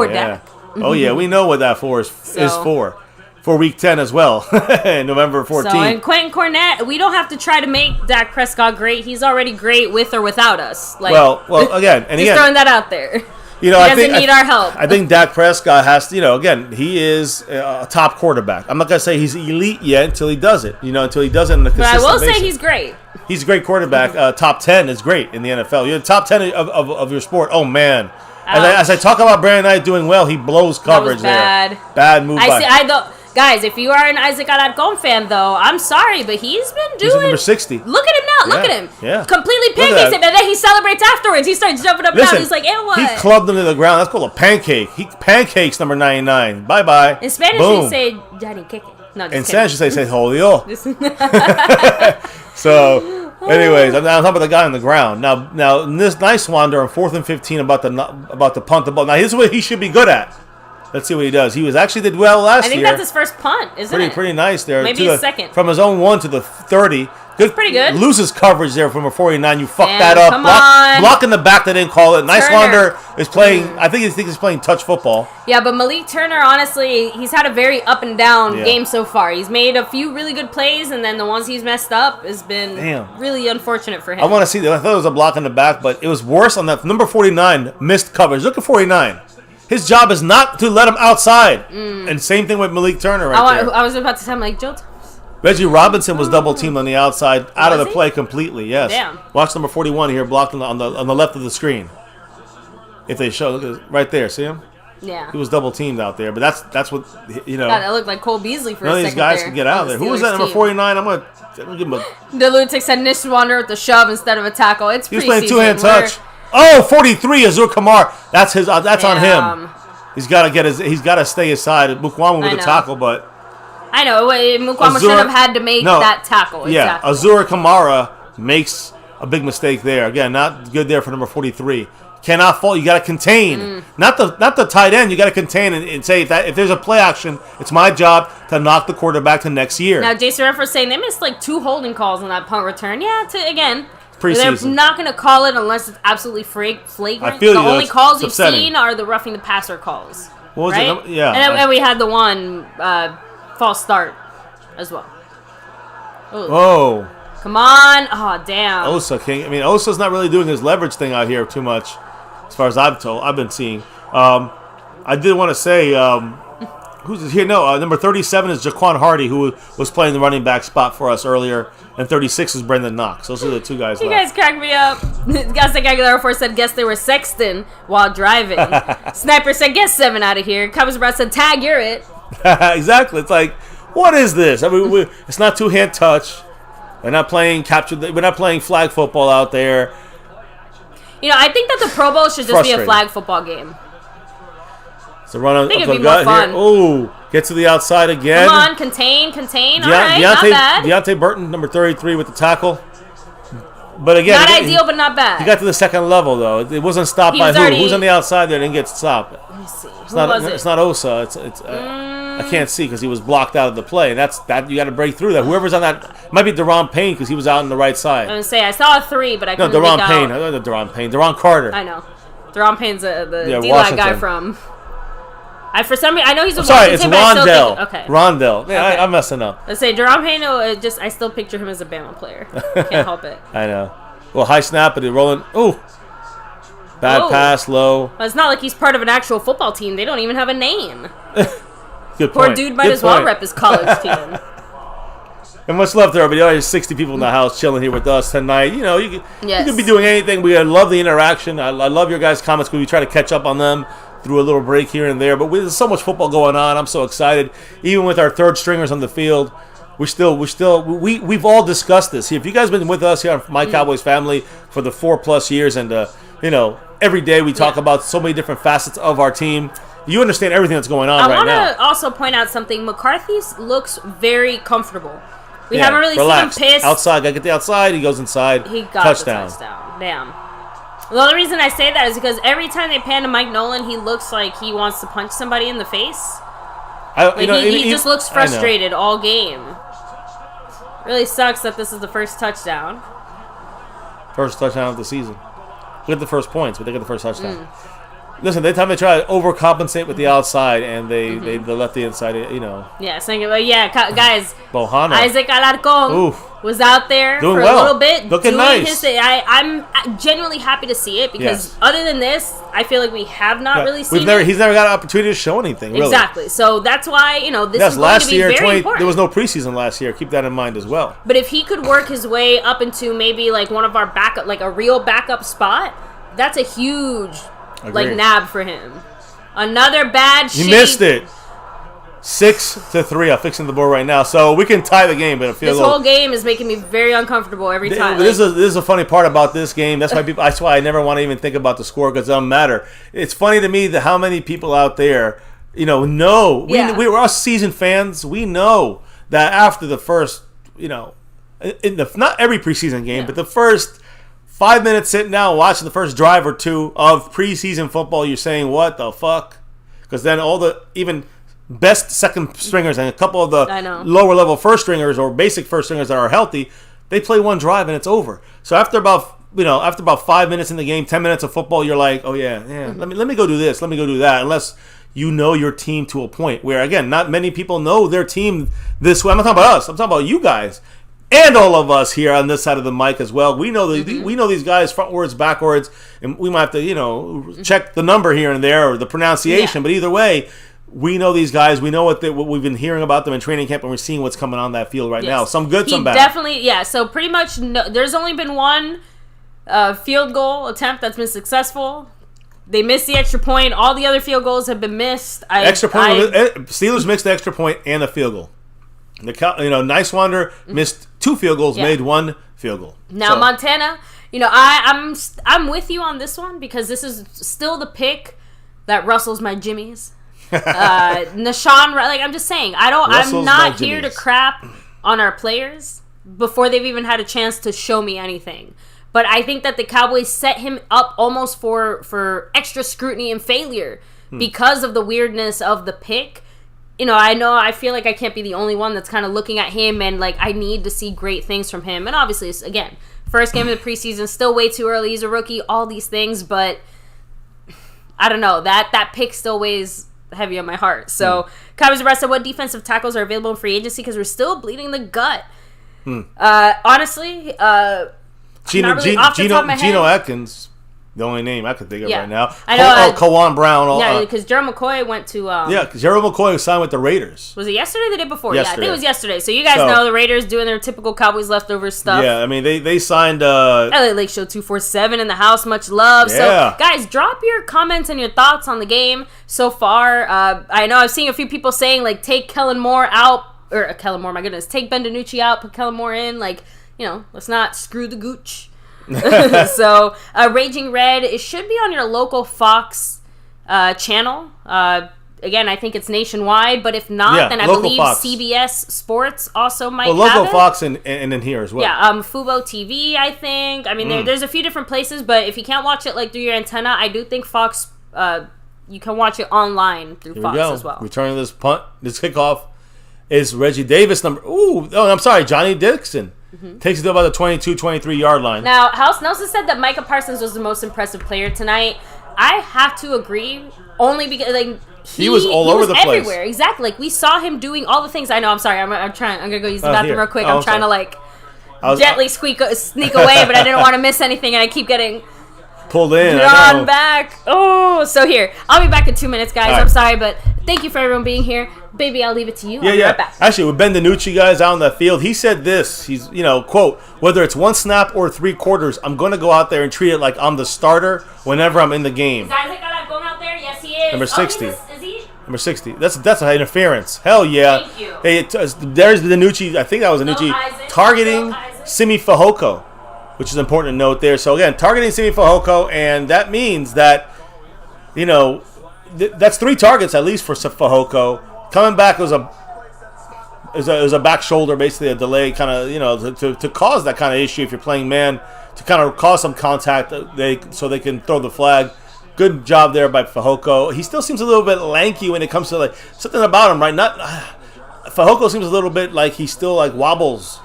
Dak. Oh, yeah. We know what that is for. For week 10 as well. November 14th. So, and Quentin Cornett, we don't have to try to make Dak Prescott great. He's already great with or without us. Like, well, again. And just throwing that out there. You know, he doesn't need our help. I think Dak Prescott has to, again, he is a top quarterback. I'm not going to say he's elite yet until he does it. Until he does it on a consistent basis. But I will say he's great. He's a great quarterback. Top 10 is great in the NFL. You're the top 10 of your sport. Oh, man. As I talk about Brandon Knight doing well, he blows coverage there. Bad move by. Guys, if you are an Isaac Alarcon fan, though, I'm sorry, but he's been doing... He's number 60. Look at him now. Look at him. Yeah. Completely pancakes him, and then he celebrates afterwards. He starts jumping up and down. He's like, ew, what? He clubbed him to the ground. That's called a pancake. He pancakes number 99. Bye-bye. In Spanish, they say, Johnny Keke. No, in Spanish, they say, Jodió. So, anyways, I'm talking about the guy on the ground. Now, this nice wander on 4th and 15 about to punt the ball. Now, here's what he should be good at. Let's see what he does. He did well last year. I think that's his first punt, isn't it? Pretty nice there. Maybe his second. From his own 1 to the 30. Pretty good. Loses coverage there from a 49. You fucked that up. Come on. Block in the back, they didn't call it. Nice Wander is playing, I think he's playing touch football. Yeah, but Malik Turner, honestly, he's had a very up and down game so far. He's made a few really good plays, and then the ones he's messed up has been really unfortunate for him. I want to see that. I thought it was a block in the back, but it was worse on that. Number 49 missed coverage. Look at 49. His job is not to let him outside. And same thing with Malik Turner there. I was about to tell him, like, Joe Thomas. Reggie Robinson was double teamed on the outside, out of the play completely. Yes. Damn. Watch number 41 here, blocked on the left of the screen. If they show, look at it, right there. See him? Yeah. He was double teamed out there, but that's what God, that looked like Cole Beasley for a second. None of these guys can get out of there. Who was that number 49? I'm gonna give him a. The Lutic said Nish Wander with the shove instead of a tackle. It's he was playing two-hand touch. Oh, 43, Azur Kamar. That's his. That's on him. He's got to He's got to stay aside. Mukwamu with a tackle, but. I know. Mukwamu should have had to make that tackle. Yeah, Azur Kamara makes a big mistake there. Again, not good there for number 43. Cannot fall. You got to contain. Not the tight end. You got to contain and say if there's a play action, it's my job to knock the quarterback to next year. Now, Jason Redford's saying they missed like 2 holding calls on that punt return. Yeah, again. Preseason. They're not going to call it unless it's absolutely flagrant. I feel the only calls you've upsetting. seen are the roughing the passer calls. What was right? it? Yeah. And we had the one false start as well. Ooh. Oh. Come on. Oh, damn. Osa King. I mean, Osa's not really doing his leverage thing out here too much, as far as I've been seeing. I did want to say, who's here? No, number 37 is Jaquan Hardy, who was playing the running back spot for us earlier, and 36 is Brendan Knox. Those are the 2 guys. You guys cracked me up. Gastek Aguilar 4 said, guess they were sexting while driving. Sniper said, get 7 out of here. Cowboys Brad said, tag, you're it. Exactly. It's like, what is this? I mean, it's not two-hand touch. We're not playing We're not playing flag football out there. I think that the Pro Bowl should just be a flag football game. It's a run I think it'd be more fun. Oh, get to the outside again. Come on, contain. All right, not bad. Deontay Burton, number 33, with the tackle. But again, not ideal, but not bad. He got to the second level though. It wasn't stopped by who? Who's on the outside there? Didn't get stopped. Let me see. It's not Osa. I can't see because he was blocked out of the play. And that's you got to break through that. Whoever's on that might be Deron Payne because he was out on the right side. I was gonna say I saw a 3, but I couldn't Deron make Payne. out. I know Deron Payne. Deron Carter. I know. Deron Payne's the D-line guy from. For some reason I know he's a Sorry, it's Rondell. Okay. Rondell. Yeah, okay. I'm messing up. Let's say Deron Payne. I still picture him as a Bama player. Can't help it. I know. Well, high snap, but rolling. Ooh. Bad pass, low. Well, it's not like he's part of an actual football team. They don't even have a name. Good point. Poor dude might as well rep his college team. And much love there, but there's 60 people in the house chilling here with us tonight. You know, you could be doing anything. We love the interaction. I love your guys' comments because we try to catch up on them through a little break here and there. But there's so much football going on. I'm so excited. Even with our third stringers on the field, we've all discussed this. If you guys have been with us here on My Cowboys Family for the 4+ years, and you know, every day we talk about so many different facets of our team. You understand everything that's going on right now. I want to also point out something. McCarthy looks very comfortable. We haven't really seen him pissed. Outside, gotta get the outside. He goes inside. He got the touchdown. Damn. The only reason I say that is because every time they pan to Mike Nolan, he looks like he wants to punch somebody in the face. He just looks frustrated all game. Really sucks that this is the first touchdown. First touchdown of the season. We get the first points, but they get the first touchdown. Listen, every time they try to overcompensate with the outside, and they left the inside, you know. Yeah, guys. Bohana. Isaac Alarcon was out there doing for well. A little bit. Looking nice. I'm genuinely happy to see it because other than this, I feel like we have not really seen He's never got an opportunity to show anything, really. Exactly. So that's why, you know, this is going to be very important. There was no preseason last year. Keep that in mind as well. But if he could work his way up into maybe like one of our backup, like a real backup spot, that's a huge... Agreed. nab for him. Another bad sheet. He missed it. 6-3. I'm fixing the board right now, so we can tie the game. But this whole game is making me very uncomfortable every time. This is a funny part about this game. That's why I never want to even think about the score because it doesn't matter. It's funny to me that how many people out there, you know. We're us seasoned fans. We know that after the first, you know, not every preseason game, but the first 5 minutes sitting down watching the first drive or two of preseason football, you're saying, what the fuck? Because then all the even best second stringers and a couple of the lower level first stringers or basic first stringers that are healthy, they play one drive and it's over. So after about 5 minutes in the game, 10 minutes of football, you're like, oh yeah, let me go do this, let me go do that. Unless you know your team to a point where, again, not many people know their team this way. I'm not talking about us. I'm talking about you guys. And all of us here on this side of the mic as well. We know we know these guys frontwards, backwards, and we might have to, you know, check the number here and there or the pronunciation. But either way, we know these guys. We know what we've been hearing about them in training camp, and we're seeing what's coming on that field right now. Some good, some bad. Definitely, So pretty much, there's only been one field goal attempt that's been successful. They missed the extra point. All the other field goals have been missed. Steelers missed the extra point and a field goal. Nice Wonder missed 2 field goals, made 1 field goal. Now Montana, you know, I'm with you on this one because this is still the pick that rustles my jimmies. Nashawn, like I'm just saying, I'm not here to crap on our players before they've even had a chance to show me anything. But I think that the Cowboys set him up almost for extra scrutiny and failure because of the weirdness of the pick. You know, I feel like I can't be the only one that's kind of looking at him and, like, I need to see great things from him. And obviously, it's, again, first game of the preseason, still way too early. He's a rookie, all these things. But I don't know. That pick still weighs heavy on my heart. So, Cowboys arrested what defensive tackles are available in free agency because we're still bleeding the gut. Honestly, Geno Atkins. The only name I could think of right now. I know. Kawan Brown. Because Gerald McCoy went to... because Gerald McCoy was signed with the Raiders. Was it yesterday or the day before? Yesterday. Yeah, I think it was yesterday. So you guys know the Raiders doing their typical Cowboys leftover stuff. Yeah, I mean, they signed... LA Lake Show 247 in the house. Much love. Yeah. So, guys, drop your comments and your thoughts on the game so far. I know I've seen a few people saying, like, take Kellen Moore out. Or Kellen Moore, my goodness. Take Ben DiNucci out, put Kellen Moore in. Like, you know, let's not screw the gooch. So, Raging Red, it should be on your local Fox channel. Again, I think it's nationwide, but if not, then I believe Fox. CBS Sports also might have local it. Fox and in here as well. Yeah, Fubo TV, I think. I mean, there's a few different places, but if you can't watch it like through your antenna, I do think Fox, you can watch it online through Fox as well. Returning this kickoff is Reggie Davis. Johnny Dixon. Takes it to about the 22, 23-yard line. Now, House Nelson said that Micah Parsons was the most impressive player tonight. I have to agree, only because he was all over the place. Everywhere. Exactly. Like we saw him doing all the things. I know. I'm sorry. I'm gonna go use the bathroom real quick. I'm trying to gently sneak away, but I didn't want to miss anything, and I keep getting pulled in. Drawn back. Oh, so here. I'll be back in 2 minutes, guys. Right. I'm sorry, but thank you for everyone being here. Baby, I'll leave it to you. I'll be right back. Actually, with Ben DiNucci, guys, out on the field, he said this. He's, quote, whether it's 1 snap or 3 quarters, I'm going to go out there and treat it like I'm the starter whenever I'm in the game. Is Isaac going out there? Yes, he is. Number 60. Is he? Number 60. That's an interference. Hell yeah. Thank you. Hey, there's DiNucci. I think that was DiNucci targeting Simi Fehoko, which is important to note there. So again, targeting Simi Fehoko, and that means that, that's 3 targets at least for Fehoko. Coming back was a back shoulder, basically a delay, kind of, to cause that kind of issue if you're playing man, to kind of cause some contact, so they can throw the flag. Good job there by Fehoko. He still seems a little bit lanky when it comes to like something about him, right? Fehoko seems a little bit like he still like wobbles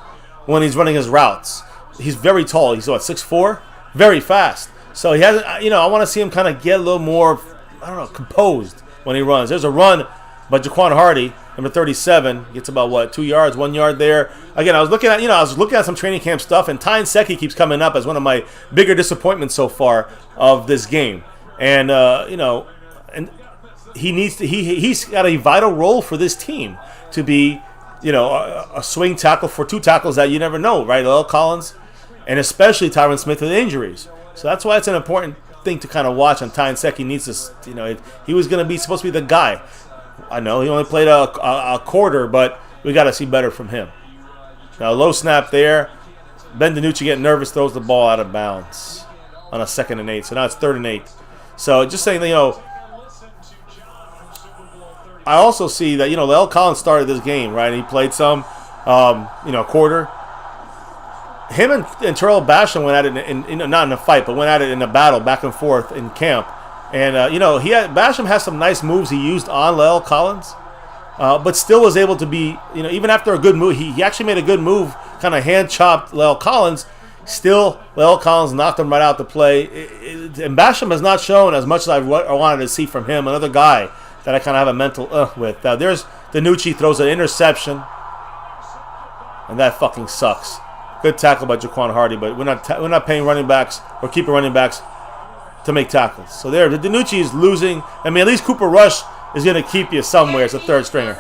when he's running his routes. He's very tall. He's 6'4", very fast. So he hasn't. I want to see him kind of get a little more, composed when he runs. There's a run by Jaquan Hardy, number 37, gets about 2 yards, 1 yard there. Again, I was looking at some training camp stuff, and Tyne Secchi keeps coming up as one of my bigger disappointments so far of this game. And and he's got a vital role for this team to be, a swing tackle for 2 tackles that you never know, right? La'el Collins and especially Tyron Smith with injuries. So that's why it's an important thing to kind of watch. And Tyne Secchi needs to, he was going to be supposed to be the guy. I know he only played a quarter, but we got to see better from him. Now, low snap there. Ben DiNucci getting nervous, throws the ball out of bounds on a 2nd and 8. So now it's 3rd and 8. So just saying, I also see that, La'el Collins started this game, right? And he played some, quarter. Him and Terrell Basham went at it, not in a fight, but went at it in a battle back and forth in camp. And, Basham has some nice moves he used on La'el Collins, but still was able to be, even after a good move, he actually made a good move, kind of hand-chopped La'el Collins. Still, La'el Collins knocked him right out the play. And Basham has not shown as much as I wanted to see from him. Another guy that I kind of have a mental with. There's DiNucci, throws an interception. And that fucking sucks. Good tackle by Jaquan Hardy, but we're not paying running backs or keeping running backs to make tackles. So there, the DiNucci is losing. I mean, at least Cooper Rush is going to keep you somewhere as a 3rd stringer.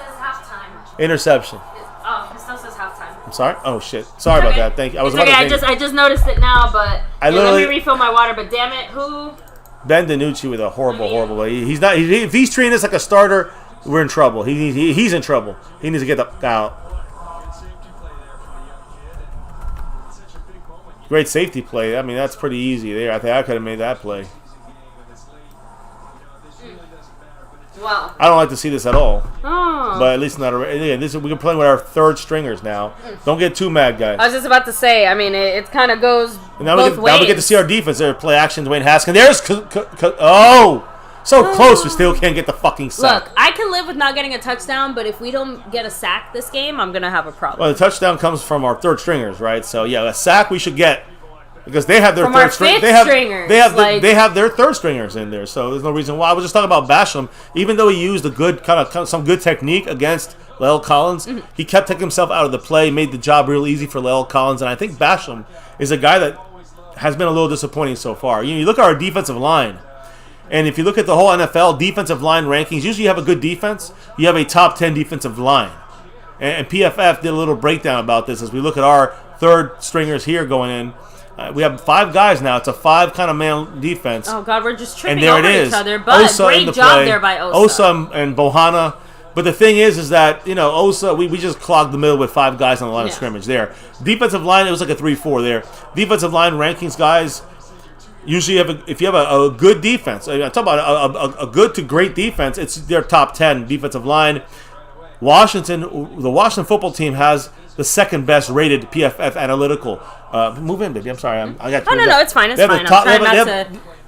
Interception. It still says halftime. I'm sorry? Oh, shit. Sorry about that. Thank you. I just noticed it now, but let me refill my water. But damn it, who? Ben DiNucci with a horrible way. He's not. If he's treating us like a starter, we're in trouble. He's in trouble. He needs to get the out. Great safety play. I mean, that's pretty easy there. I think I could have made that play. Wow. I don't like to see this at all. Oh. But at least not. We're playing with our 3rd stringers now. Don't get too mad, guys. I was just about to say. I mean, it kind of goes both ways. Now we get to see our defense. There, play action. Dwayne Haskins. There's so close. We still can't get the fucking sack. Look, I can live with not getting a touchdown, but if we don't get a sack this game, I'm gonna have a problem. Well, the touchdown comes from our 3rd stringers, right? So yeah, a sack we should get. Because they have their From 3rd stringers. They have their 3rd stringers in there, so there's no reason why. I was just talking about Basham. Even though he used a good some good technique against La'el Collins, he kept taking himself out of the play, made the job real easy for La'el Collins, and I think Basham is a guy that has been a little disappointing so far. You look at our defensive line, and if you look at the whole NFL defensive line rankings, usually you have a good defense, you have a top 10 defensive line, and PFF did a little breakdown about this as we look at our 3rd stringers here going in. We have 5 guys now. It's a 5 kind of man defense. Oh, God, we're just tripping and there over it is. each other. But Osa great job there by Osa. Osa and Bohanna. But the thing is that, Osa, we just clogged the middle with 5 guys on the line of scrimmage there. Defensive line, it was like a 3-4 there. Defensive line rankings, guys, usually if you have a good defense, I'm talking about a good to great defense, it's their top 10 defensive line. The Washington football team has the 2nd best rated PFF analytical. Move in, baby. I'm sorry. I got. No, it's fine. It's fine. I'm trying not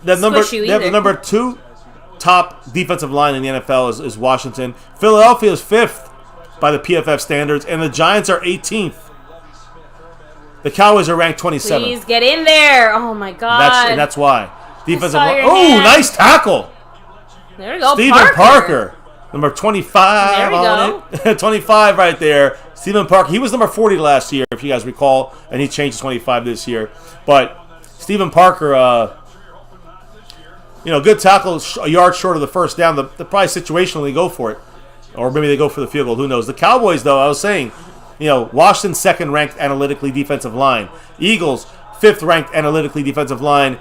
to squish you either. They have the number 2 top defensive line in the NFL is Washington. Philadelphia is 5th by the PFF standards, and the Giants are 18th. The Cowboys are ranked 27th. Please get in there. Oh, my God. That's why. Defensive line. Oh, nice tackle. There we go. Stephen Parker. Number 25 there we on it. 25 right there. Stephen Parker. He was number 40 last year, if you guys recall, and he changed to 25 this year. But Stephen Parker, good tackle, a yard short of the first down. The probably situationally go for it. Or maybe they go for the field goal. Who knows? The Cowboys, though, I was saying, Washington 2nd ranked analytically defensive line. Eagles 5th ranked analytically defensive line.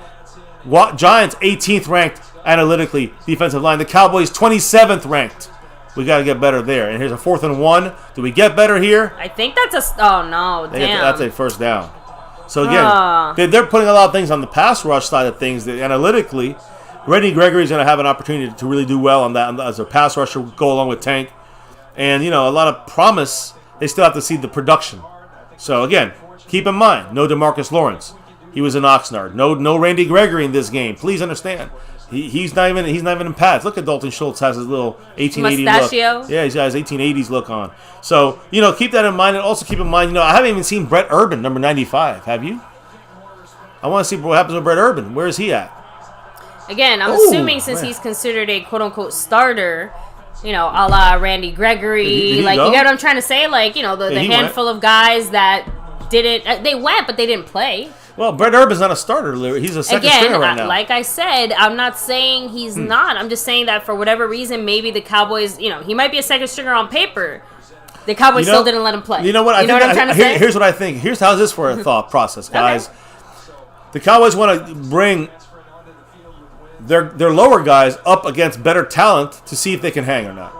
Giants 18th ranked analytically defensive line. The Cowboys 27th ranked. We got to get better there. And here's a 4th and 1. Do we get better here? I think that's oh no, damn. That's a first down. So again, they're putting a lot of things on the pass rush side of things. That analytically, Randy Gregory's going to have an opportunity to really do well on that as a pass rusher, go along with Tank. And, a lot of promise. They still have to see the production. So, again, keep in mind, no DeMarcus Lawrence. He was in Oxnard. No Randy Gregory in this game. Please understand. He's not even in pads. Look at Dalton Schultz has his little 1880 mustachio look. Yeah, he's got his 1880s look on. So, keep that in mind. And also keep in mind, I haven't even seen Brett Urban, number 95. Have you? I want to see what happens with Brett Urban. Where is he at? Again, I'm assuming since he's considered a quote-unquote starter, a la Randy Gregory. Did he like, go? you get what I'm trying to say? Like, the handful of guys that didn't, they went, but they didn't play. Well, Brett Urban's not a starter. He's a second stringer right now. Like I said, I'm not saying he's not. I'm just saying that for whatever reason, maybe the Cowboys, he might be a second stringer on paper. The Cowboys still didn't let him play. You know what? I'm trying to say? Here's what I think. How's this for a thought process, guys? Okay. The Cowboys want to bring their lower guys up against better talent to see if they can hang or not.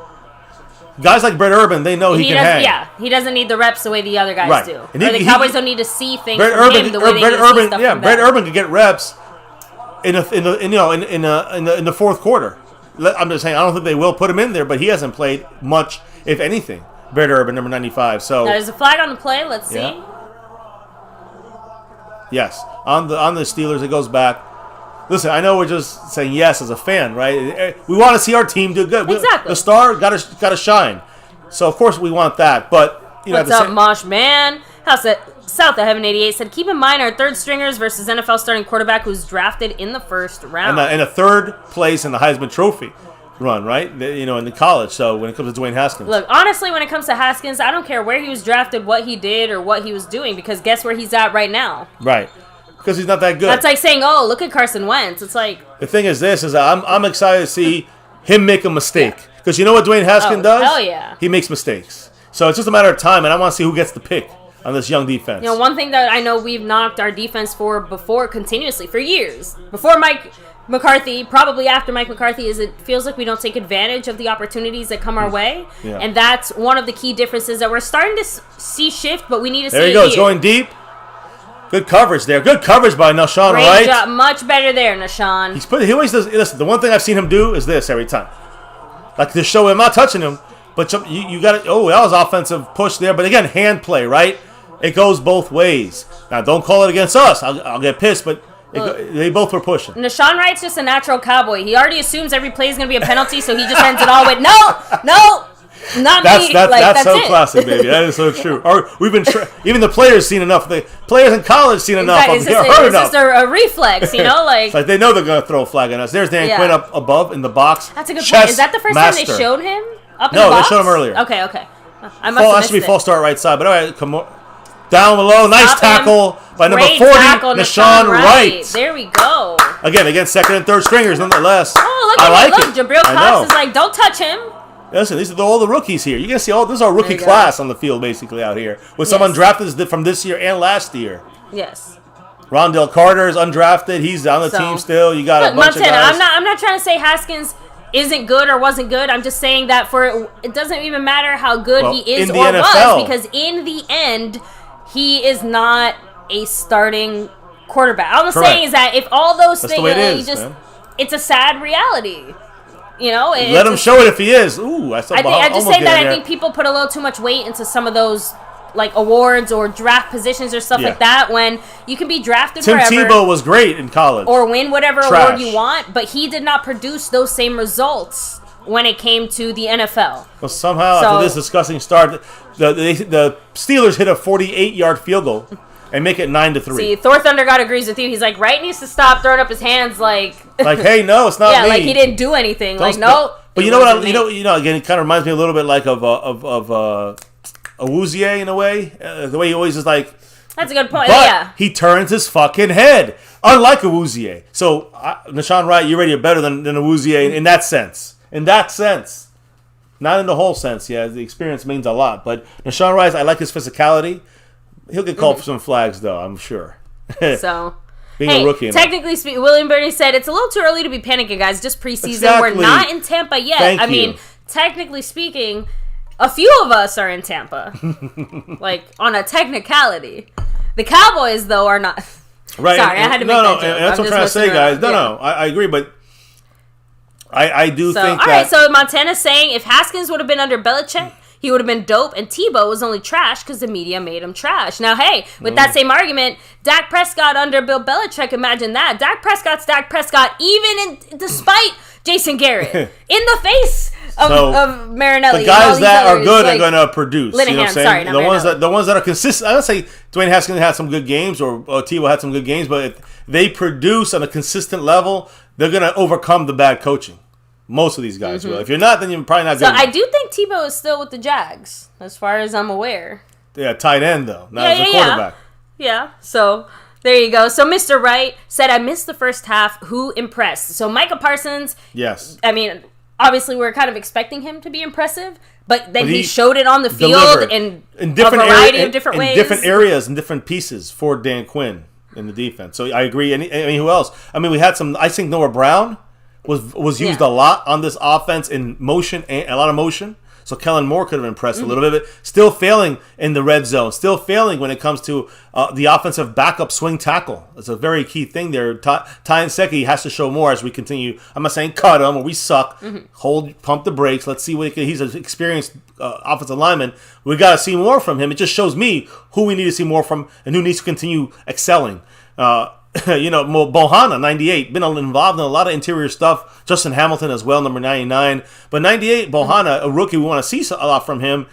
Guys like Brett Urban, they know he can hang. Yeah, he doesn't need the reps the way the other guys do. And the Cowboys don't need to see things from him the way they Brett need to Urban, see stuff from Brett Urban could get reps in the fourth quarter. I'm just saying, I don't think they will put him in there, but he hasn't played much, if anything. Brett Urban, number 95. So now, there's a flag on the play. Let's see. Yeah. Yes, on the Steelers, it goes back. Listen, I know we're just saying yes as a fan, right? We want to see our team do good. Exactly. The star got to shine. So, of course, we want that. But, what's up, Mosh Man? South of Heaven 88 said, keep in mind our third stringers versus NFL starting quarterback who's drafted in the first round. And a third place in the Heisman Trophy run, right? In the college. So, when it comes to Dwayne Haskins. Look, honestly, when it comes to Haskins, I don't care where he was drafted, what he did, or what he was doing, because guess where he's at right now? Right. Because he's not that good. That's like saying, oh, look at Carson Wentz. It's like... The thing is I'm excited to see him make a mistake. Because you know what Dwayne Haskins does? Hell yeah. He makes mistakes. So it's just a matter of time, and I want to see who gets the pick on this young defense. One thing that I know we've knocked our defense for before continuously, for years. Before Mike McCarthy, probably after Mike McCarthy, is it feels like we don't take advantage of the opportunities that come our way. Yeah. And that's one of the key differences that we're starting to see shift, but we need to see it. There you go. It's going deep. Good coverage there. Good coverage by Nashawn Great Wright. Job. Much better there, Nashawn. He always does. Listen, the one thing I've seen him do is this every time. Like to show him, I'm not touching him, but you got it. Oh, that was offensive push there. But again, hand play, right? It goes both ways. Now, don't call it against us. I'll get pissed, but they both were pushing. Nashawn Wright's just a natural cowboy. He already assumes every play is going to be a penalty, so he just ends it all with, no. Not me. That's so it. classic, baby. That is so true. Or we've been even the players seen enough. The players in college seen enough. It's just a reflex, like. It's like they know they're going to throw a flag on us. There's Dan Quinn up above in the box. That's a good point. Is that the first time they showed him up in the box? No, they showed him earlier. Okay. I must have missed it. False start right side, but all right, come on. Down below, nice tackle by number 40, Nashawn Wright. There we go. Again, against second and third stringers, nonetheless. Oh, look at it. Jabril Cox is like, don't touch him. Listen, these are all the rookies here. You can see this is our rookie class on the field basically out here. With some undrafted from this year and last year. Yes. Rondell Carter is undrafted. He's on the team still. You got a bunch of guys. I'm not trying to say Haskins isn't good or wasn't good. I'm just saying that it doesn't even matter how good he is or was, because in the end, he is not a starting quarterback. All I'm saying is that if all those things, it's a sad reality. Let him show it if he is. Ooh, I think people put a little too much weight into some of those like awards or draft positions or stuff like that when you can be drafted wherever. Tim Tebow was great in college. Or win whatever award you want, but he did not produce those same results when it came to the NFL. Well, somehow after this disgusting start, the Steelers hit a 48-yard field goal and make it 9-3. See, Thor Thundergod agrees with you. He's like, Wright needs to stop throwing up his hands like hey, no, it's not me. Like he didn't do anything. No. But you know what? Again, it kind of reminds me a little bit like of Awuzie in a way. The way he always is like. That's a good point. But he turns his fucking head. Unlike Awuzie. So, Nashawn Wright, you're already better than Awuzie in that sense. In that sense. Not in the whole sense, yeah. The experience means a lot. But Nashawn Wright, I like his physicality. He'll get called for some flags, though, I'm sure. So, being a rookie. Technically speaking, William Bernie said, it's a little too early to be panicking, guys. Just preseason. Exactly. We're not in Tampa yet. I mean, technically speaking, a few of us are in Tampa. Like, on a technicality. The Cowboys, though, are not. Right. Sorry, I had to make that joke. That's what I'm trying to say, guys. No, I agree, but I do think that... All right, so Montana's saying if Haskins would have been under Belichick, he would have been dope, and Tebow was only trash because the media made him trash. Now, hey, with that same argument, Dak Prescott under Bill Belichick, imagine that. Dak Prescott's Dak Prescott, despite Jason Garrett, in the face of Marinelli. The guys that are good are going to produce. Linehan, you know what I'm saying? Sorry, the ones that are consistent. I would say Dwayne Haskins had some good games, or Tebow had some good games, but if they produce on a consistent level, they're going to overcome the bad coaching. Most of these guys will. If you're not, then you're probably not good enough. I do think Tebow is still with the Jags, as far as I'm aware. Yeah, tight end, though. Not as a quarterback. Yeah, so there you go. So Mr. Wright said, I missed the first half. Who impressed? So Micah Parsons. Yes. I mean, obviously we're kind of expecting him to be impressive, but then he showed it on the field in a variety of different ways. In different areas and different pieces for Dan Quinn in the defense. So I agree. I mean, who else? I mean, we had some, I think Noah Brown was used a lot on this offense in motion, and a lot of motion. So Kellen Moore could have impressed a little bit. Still failing in the red zone. Still failing when it comes to the offensive backup swing tackle. It's a very key thing there. Ty Nsekhe has to show more as we continue. I'm not saying cut him or we suck. Pump the brakes. Let's see what he can. He's an experienced offensive lineman. We got to see more from him. It just shows me who we need to see more from and who needs to continue excelling. Bohanna, 98, been involved in a lot of interior stuff. Justin Hamilton as well, number 99. But 98, Bohanna, a rookie, we want to see a lot from him.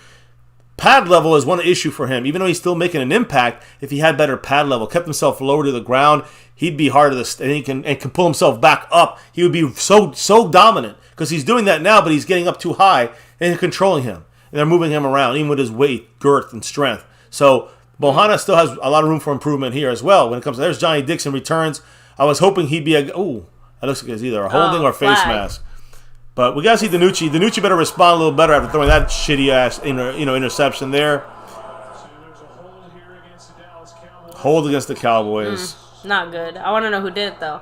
Pad level is one issue for him. Even though he's still making an impact, if he had better pad level, kept himself lower to the ground, he'd be harder to and he can pull himself back up. He would be so dominant because he's doing that now, but he's getting up too high and controlling him. And they're moving him around, even with his weight, girth, and strength. So Bohanna still has a lot of room for improvement here as well. When it comes to there's Johnny Dixon returns. I was hoping he'd be that looks like it's either a holding or face mask. But we gotta see Danucci. Danucci better respond a little better after throwing that shitty ass interception there. Hold against the Cowboys. Not good. I want to know who did it though.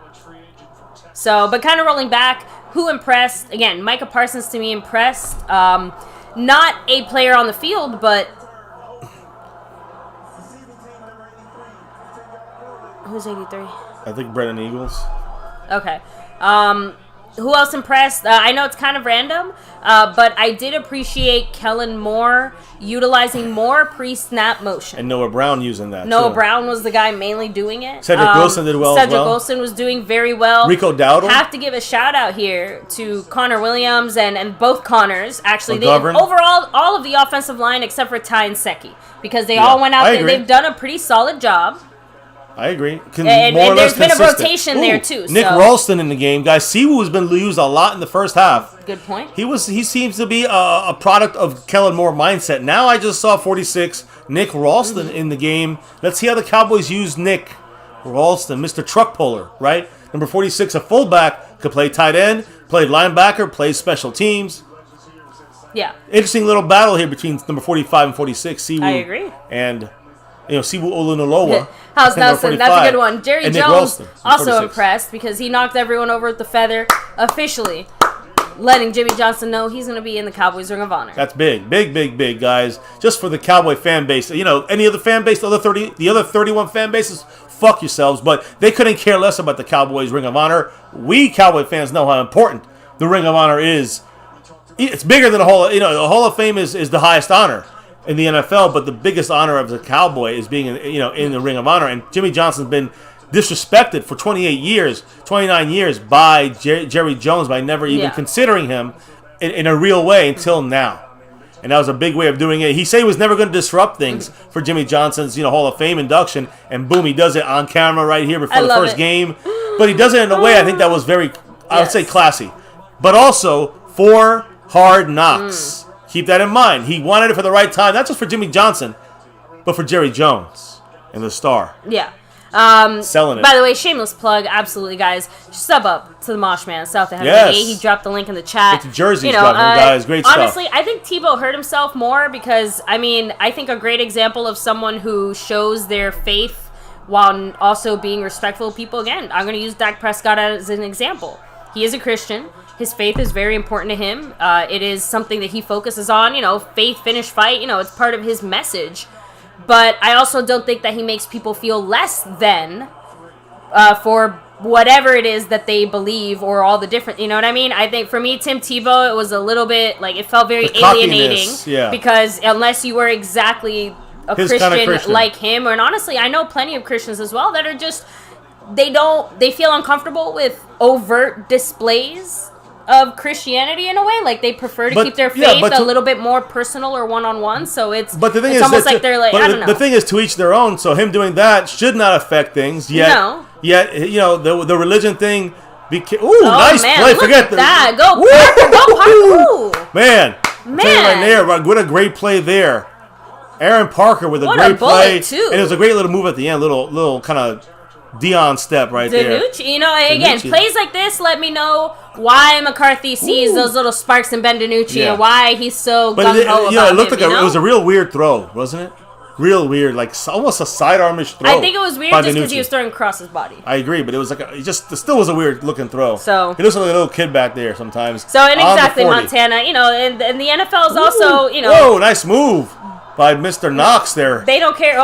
So, but kind of rolling back, who impressed? Again, Micah Parsons to me impressed. Not a player on the field, but. Who's 83? I think Brennan Eagles. Okay. Who else impressed? I know it's kind of random, but I did appreciate Kellen Moore utilizing more pre-snap motion. And Noah Brown using that, Noah Brown was the guy mainly doing it. Cedric Wilson did well as well. Cedric Wilson was doing very well. Rico Dowdle. Have to give a shout-out here to Connor Williams and both Connors. Actually, overall, all of the offensive line except for Ty and Nsekhe, because they all went out there. They've done a pretty solid job. I agree. And there's been a rotation there, too. Nick Ralston in the game. Guys, Siwu has been used a lot in the first half. Good point. He seems to be a product of Kellen Moore mindset. Now I just saw 46, Nick Ralston in the game. Let's see how the Cowboys use Nick Ralston, Mr. Truck Puller, right? Number 46, a fullback, could play tight end, played linebacker, plays special teams. Yeah. Interesting little battle here between number 45 and 46, Siwu. I agree. And Siwu Olunolowa. How's Nelson? That's a good one. Jerry Jones also impressed because he knocked everyone over with the feather, officially letting Jimmy Johnson know he's going to be in the Cowboys Ring of Honor. That's big, guys. Just for the Cowboy fan base. Any other fan base, the other 31 fan bases, fuck yourselves. But they couldn't care less about the Cowboys Ring of Honor. We Cowboy fans know how important the Ring of Honor is. It's bigger than the Hall of Fame is the highest honor in the NFL, but the biggest honor of the Cowboy is being in the Ring of Honor. And Jimmy Johnson's been disrespected for 29 years by Jerry Jones by never even considering him in a real way until now. And that was a big way of doing it. He said he was never going to disrupt things for Jimmy Johnson's Hall of Fame induction, and boom, he does it on camera right here before the first game. But he does it in a way I think that was very, I would say, classy. But also for Hard Knocks. Keep that in mind. He wanted it for the right time, not just for Jimmy Johnson, but for Jerry Jones and the star. Yeah. Selling it. By the way, shameless plug, absolutely, guys. Sub up to the Mosh Man, South of Heaven. Yes. He dropped the link in the chat. Get the jerseys, guys. Great stuff. Honestly, I think Tebow hurt himself more because, I think a great example of someone who shows their faith while also being respectful of people. Again, I'm going to use Dak Prescott as an example. He is a Christian. His faith is very important to him. It is something that he focuses on. Faith, finish, fight. It's part of his message. But I also don't think that he makes people feel less than for whatever it is that they believe or all the different, you know what I mean? I think for me, Tim Tebow, it was a little bit, it felt very alienating. Yeah. Because unless you were exactly a Christian like him, and honestly, I know plenty of Christians as well that are just, they feel uncomfortable with overt displays of Christianity in a way. They prefer to keep their faith a little bit more personal or one-on-one. So it's almost like they're I don't know. The thing is, to each their own. So him doing that should not affect things. Yet the religion thing. Nice play. Look Forget at that. Go Parker. Man. Right there. What a great play there. Aaron Parker with a great play. Too. And it was a great little move at the end. Little kind of Dion step right there. Again, plays like this let me know why McCarthy sees those little sparks in Ben DiNucci and why he's so gung-ho about it looked like it was a real weird throw, wasn't it? Real weird, almost a sidearmish throw. I think it was weird just because he was throwing across his body. I agree, but it was it still was a weird looking throw. So he looks like a little kid back there sometimes. So and exactly Montana, and the NFL is also, Whoa, nice move by Mr. Knox there. They don't care.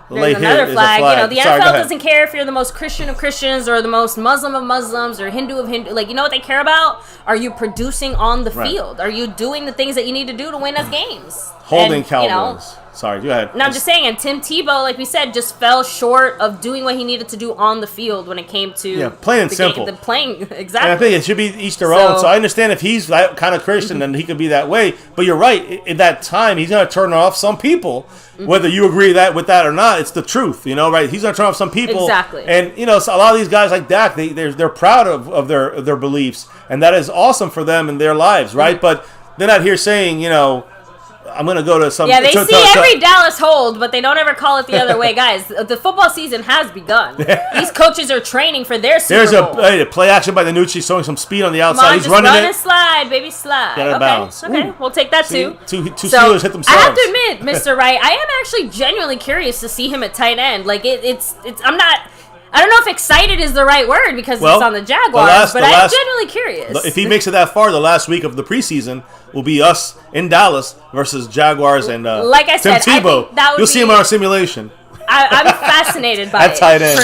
There's another flag. The NFL doesn't care if you're the most Christian of Christians or the most Muslim of Muslims or Hindu of Hindu. What they care about? Are you producing on the field? Are you doing the things that you need to do to win us games? Holding Cowboys. Sorry, go ahead. No, I'm just saying, and Tim Tebow, like we said, just fell short of doing what he needed to do on the field when it came to plain and simple. Exactly. And I think it should be each their own. So I understand if he's that kind of Christian, then he could be that way. But you're right. In that time, he's going to turn off some people, whether you agree with that or not. It's the truth, right? He's going to turn off some people. Exactly. And so a lot of these guys like Dak, they're proud of their beliefs, and that is awesome for them in their lives, right? But they're not here saying, I'm going to go to some... Yeah, they see every Dallas hold, but they don't ever call it the other way. Guys, the football season has begun. These coaches are training for their Super Bowl. There's a play action by DiNucci showing some speed on the outside. He's running run and slide, baby, slide. Get out of bounds. Okay, we'll take that too. Two Steelers hit themselves. I have to admit, Mr. Wright, I am actually genuinely curious to see him at tight end. I don't know if excited is the right word because it's on the Jaguars, but I'm genuinely curious. If he makes it that far, the last week of the preseason will be us in Dallas versus Jaguars and like I said, Tim Tebow. You'll see him in our simulation. I'm fascinated by at tight end.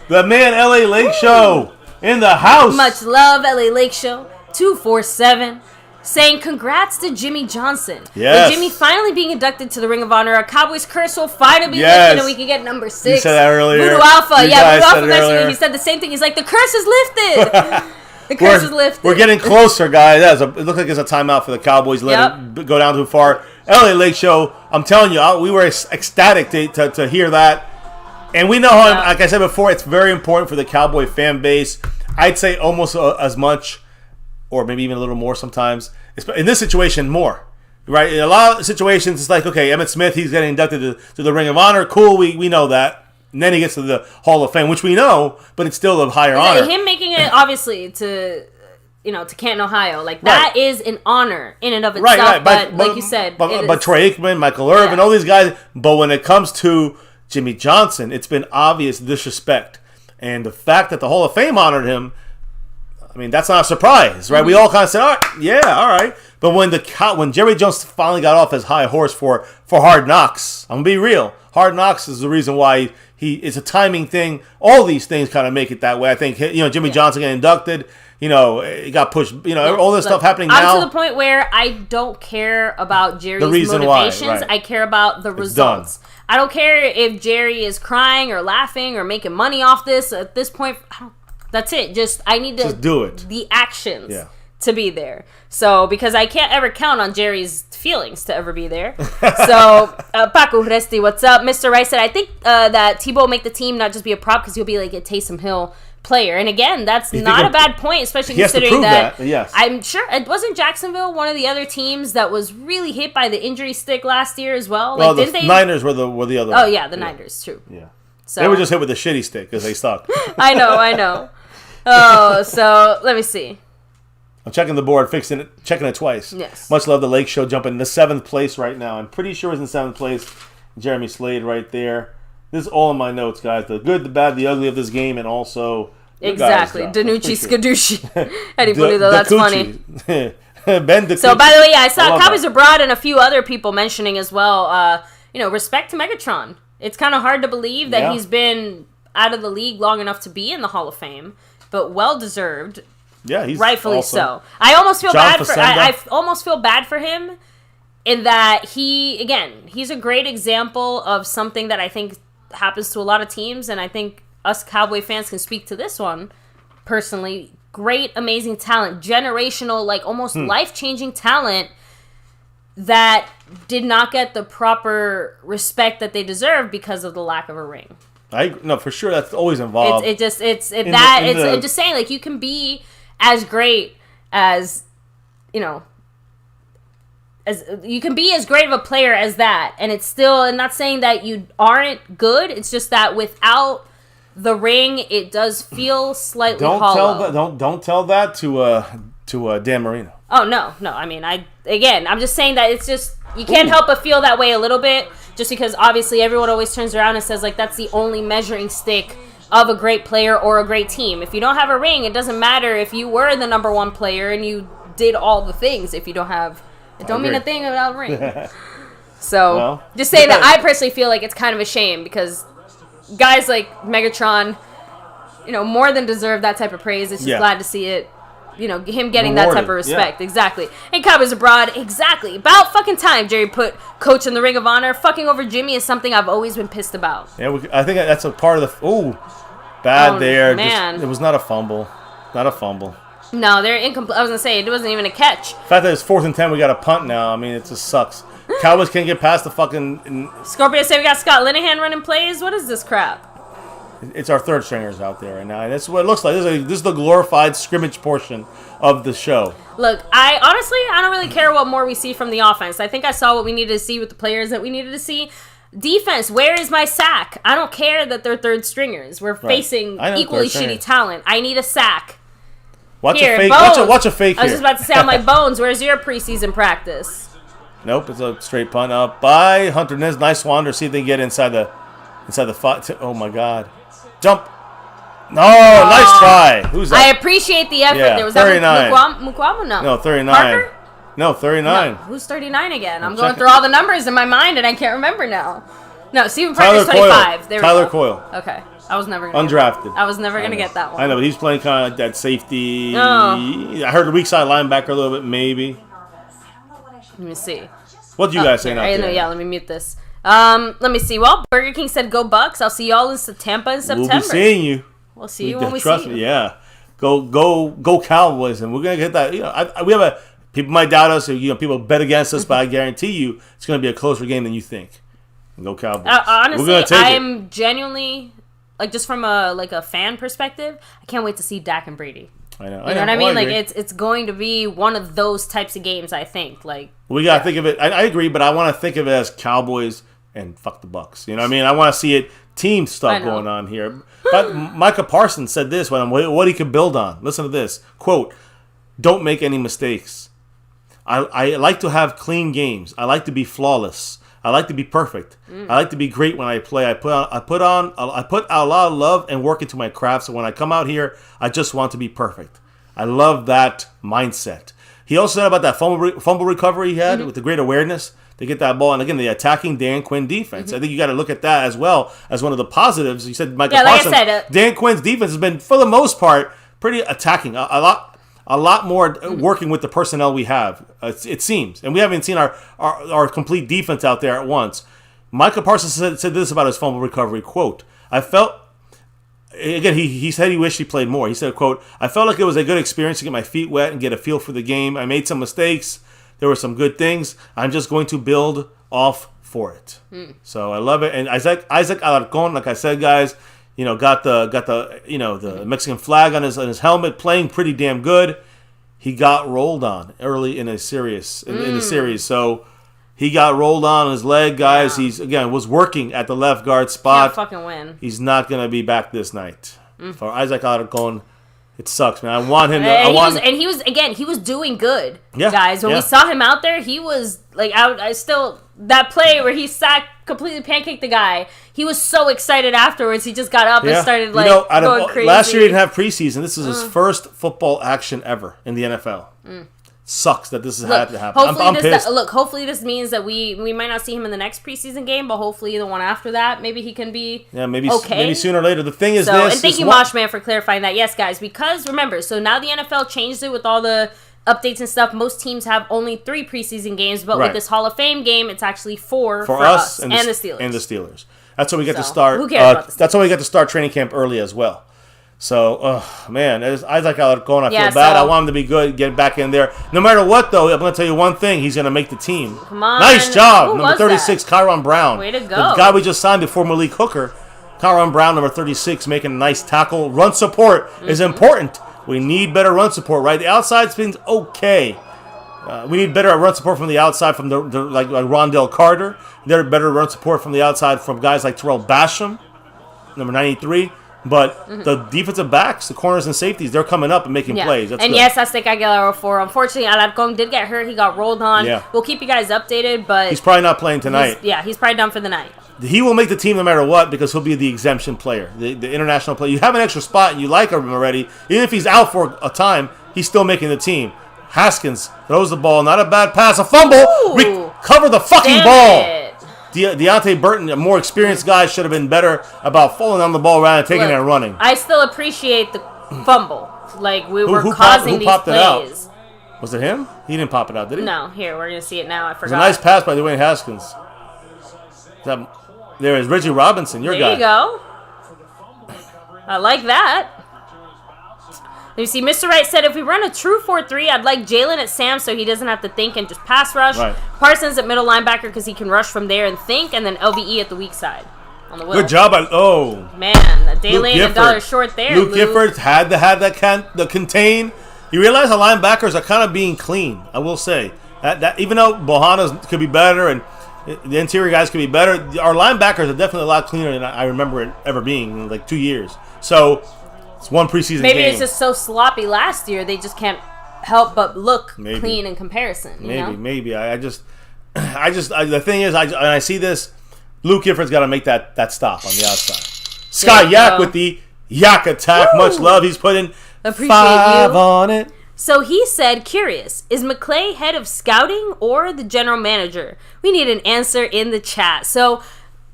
The man LA Lake Show in the house. Much love, LA Lake Show 247. Saying congrats to Jimmy Johnson. Yes. With Jimmy finally being inducted to the Ring of Honor. A Cowboys curse will finally be lifted and we can get number 6. You said that earlier. Voodoo Alpha. Voodoo Alpha messaged me. He said the same thing. He's like, the curse is lifted. The curse is lifted. We're getting closer, guys. It looks like it's a timeout for the Cowboys. Let it go down too far. LA Lake Show, I'm telling you, we were ecstatic to hear that. And we know how, like I said before, it's very important for the Cowboy fan base. I'd say almost as much, or maybe even a little more sometimes. In this situation, more. Right? In a lot of situations, it's like, okay, Emmitt Smith, he's getting inducted to the Ring of Honor. Cool, we know that. And then he gets to the Hall of Fame, which we know, but it's still a higher honor. Him making it, obviously, to Canton, Ohio. That is an honor in and of itself. Right. But like you said, but Troy Aikman, Michael Irvin, all these guys. But when it comes to Jimmy Johnson, it's been obvious disrespect. And the fact that the Hall of Fame honored him, that's not a surprise, right? Mm-hmm. We all kind of said, all right. But when Jerry Jones finally got off his high horse for Hard Knocks, I'm going to be real. Hard Knocks is the reason why it's a timing thing. All these things kind of make it that way. I think, Jimmy Johnson getting inducted, he got pushed, all this stuff happening now. I'm to the point where I don't care about Jerry's motivations. Why, right. I care about the results. Done. I don't care if Jerry is crying or laughing or making money off this. At this point, that's it. I need to do it. The actions to be there. So, because I can't ever count on Jerry's feelings to ever be there. So, Paco Resti, what's up? Mr. Rice said, I think that Tebow will make the team, not just be a prop, because he'll be like a Taysom Hill player. And again, that's not a bad point, especially considering that. Yes. I'm sure it wasn't Jacksonville one of the other teams that was really hit by the injury stick last year as well. Well, like, the Niners were the other. Oh yeah, the Niners, true. Yeah, so they were just hit with the shitty stick because they suck. I know. Oh, so let me see. I'm checking the board, checking it twice. Yes. Much love the Lake Show jumping into 7th place right now. I'm pretty sure it's in 7th place. Jeremy Slade right there. This is all in my notes, guys. The good, the bad, the ugly of this game, and also exactly Danucci Skadushi. Anybody though, that's funny. Ben DiCucci. So by the way, I saw Cowboys Abroad and a few other people mentioning as well. Respect to Megatron. It's kind of hard to believe that he's been out of the league long enough to be in the Hall of Fame, but well deserved. Yeah, he's rightfully awesome. So. I almost feel John bad for. I almost feel bad for him in that he's a great example of something that I think happens to a lot of teams, and I think us Cowboy fans can speak to this one personally. Great, amazing talent, generational, like almost life-changing talent that did not get the proper respect that they deserve because of the lack of a ring. No, for sure, that's always involved. I'm just saying, like, you can be as great as, as you can be as great of a player as that, and it's still, I'm not saying that you aren't good, it's just that without the ring, it does feel slightly hollow. Don't tell that to Dan Marino. Oh, no. I mean, I'm just saying that it's just, you can't help but feel that way a little bit, just because obviously everyone always turns around and says, like, that's the only measuring stick of a great player or a great team. If you don't have a ring, it doesn't matter if you were the number one player and you did all the things. If you don't have, it don't mean a thing without a ring. So, just saying that I personally feel like it's kind of a shame because guys like Megatron, more than deserve that type of praise. It's just glad to see it. Him getting that type of respect. Yeah. Exactly. And Cowboys Abroad, exactly. About fucking time Jerry put Coach in the Ring of Honor. Fucking over Jimmy is something I've always been pissed about. Yeah, I think that's a part of the... bad there. Man. It was not a fumble. Not a fumble. No, they're incomplete. I was going to say, it wasn't even a catch. The fact that it's 4th and 10, we got a punt now. I mean, it just sucks. Cowboys can't get past the fucking... Scorpio say we got Scott Linehan running plays? What is this crap? It's our third stringers out there right now, and that's what it looks like. This is the glorified scrimmage portion of the show. Look, I don't really care what more we see from the offense. I think I saw what we needed to see with the players that we needed to see. Defense, where is my sack? I don't care that they're third stringers. We're facing equally shitty talent. I need a sack. Watch here, a fake. Watch a fake here. I was just about to say, I'm like, Bones, where's your preseason practice? Nope, it's a straight punt up by Hunter. Nice wander. See if they can get inside the five. Oh my God. Jump. No, nice try. Who's that? I appreciate the effort. Yeah, there was 39. Mukwamu? No, 39. Parker? No, 39. No, who's 39 again? I'm going through all the numbers in my mind and I can't remember now. No, Stephen Parker's 25. There we go. Tyler Coyle. Okay. I was never going to undrafted. I was never going to get that one. I know, but he's playing kind of like that safety. Oh. I heard the weak side linebacker a little bit, maybe. Let me see. What you guys saying out there? Yeah, let me mute this. Let me see. Well, Burger King said go Bucks. I'll see y'all in Tampa in September. We'll be seeing you. We'll see you when we trust see you. Me, yeah. Go Cowboys, and we're gonna get that. We have a. People might doubt us, or people bet against us, but I guarantee you, it's gonna be a closer game than you think. And go Cowboys. Honestly, I'm genuinely just from a fan perspective. I can't wait to see Dak and Brady. I know. You know what I mean? It's going to be one of those types of games. I think. We gotta think of it. I agree, but I want to think of it as Cowboys and fuck the Bucks. You know what I mean? I want to see it team stuff going on here. But Micah Parsons said this what he could build on. Listen to this quote: "Don't make any mistakes. I like to have clean games. I like to be flawless. I like to be perfect. I like to be great when I play. I put out a lot of love and work into my craft. So when I come out here, I just want to be perfect. I love that mindset." He also said about that fumble recovery he had with the great awareness to get that ball. And again, the attacking Dan Quinn defense. I think you got to look at that as well as one of the positives. You said Michael Parsons. Like I said, Dan Quinn's defense has been, for the most part, pretty attacking. A lot more working with the personnel we have. It seems, and we haven't seen our complete defense out there at once. Michael Parsons said this about his fumble recovery quote: "I felt." Again, he said he wished he played more. He said, quote, "I felt like it was a good experience to get my feet wet and get a feel for the game. I made some mistakes. There were some good things. I'm just going to build off for it." So I love it. And Isaac Alarcon, like I said, guys, got the Mexican flag on his helmet, playing pretty damn good. He got rolled on early in the series. So he got rolled on his leg, guys. Yeah. He's was working at the left guard spot. Can't fucking win. He's not gonna be back this night. For Isaac Alarcon, it sucks, man. I want him to. He was doing good, guys. When we saw him out there, he was like, I still that play where he completely pancaked the guy. He was so excited afterwards. He just got up and started going crazy. Last year he didn't have preseason. This is his first football action ever in the NFL. Sucks that this has had to happen. I'm pissed. Hopefully this means that we might not see him in the next preseason game, but hopefully the one after that, maybe he can be maybe sooner or later. The thing is and thank you, Moshman, for clarifying that. Yes, guys, because remember, so now the NFL changed it with all the updates and stuff. Most teams have only 3 preseason games, but with this Hall of Fame game, it's actually 4 for us and the Steelers. That's why we get to start. Who cares about the Steelers? That's why we get to start training camp early as well. So, man, Isaac Alarcon, I feel bad. I want him to be good, get back in there. No matter what, though, I'm going to tell you one thing. He's going to make the team. Come on. Nice job. Number 36, Kyron Brown. Way to go. The guy we just signed before Malik Hooker. Kyron Brown, number 36, making a nice tackle. Run support is important. We need better run support, right? The outside spin's okay. We need better run support from the outside from like Rondell Carter. There better run support from the outside from guys like Terrell Basham, number 93. But the defensive backs, the corners and safeties, they're coming up and making plays. That's good. Yes, Aztec Aguilar 4. Unfortunately, Alarcon did get hurt. He got rolled on. Yeah. We'll keep you guys updated, but he's probably not playing tonight. He's probably done for the night. He will make the team no matter what because he'll be the exemption player, the international player. You have an extra spot and you like him already. Even if he's out for a time, he's still making the team. Haskins throws the ball. Not a bad pass. A fumble. Recover the fucking ball. Deontay Burton, a more experienced guy, should have been better about falling on the ball rather than taking it and running. I still appreciate the fumble. Like, we were causing these plays. It out? Was it him? He didn't pop it out, did he? No. Here, we're going to see it now. I forgot. It was a nice pass by Dwayne Haskins. There is Reggie Robinson, your guy. There you go. I like that. You see, Mr. Wright said, if we run a true 4-3, I'd like Jalen at Sam so he doesn't have to think and just pass rush. Right. Parsons at middle linebacker because he can rush from there and think, and then LVE at the weak side on the wheel. Good job. Man, a day late and a dollar short there. Luke Gifford had to have the contain. You realize the linebackers are kind of being clean, I will say. That even though Bohanna could be better and the interior guys could be better, our linebackers are definitely a lot cleaner than I remember it ever being in like 2 years. So it's one preseason Maybe game. It's just so sloppy last year, they just can't help but look clean in comparison. Maybe. The thing is, I see this, Luke Gifford's got to make that stop on the outside. Scott Yak with the Yak attack. Woo! Much love. He's putting 5 on it. So he said, curious, is McClay head of scouting or the general manager? We need an answer in the chat. So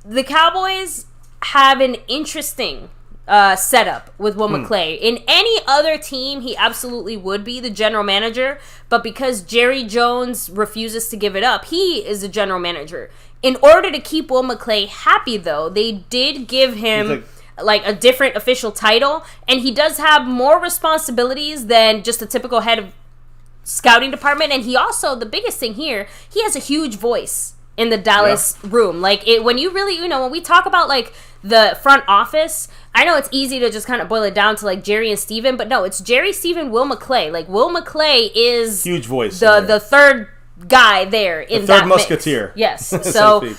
the Cowboys have an interesting setup with Will McClay. In any other team, he absolutely would be the general manager, but because Jerry Jones refuses to give it up, he is the general manager. In order to keep Will McClay happy, though, they did give him like a different official title, and he does have more responsibilities than just a typical head of scouting department. And he also, the biggest thing here, he has a huge voice in the Dallas room. Like, when you really, when we talk about like the front office, I know it's easy to just kind of boil it down to like Jerry and Steven, but no, it's Jerry, Steven, Will McClay. Like, Will McClay is huge voice, the third guy there in that third musketeer. Yes. So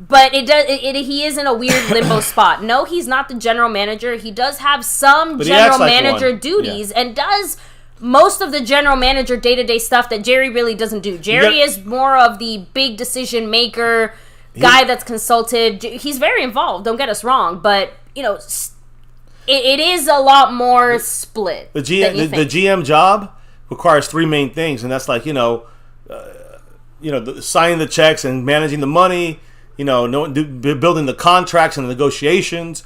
but he is in a weird limbo spot. No, he's not the general manager. He does have some general manager duties and does most of the general manager day-to-day stuff that Jerry really doesn't do. Jerry is more of the big decision maker, guy that's consulted. He's very involved, don't get us wrong, but it is a lot more split. The GM job requires 3 main things, and that's like signing the checks and managing the money, building the contracts and the negotiations,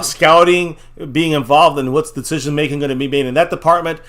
scouting, being involved in what's decision making going to be made in that department.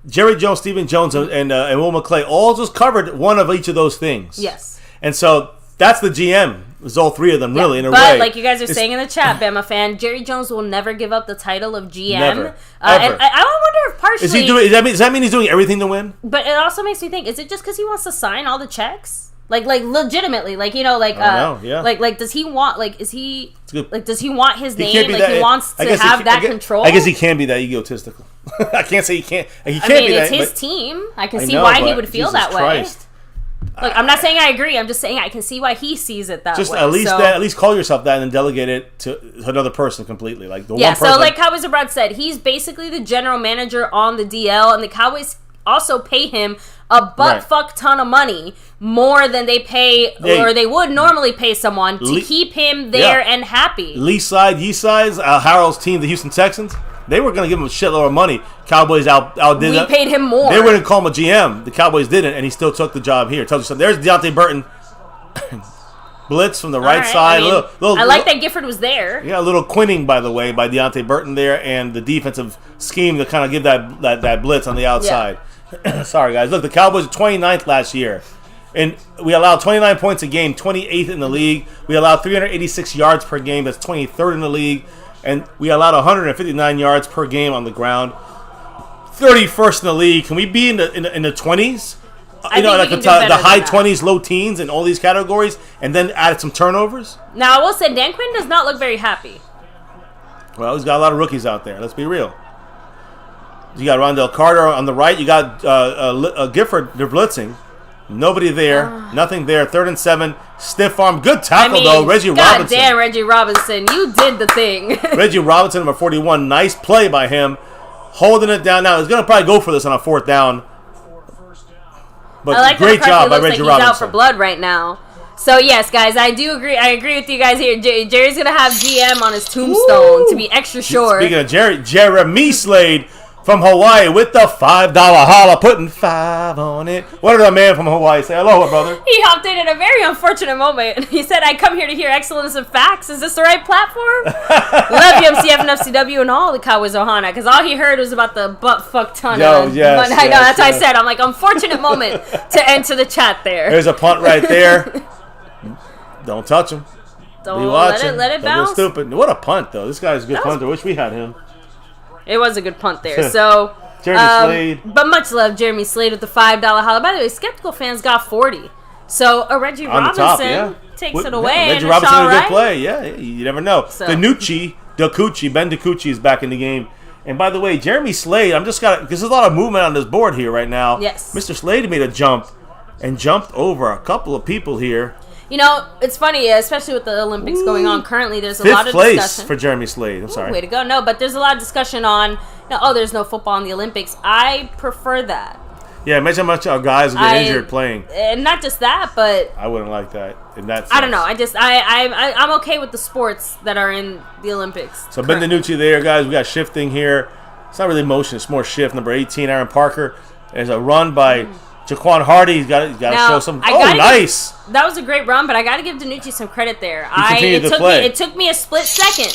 Jerry Jones, Stephen Jones, and Will McClay all just covered one of each of those things. Yes. And so that's the GM. It's all 3 of them, really, in a way. But like you guys are saying in the chat, Bama fan, Jerry Jones will never give up the title of GM. Never. And I wonder if partially... Is he doing? Does that mean he's doing everything to win? But it also makes me think, is it just because he wants to sign all the checks? Like legitimately, I don't know, like does he want, like, is he... It's good. Like, does he want his name? Like, he wants to have that control? I guess he can't be that egotistical. I can't say he can't. He can't be that. It's his team. I can see why he would feel that way. Look, I'm not saying I agree. I'm just saying I can see why he sees it that way. Just at least call yourself that and then delegate it to another person completely. Like the one person. So like Cowboys Abroad said, he's basically the general manager on the DL, and the Cowboys also pay him a fuck ton of money, more than they pay or they would normally pay someone to keep him there and happy. Lee Side, Yee Sides, Harold's team, the Houston Texans. They were going to give him a shitload of money. Cowboys outdid it. We paid him more. They were going to call him a GM. The Cowboys didn't, and he still took the job here. Tells you something. There's Deontay Burton. Blitz from the right side. I like that Gifford was there. Yeah, a little quinning, by the way, by Deontay Burton there, and the defensive scheme to kind of give that blitz on the outside. Yeah. Sorry, guys. Look, the Cowboys were 29th last year. And we allowed 29 points a game, 28th in the league. We allowed 386 yards per game. That's 23rd in the league. And we allowed 159 yards per game on the ground. 31st in the league. Can we be in the 20s? Like the high 20s, low teens in all these categories, and then add some turnovers? Now, I will say, Dan Quinn does not look very happy. Well, he's got a lot of rookies out there. Let's be real. You got Rondell Carter on the right. You got Gifford. They're blitzing. Nobody there. Nothing there. 3rd and 7. Stiff arm. Good tackle, though. Reggie Robinson. God damn, Reggie Robinson. You did the thing. Reggie Robinson, number 41. Nice play by him. Holding it down now. He's going to probably go for this on a 4th down. But great job by Reggie Robinson. He's out for blood right now. So, yes, guys, I do agree. I agree with you guys here. Jerry's going to have GM on his tombstone to be extra sure. Speaking of Jeremy Slade from Hawaii with the $5 holla, putting 5 on it. What did the man from Hawaii say? Aloha, brother. He hopped in at a very unfortunate moment. He said, I come here to hear excellence and facts. Is this the right platform? Love you, MCF and FCW and all the Cowboys Ohana, because all he heard was about the butt-fuck ton of yes, I know, that's what I said. I'm like, unfortunate moment to enter the chat there. There's a punt right there. Don't touch him. Don't let it bounce. Don't go stupid. What a punt, though. This guy's a good punter. Wish we had him. It was a good punt there. So, Jeremy Slade. But much love, Jeremy Slade with the $5 holla. By the way, Skeptical fans got 40. So, Reggie Robinson takes it away. Reggie Robinson a good play. Yeah, you never know. So. Ben DiCucci is back in the game. And by the way, Jeremy Slade, because there's a lot of movement on this board here right now. Yes. Mr. Slade made a jump and jumped over a couple of people here. You know, it's funny, especially with the Olympics going on currently, there's a lot of discussion. 5th place for Jeremy Slade. I'm sorry. Way to go. No, but there's a lot of discussion on, there's no football in the Olympics. I prefer that. Yeah, imagine how much our guys get injured playing. And not just that, but I wouldn't like that. In that sense. I don't know. I'm okay with the sports that are in the Olympics. So Ben DiNucci there, guys. We got shifting here. It's not really motion. It's more shift. Number 18, Aaron Parker. There's a run by Jaquan Hardy. He's got to show some. Nice. That was a great run, but I got to give DiNucci some credit there. It took me a split second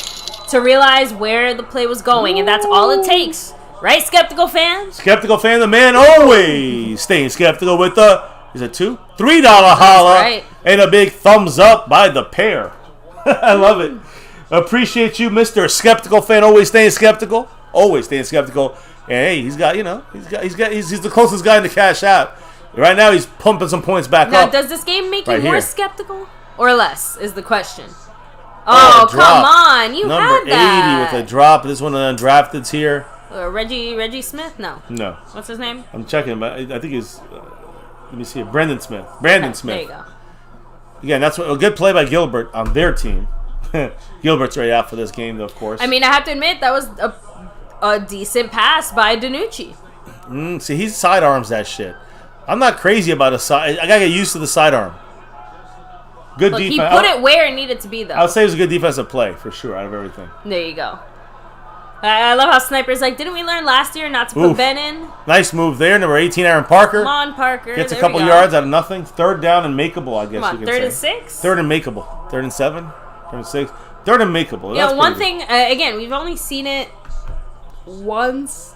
to realize where the play was going, and that's all it takes. Right, Skeptical fan? Skeptical fan, the man always staying skeptical with the, is it $2? $3 holla. Right. And a big thumbs up by the pair. I love it. Appreciate you, Mr. Skeptical fan, always staying skeptical. Always staying skeptical. And hey, he's the closest guy to cash out. Right now, he's pumping some points back up. Now, does this game make you more skeptical or less? Is the question. Oh, come on, you had that. Number 80 with a drop. This one of the undrafted's here. Reggie Smith? No. What's his name? I'm checking, but I think he's. Let me see. Brandon Smith. Smith. There you go. Again, that's a good play by Gilbert on their team. Gilbert's right out for this game, though, of course. I mean, I have to admit that was a decent pass by DiNucci. See, he sidearms that shit. I'm not crazy about a side. I gotta get used to the sidearm. Good defense. He put it where it needed to be, though. I would say it was a good defensive play for sure out of everything. There you go. I love how Sniper's like, didn't we learn last year not to put Ben in? Nice move there. Number 18, Aaron Parker. Come on, Parker. Gets a couple yards out of nothing. 3rd down and makeable, I guess you could say. 3rd and 6? 3rd and makeable. 3rd and 7. 3rd and 6. 3rd and makeable. Yeah, one thing, again, we've only seen it once.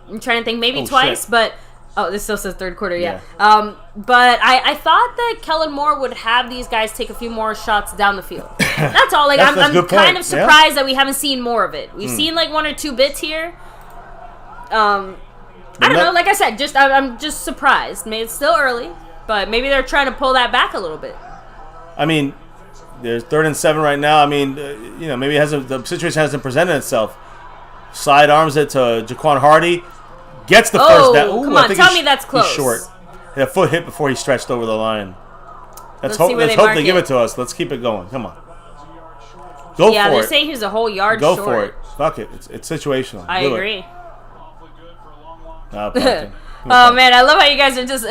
I'm trying to think, maybe twice, but... Oh, this still says 3rd quarter, yeah. But I thought that Kellen Moore would have these guys take a few more shots down the field. That's all. Like I'm kind of surprised that we haven't seen more of it. We've seen like 1 or 2 bits here. I don't know. Like I said, I'm just surprised. Maybe it's still early, but maybe they're trying to pull that back a little bit. I mean, There's 3rd and 7 right now. I mean, maybe the situation hasn't presented itself. Sidearms it to Jaquan Hardy. Gets the first down. Ooh, come on, tell me that's close. He's short. Had a foot hit before he stretched over the line. Let's hope they give it to us. Let's keep it going. Come on. Go for it. Yeah, they're saying he was a whole yard short. Go for it. Fuck it. It's situational. I agree. Oh man, I love how you guys are just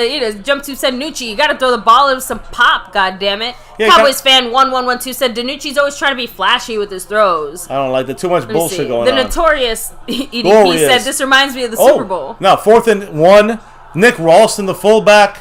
Jump to said Nucci, you gotta throw the ball in some pop, god damn it. Yeah, Cowboys fan 1112 said Danucci's always trying to be flashy with his throws. I don't like the too much bullshit going on. The notorious EDP said this reminds me of the Super Bowl. Now 4th and 1. Nick Ralston, the fullback.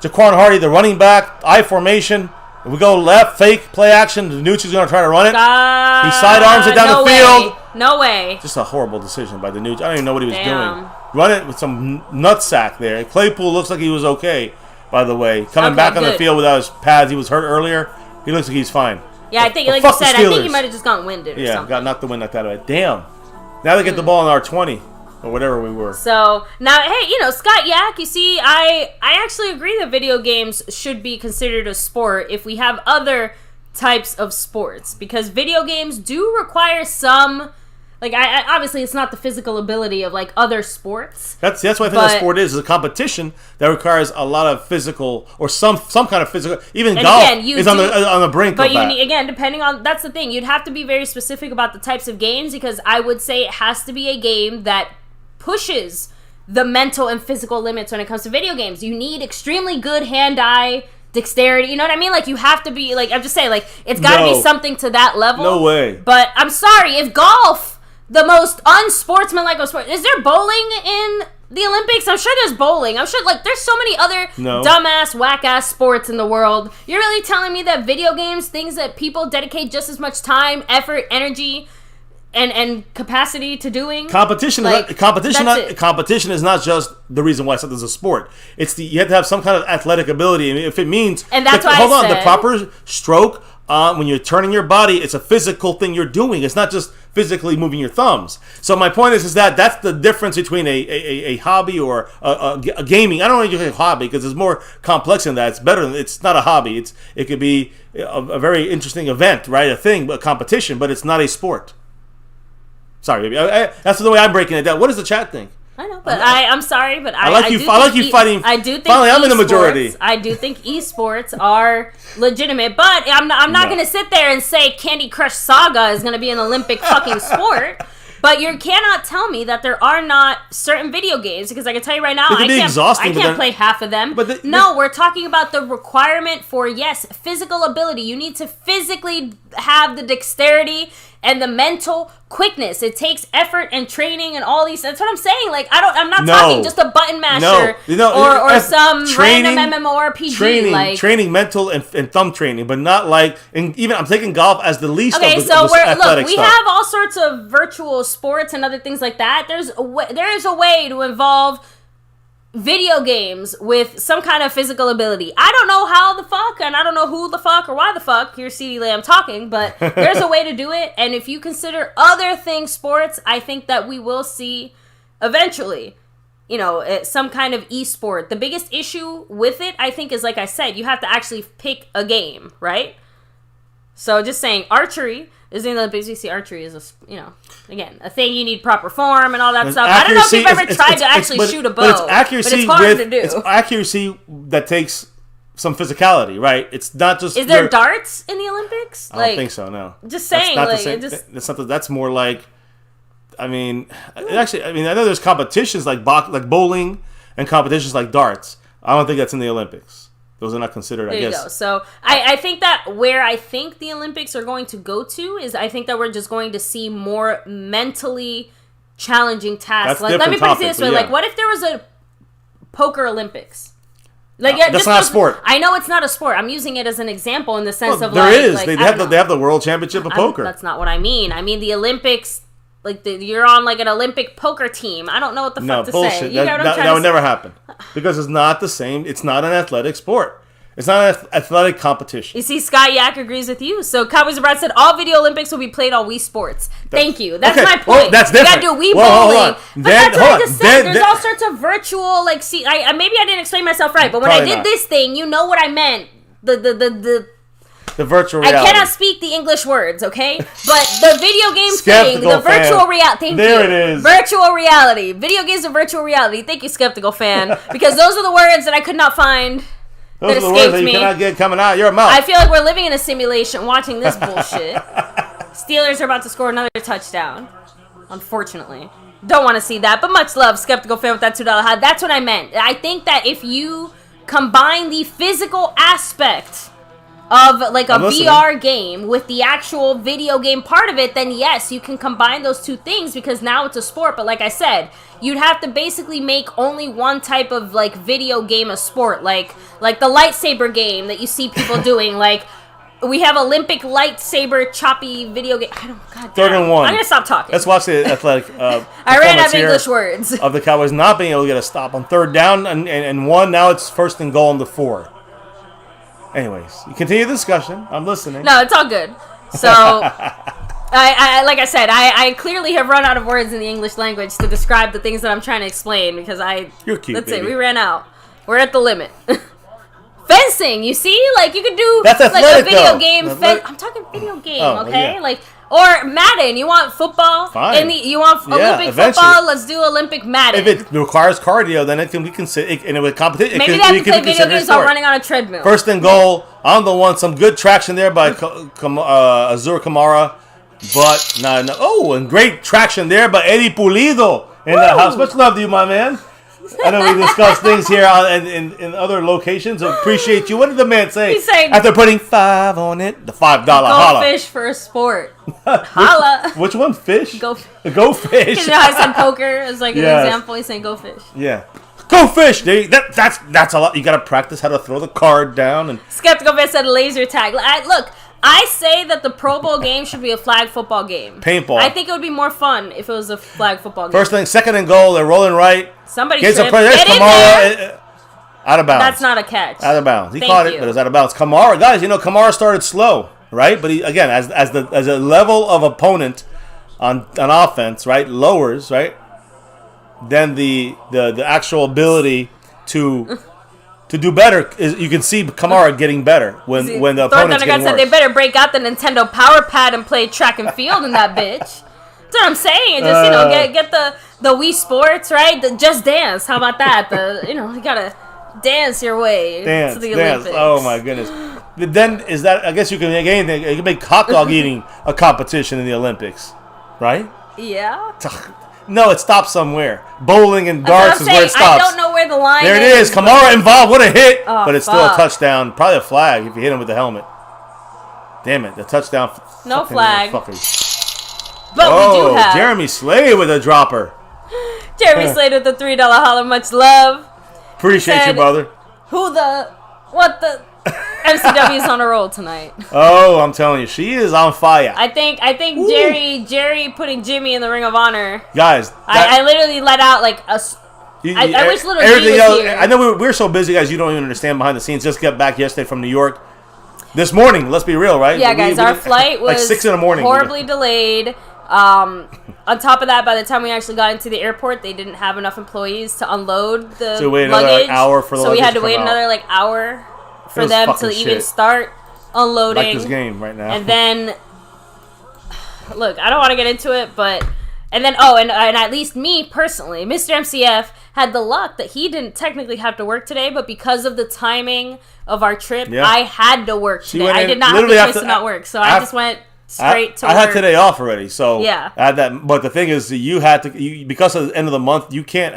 Jaquan Hardy, the running back. I formation. If we go left, fake, play action. Danucci's going to try to run it. He sidearms it down the field. No way. Just a horrible decision by Danucci. I don't even know what he was doing. Run it with some nutsack there. Claypool looks like he was okay, by the way. Coming back on the field without his pads. He was hurt earlier. He looks like he's fine. Yeah, I think, like you said, I think he might have just gotten winded or something. Yeah, got knocked the wind out of it. Damn. Now they get the ball in our 20. Or whatever we were. So, now, hey, Scott Yak, you see, I actually agree that video games should be considered a sport if we have other types of sports. Because video games do require some, like, obviously it's not the physical ability of, like, other sports. That's why I think a sport is a competition that requires a lot of physical, or some kind of physical, even golf is on the brink of that. But again, depending on, that's the thing, you'd have to be very specific about the types of games, because I would say it has to be a game that pushes the mental and physical limits when it comes to video games. You need extremely good hand-eye dexterity. You know what I mean? Like, you have to be, like, I'm just saying, like, it's got to be something to that level. No way. But I'm sorry, if golf, the most unsportsmanlike of sports, is there bowling in the Olympics? I'm sure there's bowling. I'm sure, like, there's so many other dumbass, whack-ass sports in the world. You're really telling me that video games, things that people dedicate just as much time, effort, energy, and capacity to doing competition is not just the reason why something's a sport. It's you have to have some kind of athletic ability, and if it means the proper stroke when you're turning your body, it's a physical thing you're doing. It's not just physically moving your thumbs. So my point is that that's the difference between a hobby or a gaming. I don't want to use a hobby because it's more complex than that. It's better than, it's not a hobby. It could be a very interesting event, right? A competition, but it's not a sport. Sorry, baby. That's the way I'm breaking it down. What does the chat think? I know, but I'm sorry, but I like you fighting. I do think finally, I'm in the majority. I do think esports are legitimate, but I'm not going to sit there and say Candy Crush Saga is going to be an Olympic fucking sport. But you cannot tell me that there are not certain video games, because I can tell you right now, I can't play half of them. No, we're talking about the requirement for, yes, physical ability. You need to physically have the dexterity and the mental quickness. It takes effort and training and all these. That's what I'm saying. Like, I'm not talking just a button masher or some random MMORPG. Training mental and thumb training, but not like. And even I'm taking golf as the least. Okay, of the, so of the athletic we have all sorts of virtual sports and other things like that. There is a way to involve video games with some kind of physical ability. I don't know how the fuck, and I don't know who the fuck or why the fuck, here's CD Lamb talking, but there's a way to do it, and if you consider other things sports, I think that we will see eventually, some kind of esport. The biggest issue with it, I think, is, like I said, you have to actually pick a game, right? So just saying, archery is in the Olympics. You see, archery is again, a thing you need proper form and all that stuff. I don't know if you've ever tried to actually shoot a bow, but it's hard to do. It's accuracy that takes some physicality, right? It's not just. Is there darts in the Olympics? I don't think so. No. Just saying, that's more like. I know there's competitions like bowling and competitions like darts. I don't think that's in the Olympics. Those are not considered, I guess. There you go. So I think that where I think the Olympics are going to go to is I think that we're just going to see more mentally challenging tasks. Like, let me put it this way. Yeah. Like, what if there was a poker Olympics? Like, that's not a sport. I know it's not a sport. I'm using it as an example in the sense of there is. They have the world championship of poker. That's not what I mean. I mean the Olympics. Like, you're on, like, an Olympic poker team. I don't know what the fuck to say. You know what I'm trying to say? That would never happen. Because it's not the same. It's not an athletic sport. It's not an athletic competition. You see, Scott Yak agrees with you. So, Cowboys Brad said all video Olympics will be played on Wii Sports. Thank you. That's my point. Well, that's different. You gotta do Wii bowling. But that's what I just said. There's all sorts of virtual, like, see, maybe I didn't explain myself right, but when I did this thing, you know what I meant. The virtual reality. I cannot speak the English words, okay? But the video game Skeptical thing, the virtual fan. reality. Thank There you. it is. Virtual reality. Video games and virtual reality. Thank you, Skeptical fan. Because those are the words that I could not find. Those are the words that you cannot get coming out of your mouth. I feel like we're living in a simulation watching this bullshit. Steelers are about to score another touchdown. Unfortunately. Don't want to see that. But much love, Skeptical fan, with that $2 high. That's what I meant. I think that if you combine the physical aspect of like a VR game with the actual video game part of it, then yes, you can combine those two things because now it's a sport. But like I said, you'd have to basically make only one type of like video game a sport, like the lightsaber game that you see people doing. Like we have Olympic lightsaber choppy video game. I don't. God damn. 3rd and 1. I'm gonna stop talking. Let's watch the athletic. I ran out of English words of the Cowboys not being able to get a stop on 3rd down and 1. Now it's 1st and goal on the 4. Anyways, you continue the discussion. I'm listening. No, it's all good. So, I like I said, I clearly have run out of words in the English language to describe the things that I'm trying to explain because You're cute, that's baby. it. We ran out. We're at the limit. Fencing, you see? Like, you could do that's like athletic, a video though. game. I'm talking video game, okay? Yeah. Like, or Madden. You want football? Fine. You want Olympic eventually. football? Let's do Olympic Madden. If it requires cardio, then we can sit and it would competition. Maybe they have to play video games while running on a treadmill. 1st and goal on the 1. Some good traction there by Azur Kamara. But, no. Oh, and great traction there by Eddie Pulido in the house. Much love to you, my man. I know we discussed things here in other locations. I appreciate you. What did the man say? He's saying, after putting 5 on it, the $5 go holla. fish for a sport. Holla. Which one? Fish? Go fish. Because you know how I said poker as like an example. He's saying go fish. Yeah. Go fish. That's a lot. You got to practice how to throw the card down. And Skeptical fan said laser tag. Look, I say that the Pro Bowl game should be a flag football game. Paintball. I think it would be more fun if it was a flag football game. 1st thing, 2nd and goal. They're rolling right. Somebody There's tripped. There's Get in Kamara. there. Out of bounds. That's not a catch. Out of bounds. He Thank caught it, you. but it was out of bounds. Kamara, guys, Kamara started slow, right? But he, again, as a level of opponent on offense, right, lowers, right, then the actual ability to do better is you can see Kamara getting better when the opponent's getting worse. They better break out the Nintendo Power Pad and play track and field in that bitch. That's what I'm saying. Just get the Wii Sports, right? The Just Dance. How about that? You gotta dance your way to the Olympics. Oh my goodness. Then is that? I guess you can make anything. You can make hot dog eating a competition in the Olympics, right? Yeah. No, it stops somewhere. Bowling and darts is where it stops. I don't know where the line is. There it is. Kamara involved. What a hit. But it's still a fuck. touchdown. Probably a flag if you hit him with the helmet. Damn it. The touchdown. No flag. Fuckers. But we do have Jeremy Slade with a dropper. Jeremy Slade with the $3 holler. Much love. Appreciate you, brother. What the MCW's on a roll tonight. Oh, I'm telling you, she is on fire. I think Jerry putting Jimmy in the Ring of Honor. Guys, I literally let out like a. I wish Little G was here. I know we're so busy, guys. You don't even understand behind the scenes. Just got back yesterday from New York. This morning, let's be real, right? Yeah, guys, our flight was like 6 in the morning. Horribly delayed. On top of that, by the time we actually got into the airport, they didn't have enough employees to unload the so we waited luggage. Another hour for the so we had to luggage wait come out. another hour for them to even start unloading. Like this game right now. And then, look, I don't want to get into it, but and at least me personally, Mr. MCF had the luck that he didn't technically have to work today, but because of the timing of our trip, I had to work today. I did not have the choice to not work, so I just went straight to work. I had today off already, so yeah. I had that. But the thing is, you had to because of the end of the month, you can't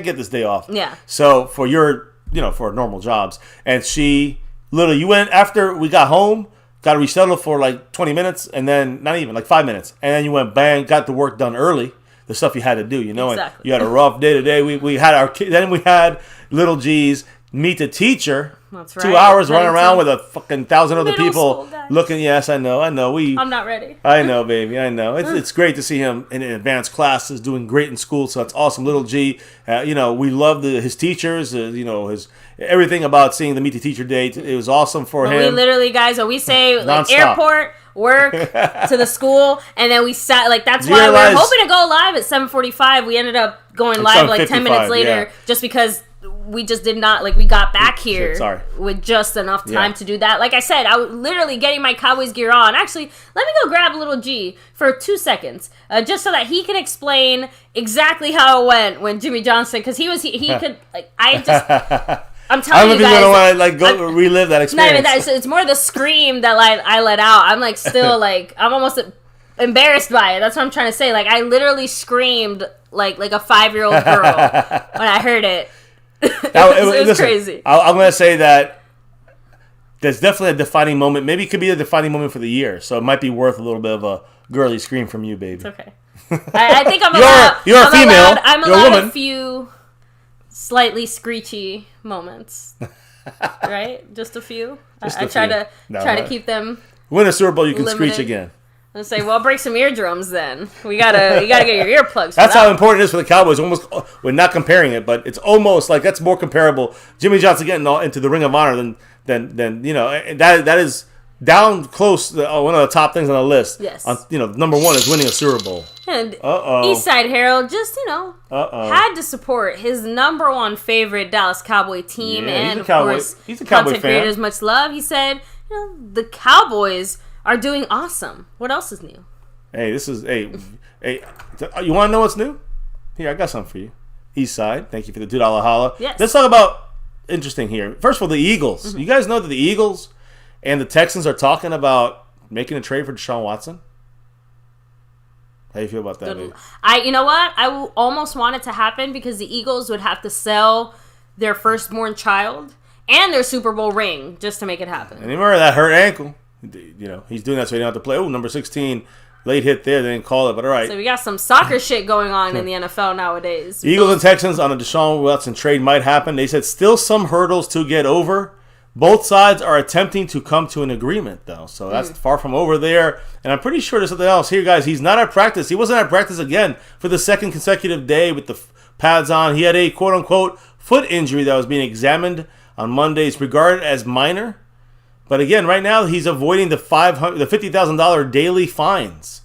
get this day off. Yeah. So for your for normal jobs, and she literally you went after we got home. Got to resettle for like 20 minutes, and then not even like 5 minutes, and then you went bang, got the work done early. The stuff you had to do, Exactly. And you had a rough day today. We had our then we had little G's meet the teacher. That's right. 2 hours running around with a fucking 1,000 other Middle people school guys. looking. Yes, I know. I'm not ready. I know, baby. I know. It's great to see him in advanced classes, doing great in school. So that's awesome. Little G, we love his teachers. His everything about seeing the Meet the Teacher Day. It was awesome for him. We literally, guys, when we say like Non-stop. airport, work to the school, and then we sat that's why we were hoping to go live at 7:45. We ended up going live like 10 minutes later, just because we just did not, like, we got back here Shit, with just enough time to do that. Like I said, I was literally getting my Cowboys gear on. Actually, let me go grab little G for 2 seconds, just so that he can explain exactly how it went when Jimmy Johnson, because he could, like, I'm telling you guys. I don't know if you want to, like, relive that experience. Not even that. It's more the scream that, like, I let out. I'm, like, still, like, I'm almost embarrassed by it. That's what I'm trying to say. Like, I literally screamed like a 5-year-old girl when I heard it. It was crazy. I'm going to say that there's definitely a defining moment. Maybe it could be a defining moment for the year. So it might be worth a little bit of a girly scream from you, baby. It's okay. I think I'm allowed. You're a female. I'm allowed a few slightly screechy moments. Right? Just a few. I try to keep them. Win a Super Bowl, you can limited. screech again. And say, well, break some eardrums then. You gotta get your earplugs. That's how important it is for the Cowboys. Almost, we're not comparing it, but it's almost like that's more comparable. Jimmy Johnson getting into the Ring of Honor than you know that is down close. One of the top things on the list. Yes. Number one is winning a Super Bowl. And Eastside Harold just had to support his number one favorite Dallas Cowboy team, and of course, he's a Cowboy content creators much love. He said, the Cowboys are doing awesome. What else is new? Hey, you want to know what's new? Here, I got something for you. Eastside, thank you for the $2 holla. Yes. Let's talk about interesting here. First of all, the Eagles. Mm-hmm. You guys know that the Eagles and the Texans are talking about making a trade for Deshaun Watson? How do you feel about that, baby? You know what? I almost want it to happen because the Eagles would have to sell their firstborn child and their Super Bowl ring just to make it happen. And remember that hurt ankle? He's doing that so he don't have to play. Oh, number 16, late hit there. They didn't call it, but all right. So we got some soccer shit going on in the NFL nowadays. Eagles and Texans on a Deshaun Watson trade might happen. They said still some hurdles to get over. Both sides are attempting to come to an agreement, though. So that's far from over there. And I'm pretty sure there's something else here, guys. He's not at practice. He wasn't at practice again for the second consecutive day with the pads on. He had a quote-unquote foot injury that was being examined on Monday. It's regarded as minor. But again, right now he's avoiding the $50,000 daily fines,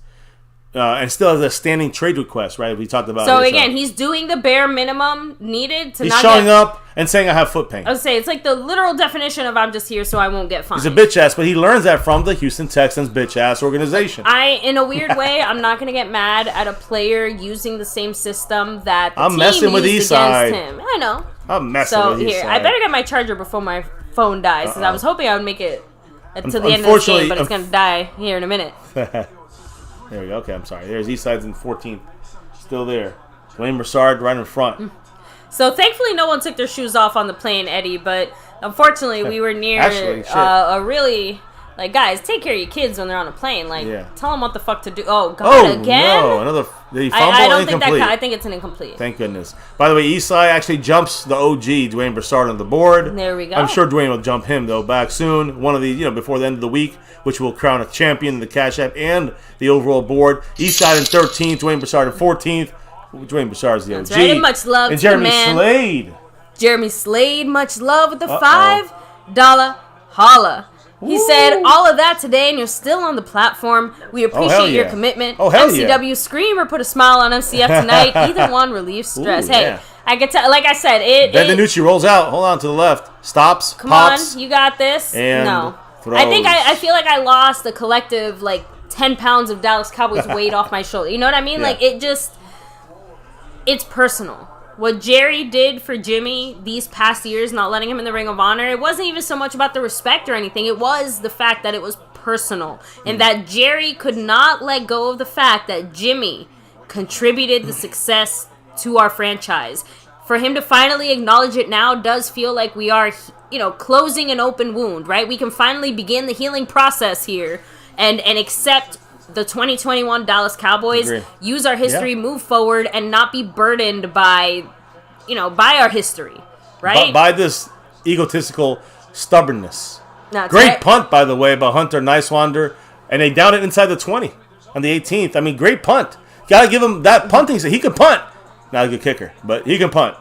and still has a standing trade request. Right, we talked about. So again, he's doing the bare minimum needed to. He's showing up and saying, "I have foot pain." I would say it's like the literal definition of "I'm just here so I won't get fined." He's a bitch ass, but he learns that from the Houston Texans bitch ass organization. In a weird way, I'm not gonna get mad at a player using the same system that the I'm team messing with used Eastside. against him. I know. I'm messing with Eastside. So here, I better get my charger before my phone dies, because I was hoping I would make it to the end of the game, but it's going to die here in a minute. There we go. Okay, I'm sorry. There's Eastside's in 14th. Still there. Dwayne Broussard right in front. So thankfully no one took their shoes off on the plane, Eddie, but unfortunately we were near a really... Like, guys, take care of your kids when they're on a plane. Like, tell them what the fuck to do. Oh, God, again? No, another... Did he fumble? I don't think incomplete? I think it's an incomplete. Thank goodness. By the way, Eastside actually jumps the OG, Dwayne Broussard, on the board. There we go. I'm sure Dwayne will jump him, though, back soon. One of the, before the end of the week, which will crown a champion in the Cash App and the overall board. Eastside in 13th, Dwayne Broussard in 14th. Dwayne Broussard's the OG. That's right, and much love and to Jeremy the man. Slade. Jeremy Slade, much love with the $5 holla. He said all of that today, and you're still on the platform. We appreciate your commitment. MCW Screamer put a smile on MCF tonight. Either one relieves stress. I can tell. Like I said, Ben DiNucci rolls out. Hold on to the left. Stops. Come pops, on, you got this. And no, throws. I feel like I lost a collective 10 pounds of Dallas Cowboys weight off my shoulder. You know what I mean? Yeah. It's personal. What Jerry did for Jimmy these past years, not letting him in the Ring of Honor, it wasn't even so much about the respect or anything. It was the fact that it was personal. And that Jerry could not let go of the fact that Jimmy contributed the success to our franchise. For him to finally acknowledge it now does feel like we are, closing an open wound, right? We can finally begin the healing process here and accept the 2021 Dallas Cowboys, use our history, move forward, and not be burdened by our history, right? By this egotistical stubbornness. That's great right. punt, by the way, by Hunter Nicewander, and they downed it inside the 20 on the 18th. I mean, great punt. Gotta give him that punting. So he can punt. Not a good kicker, but he can punt.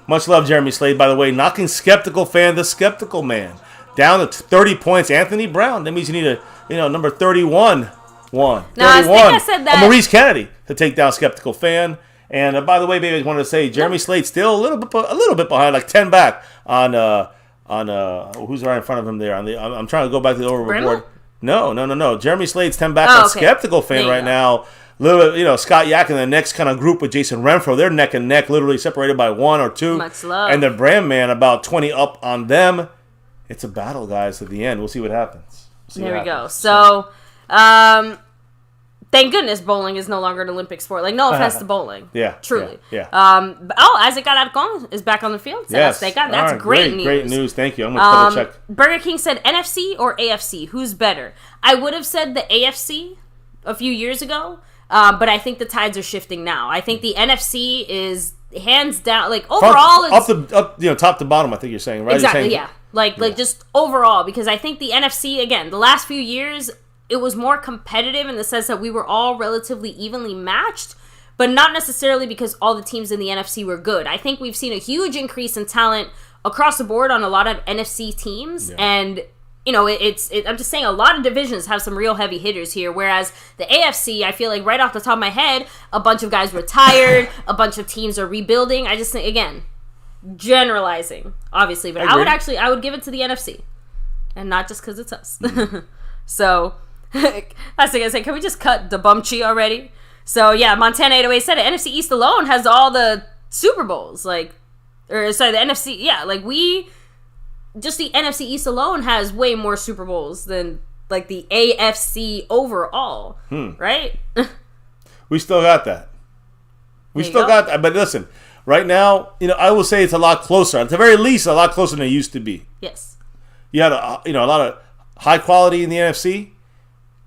Much love, Jeremy Slade, by the way, knocking skeptical fan, the skeptical man, down to 30 points. Anthony Brown. That means you need number 31. No, I think I said that. Maurice Kennedy to take down skeptical fan. And by the way, baby, I just wanted to say Jeremy Slade's still a little bit behind, like 10 back on who's right in front of him there. I'm trying to go back to the overboard. No. Jeremy Slade's 10 back on Skeptical Fan right now. A little bit, Scott Yak in the next kind of group with Jason Renfro. They're neck and neck, literally separated by 1 or 2. Much love. And the Brand Man about 20 up on them. It's a battle, guys, at the end. We'll see what happens. There we go. So, thank goodness bowling is no longer an Olympic sport. Like, no offense to bowling. Yeah. Truly. Yeah. Isaac Alarcon is back on the field. So yes. That's great news. Great news. Thank you. I'm going to double check. Burger King said NFC or AFC. Who's better? I would have said the AFC a few years ago. But I think the tides are shifting now. I think the NFC is hands down, like overall, up top to bottom. I think you're saying, right? Exactly, yeah. Like just overall, because I think the NFC again, the last few years, it was more competitive in the sense that we were all relatively evenly matched, but not necessarily because all the teams in the NFC were good. I think we've seen a huge increase in talent across the board on a lot of NFC teams, and I'm just saying a lot of divisions have some real heavy hitters here, whereas the AFC, I feel like right off the top of my head, a bunch of guys retired, a bunch of teams are rebuilding. I just think, again, generalizing, obviously, but I would give it to the NFC, and not just because it's us. So, I was going to say, can we just cut the bumchi already? So, yeah, Montana 808 said it. NFC East alone has all the Super Bowls, the NFC, just the NFC East alone has way more Super Bowls than like the AFC overall, right? We still got that. Got that. But listen, right now, I will say it's a lot closer. At the very least, a lot closer than it used to be. Yes. You had a lot of high quality in the NFC.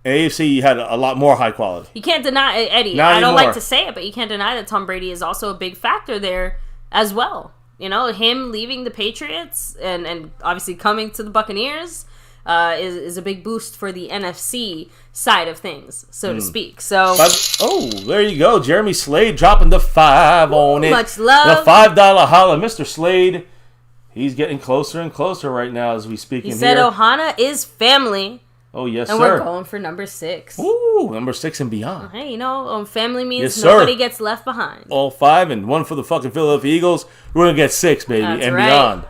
In AFC, you had a lot more high quality. You can't deny, Eddie. I don't like to say it, but you can't deny that Tom Brady is also a big factor there as well. Him leaving the Patriots and obviously coming to the Buccaneers is a big boost for the NFC side of things, so to speak. So, there you go. Jeremy Slade dropping the 5 on it. Much love. The $5 holla. Mr. Slade, he's getting closer and closer right now as we speak. He said Ohana is family. Oh, yes, and sir. And we're going for number 6. Ooh, number 6 and beyond. Hey, family means nobody gets left behind. All 5 and 1 for the fucking Philadelphia Eagles. We're going to get 6, baby, That's and right. beyond.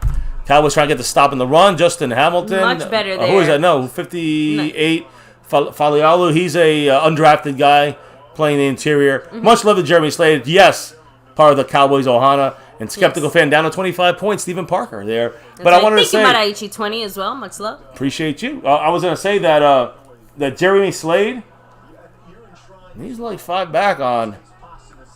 Cowboys trying to get the stop in the run. Justin Hamilton. Much better there. Who is that? No, 58. Falialu. He's a undrafted guy playing the interior. Mm-hmm. Much love to Jeremy Slade. Yes, part of the Cowboys Ohana. And Skeptical Fan down to 25 points. Stephen Parker there. But I wanted to say... Thank you, Madaichi 20 as well. Much love. Appreciate you. I was going to say that... that Jeremy Slade, he's like 5 back on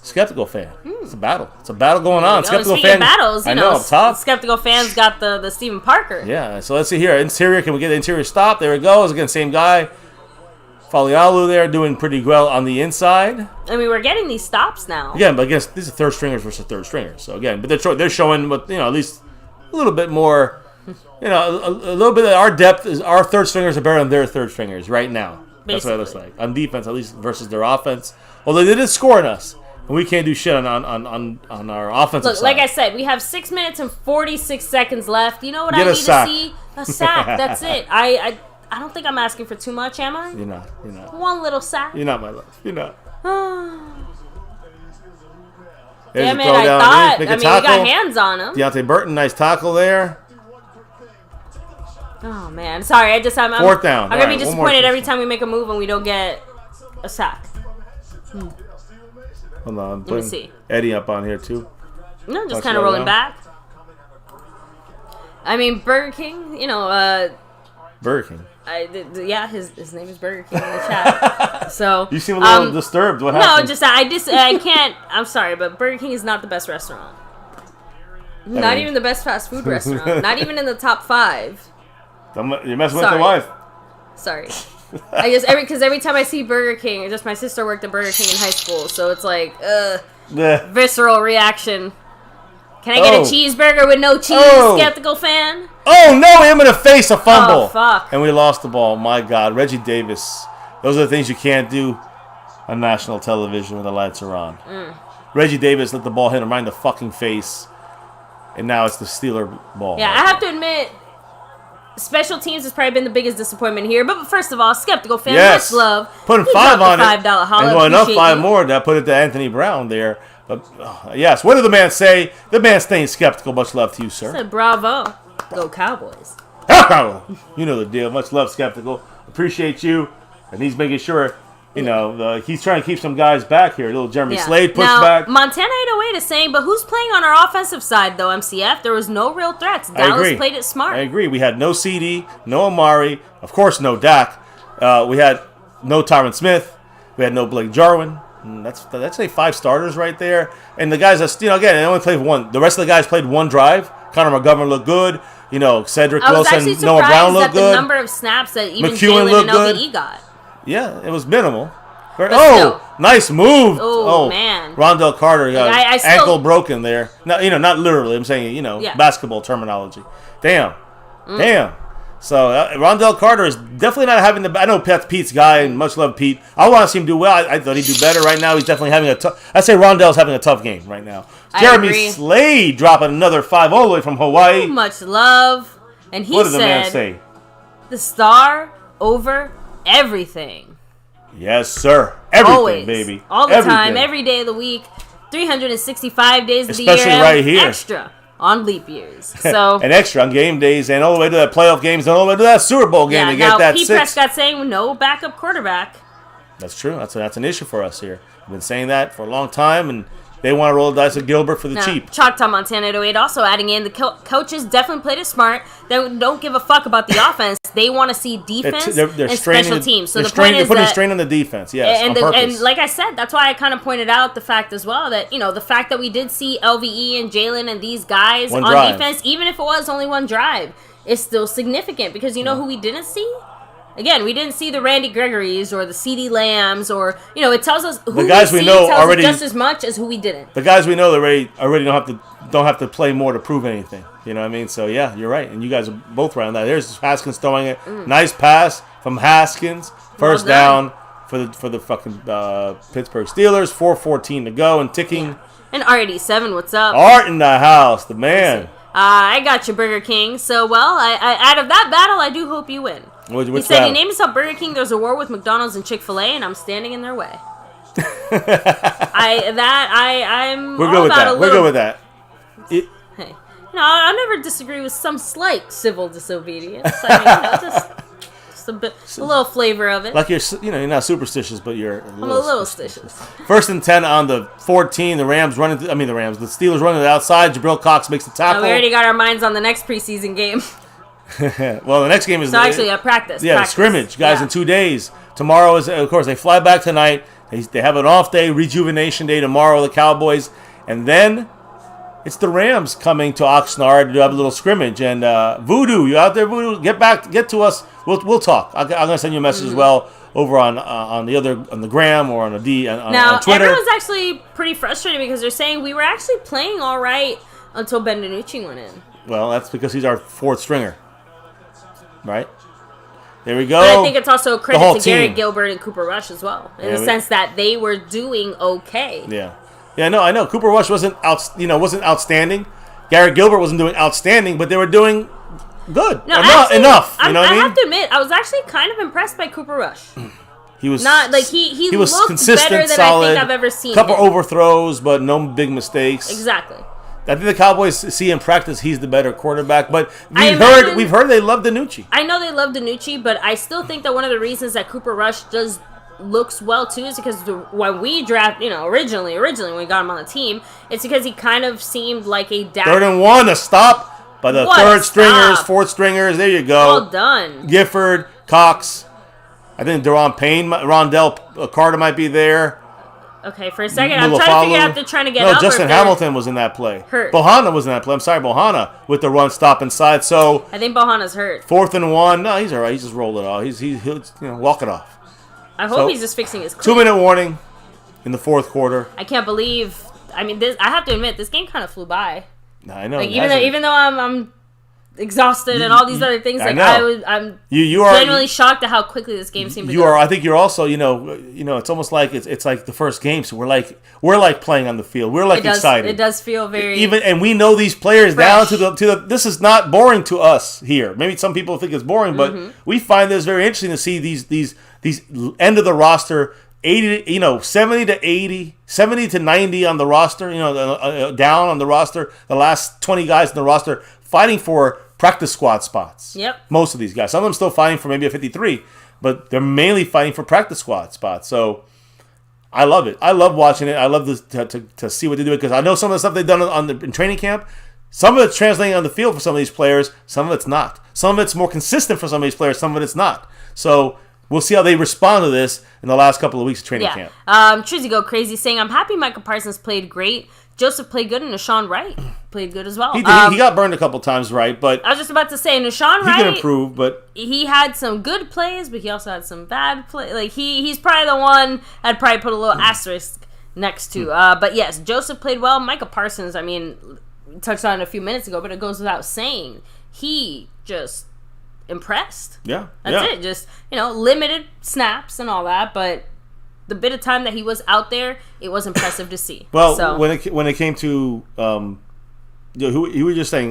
Skeptical Fan. It's a battle. It's a battle going on. Skeptical Fan battles. I know, up top. Skeptical Fan's got the Stephen Parker. Yeah. So let's see here. Interior. Can we get the interior stop? There it goes. Again, same guy. Falialu there doing pretty well on the inside. I mean, we're getting these stops now. Again, but I guess these are third stringers versus third stringers. So again, but they're showing what at least a little bit more. A little bit of our depth is our third stringers are better than their third stringers right now. Basically. That's what it looks like on defense, at least versus their offense. Although they did score on us, and we can't do shit on our offensive side. Like I said, we have 6 minutes and 46 seconds left. You know what I need to see? A sack. That's it. I don't think I'm asking for too much, am I? You're not. One little sack. You're not, my love. You're not. Damn it! I thought. We got hands on him. Deontay Burton, nice tackle there. Oh man, sorry. I'm 4th down. I'm gonna be disappointed every time we make a move and we don't get a sack. Hold on, let me see. Eddie up on here too. No, just kind of rolling back. I mean, Burger King. Burger King. His name is Burger King in the chat. So you seem a little disturbed. What happened? No, I can't. I'm sorry, but Burger King is not the best restaurant. Not even the best fast food restaurant. Not even in the top 5. You're messing with the wife. Sorry. Because every time I see Burger King, my sister worked at Burger King in high school, so it's like, visceral reaction. Can I get a cheeseburger with no cheese, Skeptical Fan? Oh, no, him in the face, a fumble. Oh, fuck. And we lost the ball. My God. Reggie Davis. Those are the things you can't do on national television when the lights are on. Reggie Davis let the ball hit him right in the fucking face, and now it's the Steeler ball. Yeah, I have to admit, special teams has probably been the biggest disappointment here. But first of all, Skeptical Fan, much love. Putting 5 on it. $5 holla. And going up 5 more. That put it to Anthony Brown there. But yes, what did the man say? The man staying skeptical. Much love to you, sir. I said bravo. Go Cowboys. You know the deal. Much love, skeptical. Appreciate you. And he's making sure, he's trying to keep some guys back here. A little Jeremy Slade pushback. Montana 808 is saying, but who's playing on our offensive side, though, MCF? There was no real threats. Dallas played it smart. I agree. We had no CD, no Amari, of course, no Dak. We had no Tyron Smith. We had no Blake Jarwin. That's 5 starters right there. And the guys that, again, they only played one. The rest of the guys played one drive. Connor McGovern looked good. Cedric Wilson, Noah Brown looked good. The number of snaps that even McEwen Jalen and LVE got. Yeah, it was minimal. Still. Nice move. Oh, man. Rondell Carter got ankle broken there. Not literally. I'm saying, basketball terminology. Damn. So Rondell Carter is definitely not having I know Pete's guy, and much love Pete. I want to see him do well. I thought he'd do better right now. He's definitely having I say Rondell's having a tough game right now. Jeremy Slade dropping another 5 all the way from Hawaii. Much love. And he what did the man say? The star over everything. Yes, sir. Everything, always. Baby. All the time, every day of the week, 365 days of the year. Especially right here. Extra on leap years. So and extra on game days and all the way to that playoff games and all the way to that Super Bowl game to get that 6. Pete Prescott saying no backup quarterback. That's true. That's an issue for us here. We've been saying that for a long time, and they want to roll the dice with Gilbert for the cheap. Choctaw Montana 808 also adding in the coaches definitely played it smart. They don't give a fuck about the offense. They want to see defense and special teams. So the point is putting strain on the defense, yes, on purpose. And like I said, that's why I kind of pointed out the fact as well that, the fact that we did see LVE and Jalen and these guys on defense, even if it was only one drive, is still significant because you know who we didn't see? Again, we didn't see the Randy Gregorys or the CeeDee Lambs or, it tells us who the guys we know tells already us just as much as who we didn't. The guys we know already don't have to play more to prove anything. You know what I mean? So, yeah, you're right. And you guys are both right on that. There's Haskins throwing it. Nice pass from Haskins. First down for the fucking Pittsburgh Steelers. 4:14 to go and ticking. And RD7, what's up? Art in the house, the man. I got you, Burger King. So, well, I out of that battle, I do hope you win. He said, "You name yourself Burger King. There's a war with McDonald's and Chick-fil-A, and I'm standing in their way." I'm. We're good with that. We're good with that. Hey, I'll never disagree with some slight civil disobedience. Just a bit, a little flavor of it. Like you're not superstitious, but you're. I'm a little superstitious. 1st and 10 on the 14. The Steelers running to the outside. Jabril Cox makes the tackle. We already got our minds on the next preseason game. Well, the next game is actually a practice. Yeah, practice. Scrimmage, guys, in 2 days. Tomorrow is, of course, they fly back tonight. They have an off day, rejuvenation day tomorrow, the Cowboys. And then it's the Rams coming to Oxnard to have a little scrimmage. And Voodoo, you out there, Voodoo? Get to us. We'll talk. I'm going to send you a message as well over on the gram or on Twitter. Everyone's actually pretty frustrated because they're saying we were actually playing all right until Ben DiNucci went in. Well, that's because he's our 4th stringer. Right? There we go. But I think it's also a credit to Gary Gilbert and Cooper Rush as well, in the sense that they were doing okay. Yeah, I know. Cooper Rush wasn't outstanding. Gary Gilbert wasn't doing outstanding, but they were doing good. No, enough. I have to admit, I was actually kind of impressed by Cooper Rush. He was not like he was looked consistent, better than solid, I think I've ever seen. Couple overthrows, but no big mistakes. Exactly. I think the Cowboys see in practice he's the better quarterback, but we've heard they love DiNucci. I know they love DiNucci, but I still think that one of the reasons that Cooper Rush looks well too is because when we draft, originally when we got him on the team, it's because he kind of seemed like a 3rd and 1, a stop by the 3rd stringers, 4th stringers. There you go. Well done. Gifford, Cox. I think Deron Payne, Rondell Carter might be there. Okay, for a second, I'm trying to figure out if they're trying to get up. No, Justin Hamilton was in that play. Hurt. Bohanna was in that play. I'm sorry, Bohanna with the run stop inside. So I think Bohanna's hurt. 4th and 1. No, he's all right. He just rolled it off. He'll walk it off. I hope he's just fixing his. 2-minute warning in the 4th quarter. I can't believe. I mean, I have to admit, this game kind of flew by. I know. Even though I'm exhausted and all these other things, I'm genuinely shocked at how quickly this game seemed to go. I think you're also, it's almost like it's like the first game, so we're like playing on the field. We're like excited. It does feel very and we know these players fresh. down to the. This is not boring to us here. Maybe some people think it's boring, but we find this very interesting to see these end of the roster 80, 70 to 80, 70 to 90 on the roster, down on the roster, the last 20 guys in the roster fighting for practice squad spots. Yep. Most of these guys. Some of them still fighting for maybe a 53, but they're mainly fighting for practice squad spots. So I love it. I love watching it. I love this, to see what they do, because I know some of the stuff they've done in training camp. Some of it's translating on the field for some of these players. Some of it's not. Some of it's more consistent for some of these players. Some of it's not. So we'll see how they respond to this in the last couple of weeks of training camp. Trizzy Go Crazy saying, I'm happy Micah Parsons played great. Joseph played good, and Nashawn Wright played good as well. He did. He got burned a couple times, right? But I was just about to say, Nashawn Wright, he can improve, but he had some good plays, but he also had some bad plays. Like he's probably the one I'd probably put a little asterisk next to. But yes, Joseph played well. Micah Parsons, I mean, we touched on it a few minutes ago, but it goes without saying, he just impressed. Yeah, that's it. Just limited snaps and all that, but the bit of time that he was out there, it was impressive to see. Well, so, when it wame to who were you just saying?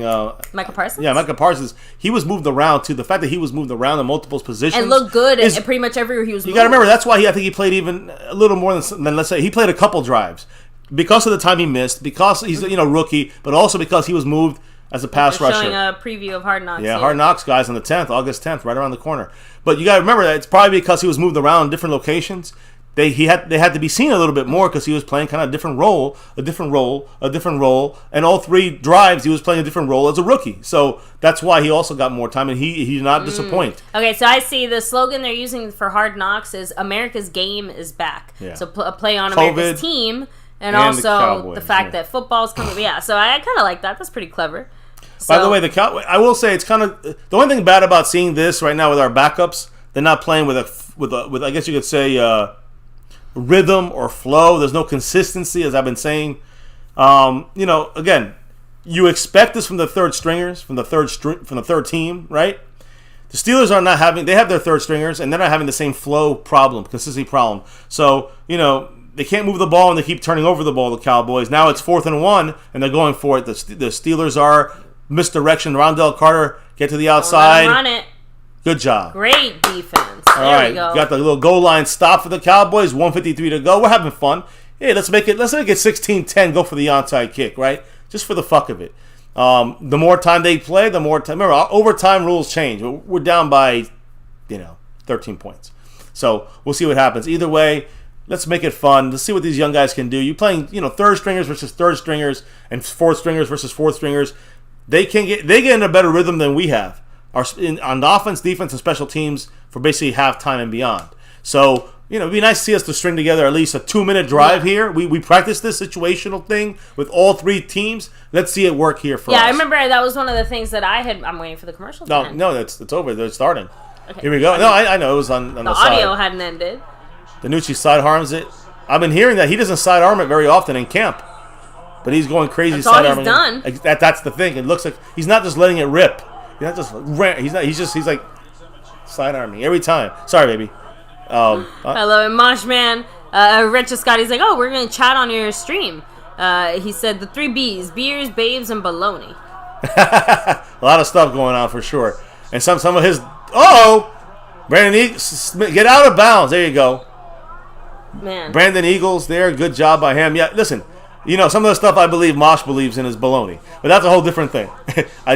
Micah Parsons. Yeah, Micah Parsons. He was moved around too. The fact that he was moved around in multiple positions and looked good in pretty much everywhere he was. You got to remember, that's why I think he played even a little more than let's say he played a couple drives because of the time he missed, because he's rookie, but also because he was moved as a pass rusher. Showing a preview of Hard Knocks. Yeah, Hard Knocks, guys, on the 10th, August 10th, right around the corner. But you got to remember that it's probably because he was moved around in different locations. They had to be seen a little bit more because he was playing kind of a different role, and all 3 drives he was playing a different role as a rookie. So that's why he also got more time, and he did not disappoint. Okay, so I see the slogan they're using for Hard Knocks is America's game is back. Yeah. So a play on America's team, and also the fact that football's coming. Yeah, so I kind of like that. That's pretty clever. So, by the way, I will say it's kind of the only thing bad about seeing this right now with our backups. They're not playing with I guess you could say rhythm or flow. There's no consistency, as I've been saying. Again, you expect this from the third stringers, from the third team, right? The Steelers are not having. They have their third stringers, and they're not having the same flow problem, consistency problem. So they can't move the ball, and they keep turning over the ball. The Cowboys. Now it's 4th and 1, and they're going for it. The Steelers are misdirection. Rondell Carter get to the outside. Run it. Good job. Great defense. All right, we go. Got the little goal line stop for the Cowboys. 1:53 to go. We're having fun. Hey, let's make it 16-10. Go for the onside kick, right? Just for the fuck of it. The more time they play, the more time. Remember, our overtime rules change. We're down by, 13 points. So we'll see what happens. Either way, let's make it fun. Let's see what these young guys can do. You're playing, third stringers versus third stringers and fourth stringers versus fourth stringers. They get in a better rhythm than we have. On the offense, defense, and special teams for basically halftime and beyond. So, it'd be nice to see us to string together at least a 2-minute drive here. We practice this situational thing with all 3 teams. Let's see it work here for us. Yeah, I remember that was one of the things that I'm waiting for the commercial to end. No, it's over. They're starting. Okay. Here we go. No, I know. It was on the side. The audio hadn't ended. Danucci sidearms it. I've been hearing that he doesn't sidearm it very often in camp. But he's going crazy sidearming. That's all he's done. That's the thing. It looks like he's not just letting it rip. He's like sidearming every time. Sorry, baby. I love it. Moshman, Richard Scott, he's like, oh, we're going to chat on your stream. He said the 3 B's, beers, babes, and baloney. A lot of stuff going on for sure. And some of his, Brandon Smith, get out of bounds. There you go. Man. Brandon Eagles there. Good job by him. Yeah, listen. Some of the stuff I believe Mosh believes in is baloney. But that's a whole different thing.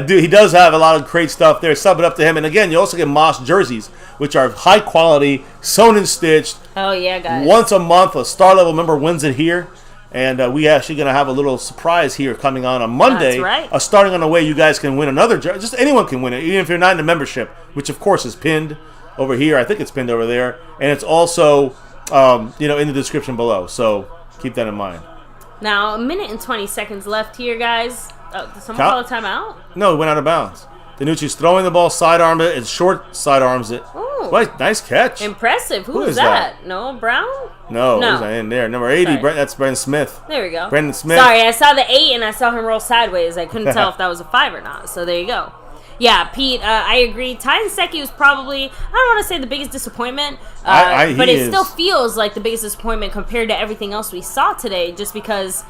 He does have a lot of great stuff there. Sub it up to him. And again, you also get Mosh jerseys, which are high quality, sewn and stitched. Oh, yeah, guys. Once a month, a star level member wins it here. And we actually going to have a little surprise here coming on Monday. That's right. Starting on the way, you guys can win another jersey. Just anyone can win it, even if you're not in the membership, which of course is pinned over here. I think it's pinned over there. And it's also, in the description below. So keep that in mind. Now, 1 minute and 20 seconds left here, guys. Did someone call a timeout? No, it went out of bounds. Danucci's throwing the ball, sidearm it. It's short, sidearms it. Ooh. What, nice catch. Impressive. Who is that? Noah Brown? No, it was in there. Number 80, that's Brandon Smith. There we go. Brandon Smith. Sorry, I saw the 8 and I saw him roll sideways. I couldn't tell if that was a 5 or not. So there you go. Yeah, Pete, I agree. Ty Nsekhe was probably, I don't want to say the biggest disappointment, but it still feels like the biggest disappointment compared to everything else we saw today, just because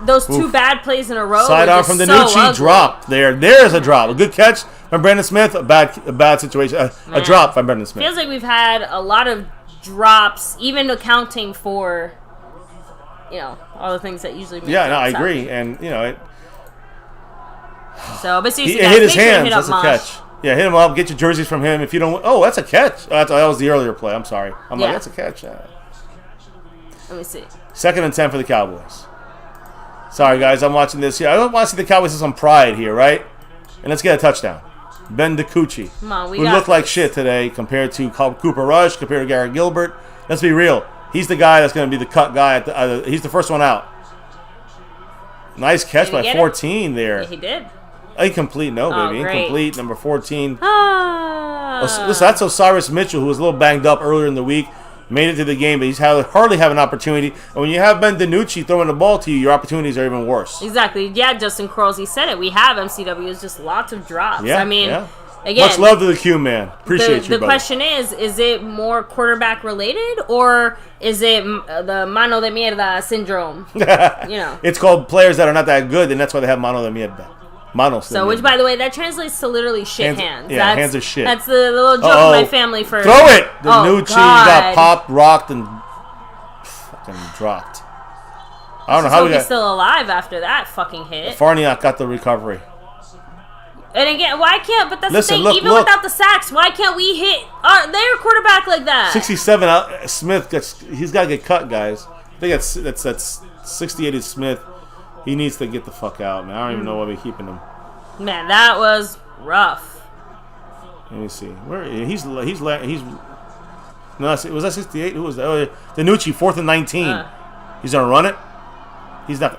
those 2 bad plays in a row. Sidearm from Danucci, dropped there. There's a drop. A good catch from Brandon Smith. A bad situation. A drop from Brandon Smith. Feels like we've had a lot of drops, even accounting for, all the things that usually make I agree. Happen. And, So, but seriously, he guys, hit his make sure hands. to hit That's up a catch. Yeah, hit him up. Get your jerseys from him. If you don't, that's a catch. That was the earlier play. I'm sorry. Like, that's a catch. Let me see. 2nd and 10 for the Cowboys. Sorry, guys. I'm watching this here. I don't want to see the Cowboys with some pride here, right? And let's get a touchdown. Ben DiCucci. Come on, we look like shit today compared to Cooper Rush, compared to Garrett Gilbert. Let's be real. He's the guy that's going to be the cut guy. He's the first one out. Nice catch by 14 there. Yeah, he did. Incomplete, no, baby. Great. Incomplete, number 14. Listen, that's Osiris Mitchell, who was a little banged up earlier in the week. Made it to the game, but he's hardly have an opportunity. And when you have Ben DiNucci throwing the ball to you, your opportunities are even worse. Exactly. Yeah, Justin Quarles, he said it. We have MCW. It's just lots of drops. Yeah, again, much love to the Q, man. Appreciate you, The question is it more quarterback related, or is it the mano de mierda syndrome? It's called players that are not that good, and that's why they have mano de mierda. Which, by the way, that translates to literally shit hands. Yeah, hands are shit. That's the little joke in my family for... Throw it! DiNucci got popped, rocked, and fucking dropped. I don't know how he's still alive after that fucking hit. Farniak got the recovery. And again, why can't... But that's the thing, look. Without the sacks, why can't we hit their quarterback like that? 67, Smith, he's got to get cut, guys. I think that's 68 is Smith. He needs to get the fuck out, man. I don't even know why we're keeping him. Man, that was rough. Let me see. Where he's no, was that 68? Who was that? Oh, DiNucci, 4th and 19. He's gonna run it. He's not.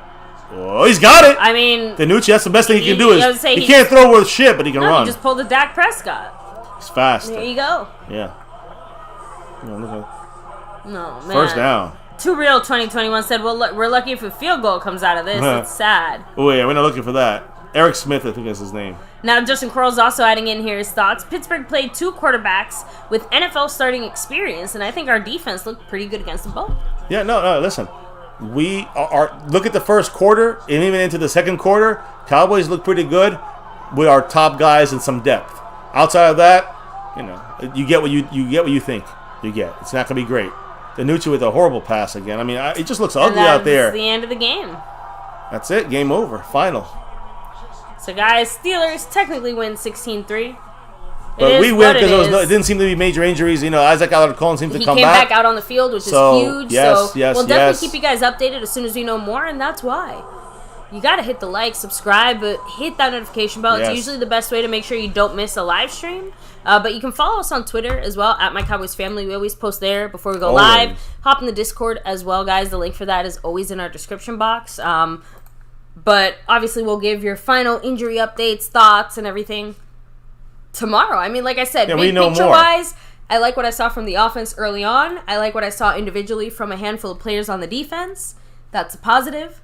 Oh, he's got it. I mean, DiNucci. That's the best thing he can do. He can't throw worth shit, but he can run. He just pulled a Dak Prescott. He's fast. There you go. Yeah. No, man. First down. Too Real 2021 said, well, look, we're lucky if a field goal comes out of this. It's sad. Oh, yeah, we're not looking for that. Eric Smith, I think is his name. Now, Justin Quarles also adding in here his thoughts. Pittsburgh played 2 quarterbacks with NFL starting experience, and I think our defense looked pretty good against them both. Yeah, no, listen. We are look at the first quarter, and even into the second quarter, Cowboys look pretty good with our top guys and some depth. Outside of that, you get what you think you get. It's not going to be great. DiNucci with a horrible pass again. I mean, it just looks ugly out there. That's the end of the game. That's it. Game over. Final. So, guys, Steelers technically win 16-3. But we win because it didn't seem to be major injuries. Isaac Alarcon seemed to come back. He came back out on the field, which is huge. Yes, we'll definitely keep you guys updated as soon as we know more, and that's why. You got to hit the like, subscribe, but hit that notification bell. It's usually the best way to make sure you don't miss a live stream. But you can follow us on Twitter as well, at MyCowboysFamily. We always post there before we go live. Hop in the Discord as well, guys. The link for that is always in our description box. But obviously, we'll give your final injury updates, thoughts, and everything tomorrow. I mean, like I said, big picture-wise, I like what I saw from the offense early on. I like what I saw individually from a handful of players on the defense. That's a positive.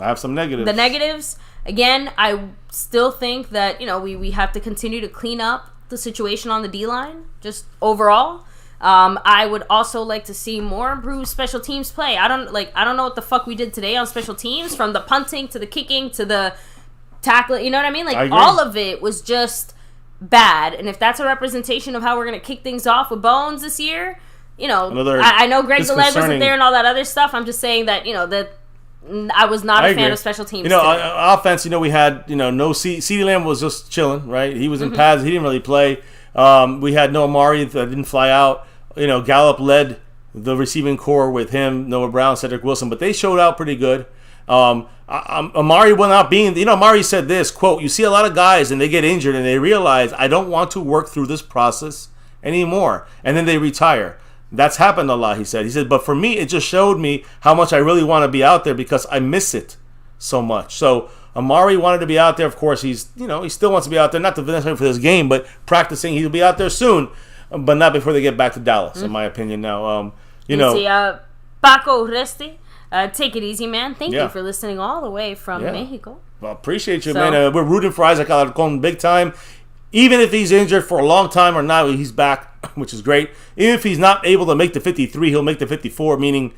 I have some negatives. The negatives, again, I still think that, we have to continue to clean up the situation on the D-line, just overall. I would also like to see more improved special teams play. I don't know what the fuck we did today on special teams, from the punting to the kicking to the tackling. You know what I mean? All of it was just bad. And if that's a representation of how we're going to kick things off with Bones this year, I know Greg Velez wasn't there and all that other stuff. I'm just saying that, that I was not a fan of special teams. Offense, we had, no CeeDee Lamb was just chilling, right? He was in pads. He didn't really play. We had Noah Amari that didn't fly out. Gallup led the receiving core with him, Noah Brown, Cedric Wilson, but they showed out pretty good. Amari will not being, Amari said this, quote, you see a lot of guys and they get injured and they realize, I don't want to work through this process anymore. And then they retire. That's happened a lot, he said. He said, but for me, it just showed me how much I really want to be out there because I miss it so much. So Amari wanted to be out there. Of course, he still wants to be out there, not necessarily for this game, but practicing. He'll be out there soon, but not before they get back to Dallas, in my opinion. Now, Paco Resti, take it easy, man. Thank you for listening all the way from Mexico. Well, appreciate you, man. We're rooting for Isaac Alarcon big time. Even if he's injured for a long time or not, he's back, which is great. Even if he's not able to make the 53, he'll make the 54, meaning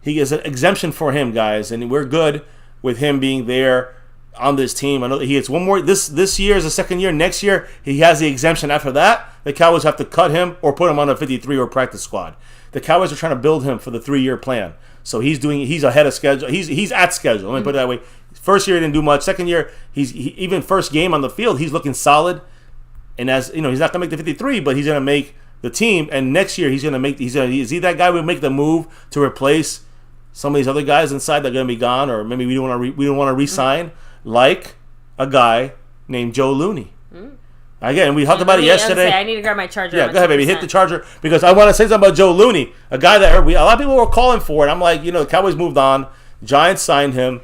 he is an exemption for him, guys. And we're good with him being there on this team. I know he gets one more. This year is the second year. Next year, he has the exemption. After that, the Cowboys have to cut him or put him on a 53 or practice squad. The Cowboys are trying to build him for the 3-year plan. So he's ahead of schedule. He's at schedule. Let me put it that way. First year he didn't do much. Second year, even first game on the field, he's looking solid. And as you know, he's not gonna make the 53, but he's gonna make the team. And next year he's is he that guy who will make the move to replace some of these other guys inside that are gonna be gone, or maybe we don't want to re-sign, like a guy named Joe Looney. Again, we talked about it yesterday. I need to grab my charger. Yeah, go ahead, baby. Hit the charger, because I want to say something about Joe Looney, a guy that a lot of people were calling for, and I'm like, the Cowboys moved on. Giants signed him.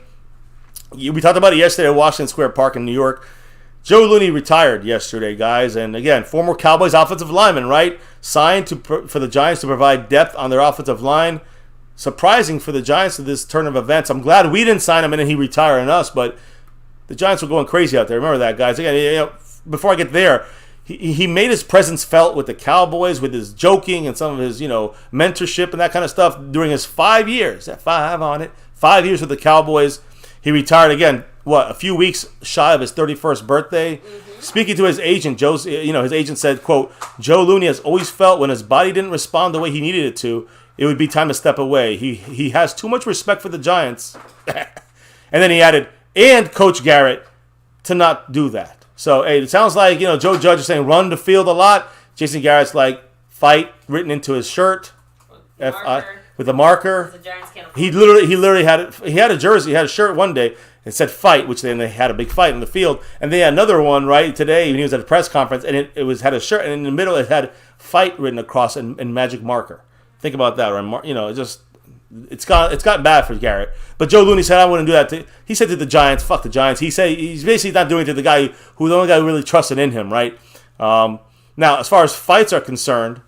We talked about it yesterday at Washington Square Park in New York. Joe Looney retired yesterday, guys, and again, former Cowboys offensive lineman, right? Signed for the Giants to provide depth on their offensive line. Surprising for the Giants at this turn of events. I'm glad we didn't sign him and then he retired on us, but the Giants were going crazy out there. Remember that, guys. Again, before I get there, he made his presence felt with the Cowboys, with his joking and some of his, mentorship and that kind of stuff during his 5 years. That 5 on it. 5 years with the Cowboys. He retired again, a few weeks shy of his 31st birthday. Mm-hmm. Speaking to his agent, his agent said, quote, "Joe Looney has always felt when his body didn't respond the way he needed it to, it would be time to step away. He has too much respect for the Giants." And then he added, "and Coach Garrett to not do that." So, hey, it sounds like, Joe Judge is saying run the field a lot. Jason Garrett's like fight written into his shirt. With a marker. The Giants can't afford he literally had it. He had a jersey, he had a shirt one day. It said fight, which then they had a big fight in the field. And they had another one, right, today when he was at a press conference, and it had a shirt, and in the middle it had fight written across in magic marker. Think about that, right? It's gotten bad for Garrett. But Joe Looney said, "I wouldn't do that." He said to the Giants, "Fuck the Giants." He said he's basically not doing it to the guy the only guy who really trusted in him, right? Now, as far as fights are concerned,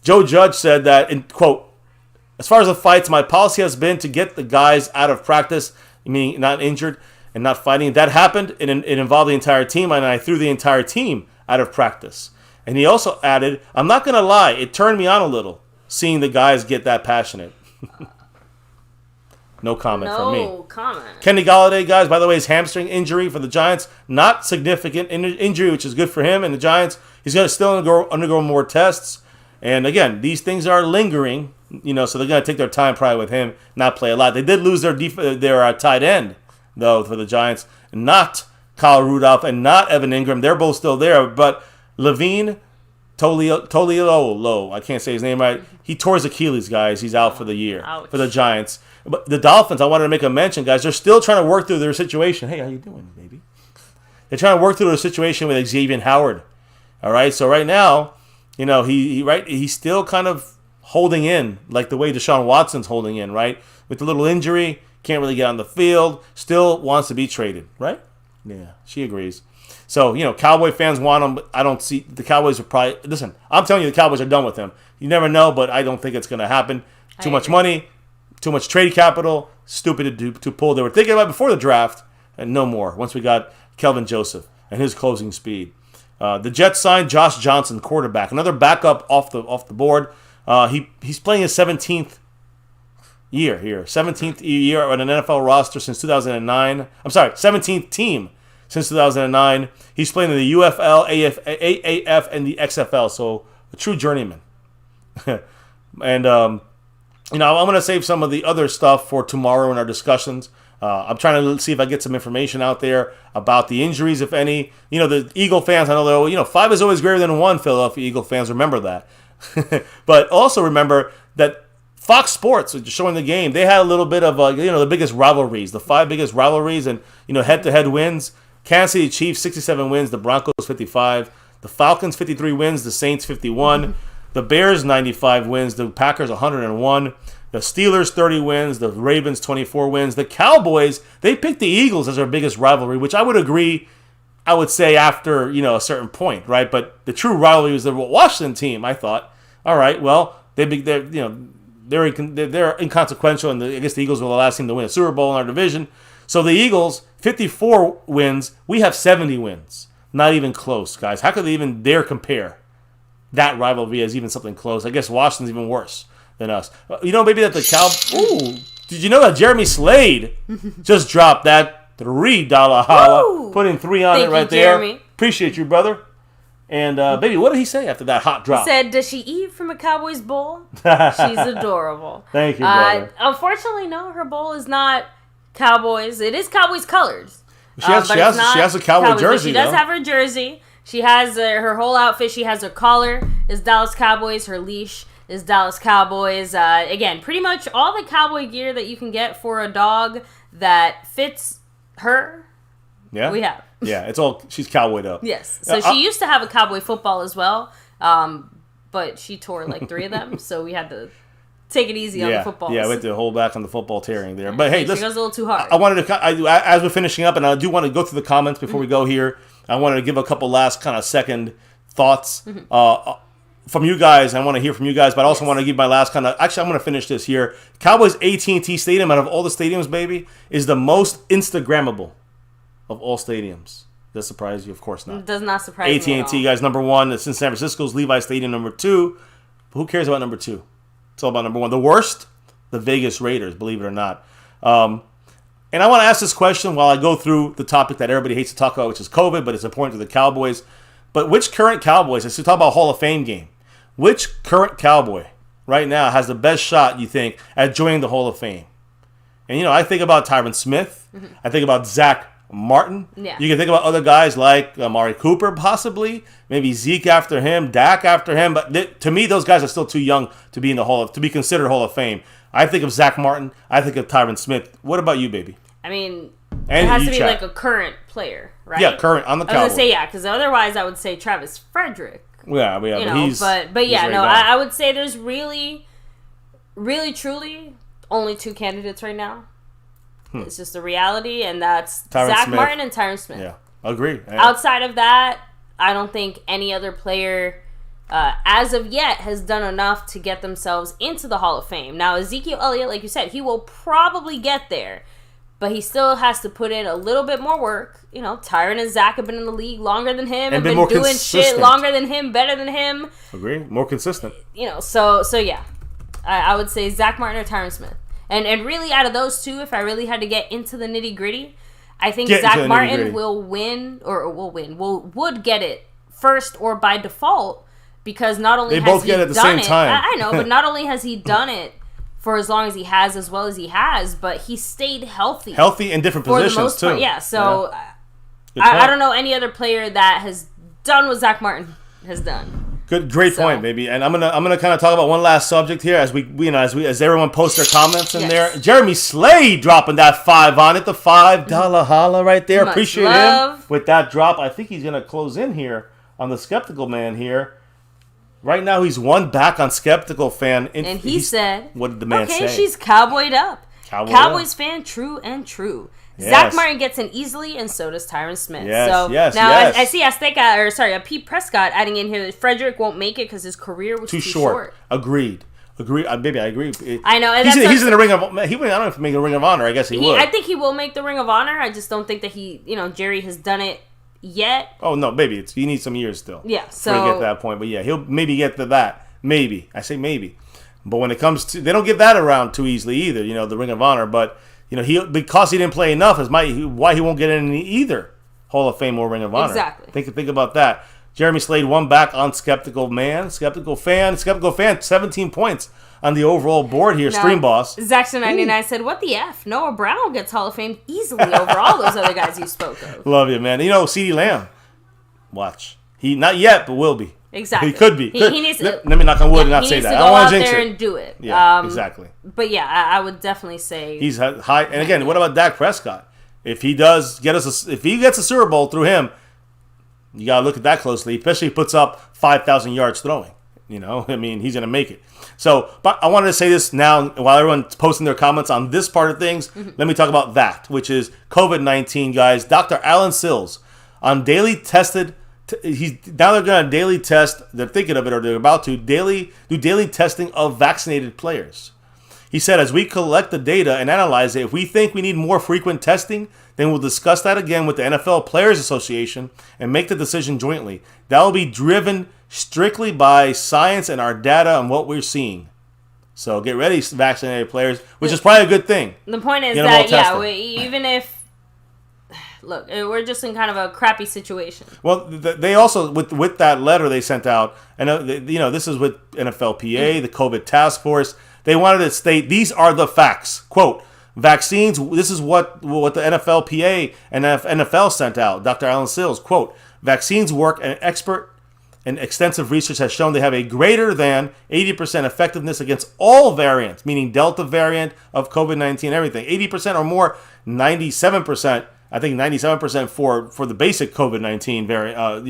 Joe Judge said that, in quote, "As far as the fights, my policy has been to get the guys out of practice, meaning not injured and not fighting. That happened. It involved the entire team, and I threw the entire team out of practice." And he also added, "I'm not going to lie, it turned me on a little, seeing the guys get that passionate." No comment from me. No comment. Kenny Golladay, guys, by the way, his hamstring injury for the Giants, not significant injury, which is good for him and the Giants. He's going to still undergo more tests. And again, these things are lingering, so they're going to take their time probably with him, not play a lot. They did lose their tight end, though, for the Giants. Not Kyle Rudolph and not Evan Ingram. They're both still there. But Levine Toliolo, I can't say his name right. He tore his Achilles, guys. He's out for the year. Ouch. For the Giants. But the Dolphins, I wanted to make a mention, guys. They're still trying to work through their situation. Hey, how you doing, baby? They're trying to work through their situation with Xavier Howard. All right, so right now, he's still kind of holding in, like the way Deshaun Watson's holding in, right? With the little injury, can't really get on the field, still wants to be traded, right? Yeah, she agrees. So, Cowboy fans want him, but I don't see the Cowboys are probably, listen, I'm telling you the Cowboys are done with him. You never know, but I don't think it's going to happen. Too much money, too much trade capital, stupid to pull. They were thinking about it before the draft, and no more once we got Kelvin Joseph and his closing speed. The Jets signed Josh Johnson, quarterback, another backup off the board. He's playing his 17th year here, 17th year on an NFL roster since 2009. I'm sorry, 17th team since 2009. He's playing in the UFL, AAF, and the XFL, so a true journeyman. And I'm going to save some of the other stuff for tomorrow in our discussions. I'm trying to see if I get some information out there about the injuries, if any. The Eagle fans, I know 5 is always greater than 1, Philadelphia Eagle fans. Remember that. But also remember that Fox Sports, which is showing the game, they had a little bit of, the biggest rivalries, the 5 biggest rivalries and, head-to-head wins. Kansas City Chiefs, 67 wins. The Broncos, 55. The Falcons, 53 wins. The Saints, 51. The Bears, 95 wins. The Packers, 101. The Steelers, 30 wins. The Ravens, 24 wins. The Cowboys, they picked the Eagles as their biggest rivalry, which I would agree, I would say after, a certain point, right? But the true rivalry was the Washington team, I thought. All right, well, they're inconsequential, and I guess the Eagles were the last team to win a Super Bowl in our division. So the Eagles, 54 wins. We have 70 wins. Not even close, guys. How could they even dare compare that rivalry as even something close? I guess Washington's even worse than us. Maybe that the Did you know that Jeremy Slade just dropped that $3 holla, putting 3 on it right there? Jeremy. Appreciate you, brother. And baby, what did he say after that hot drop? He said, "Does she eat from a Cowboys bowl?" She's adorable. Thank you, brother. Unfortunately, no, her bowl is not Cowboys. It is Cowboys colors. She has a Cowboy jersey. She does have her jersey. She has her whole outfit. She has her collar is Dallas Cowboys. Her leash is Dallas Cowboys. Again, pretty much all the cowboy gear that you can get for a dog that fits her. Yeah, we have. Yeah, it's all. She's cowboyed up. Yes. So she used to have a cowboy football as well, but she tore like 3 of them, so we had to take it easy on the footballs. Yeah, we had to hold back on the football tearing there. But hey, she goes a little too hard. I wanted to, as we're finishing up, and I do want to go through the comments before we go here. I wanted to give a couple last kind of second thoughts from you guys. I want to hear from you guys, but I also want to give my last kind of. Actually, I'm going to finish this here. Cowboys AT&T Stadium, out of all the stadiums, baby, is the most Instagrammable of all stadiums. Does that surprise you? Of course not. It does not surprise me at all. AT&T, guys, number 1. It's in San Francisco's Levi Stadium, number 2. But who cares about number 2? It's all about number 1. The worst, the Vegas Raiders, believe it or not. And I want to ask this question while I go through the topic that everybody hates to talk about, which is COVID, but it's important to the Cowboys. But which current Cowboys, let's talk about Hall of Fame game. Which current Cowboy right now has the best shot, you think, at joining the Hall of Fame? And, I think about Tyron Smith. I think about Zach Martin. Yeah. You can think about other guys like Amari Cooper, possibly. Maybe Zeke after him, Dak after him. But to me, those guys are still too young to be in the to be considered Hall of Fame. I think of Zach Martin. I think of Tyron Smith. What about you, baby? I mean, it has to be like a current player, right? Yeah, current on the Cowboys. I was gonna say because otherwise I would say Travis Frederick. Yeah, but yeah, no, I would say there's really, really, truly only 2 candidates right now. It's just the reality, and that's Zach Martin and Tyron Smith. Yeah, agree. Outside of that, I don't think any other player, as of yet, has done enough to get themselves into the Hall of Fame. Now, Ezekiel Elliott, like you said, he will probably get there, but he still has to put in a little bit more work. Tyron and Zach have been in the league longer than him, and been doing consistent shit longer than him, better than him. Agree. More consistent. So yeah, I would say Zach Martin or Tyron Smith. And really, out of those 2, if I really had to get into the nitty gritty, I think Zach Martin would get it first or by default, because not only has he done it, I know, but not only has he done it for as long as he has, as well as he has, but he stayed healthy in different positions too. Yeah, so I don't know any other player that has done what Zach Martin has done. Great point, baby. And I'm gonna kind of talk about one last subject here as as everyone posts their comments in there. Jeremy Slade dropping that 5 on it, the $5 holla right there. Much Appreciate love. him with that drop. I think he's gonna close in here on the Skeptical Man here. Right now, he's 1 back on Skeptical Fan. And he said, "What did the man say?" Okay, she's cowboyed up. Cowboys fan, true and true. Yes. Zach Martin gets in easily, and so does Tyron Smith. Yes, I see a Pete Prescott adding in here that Frederick won't make it because his career was too short. Agreed. Baby, I agree. I know. He's in the ring of. I don't know if he make the Ring of Honor. I guess he would. I think he will make the Ring of Honor. I just don't think that Jerry has done it yet. Oh no, baby, he needs some years still. Yeah, so to get to that point. But yeah, he'll maybe get to that. Maybe I say maybe, but when it comes to, they don't give that around too easily either. The Ring of Honor, but. Because he didn't play enough is why he won't get in either Hall of Fame or Ring of Honor. Exactly. Think about that. Jeremy Slade 1 back on Skeptical Man. Skeptical Fan, 17 points on the overall board here. Stream Boss. Zaxxon99 said, "What the F? Noah Brown gets Hall of Fame easily over all those other guys you spoke of." Love you, man. CeeDee Lamb. Watch. He not yet, but will be. Exactly. He could be. He needs to, let me knock on wood and not say that. I don't want to jinx it. He needs to go out there and do it. Yeah, exactly. But yeah, I would definitely say he's high. And again, what about Dak Prescott? If he does get us, if he gets a Super Bowl through him, you gotta look at that closely. Especially if he puts up 5,000 yards throwing. He's gonna make it. So, but I wanted to say this now while everyone's posting their comments on this part of things. Let me talk about that, which is COVID-19, guys. Dr. Alan Sills on daily tested. Now they're going to daily test. They're thinking of it, or they're about to do daily testing of vaccinated players. He said, as we collect the data and analyze it, if we think we need more frequent testing, then we'll discuss that again with the NFL Players Association and make the decision jointly. That will be driven strictly by science and our data on what we're seeing. So get ready, vaccinated players, which is probably a good thing. The point is that, even if... Look, we're just in kind of a crappy situation. Well, they also, with that letter they sent out, and this is with NFLPA, the COVID task force, they wanted to state, these are the facts. Quote, vaccines, this is what the NFLPA and NFL sent out. Dr. Alan Sills, quote, vaccines work, and expert and extensive research has shown they have a greater than 80% effectiveness against all variants, meaning Delta variant of COVID-19, everything. 80% or more, 97%. I think 97% for the basic COVID-19 variant,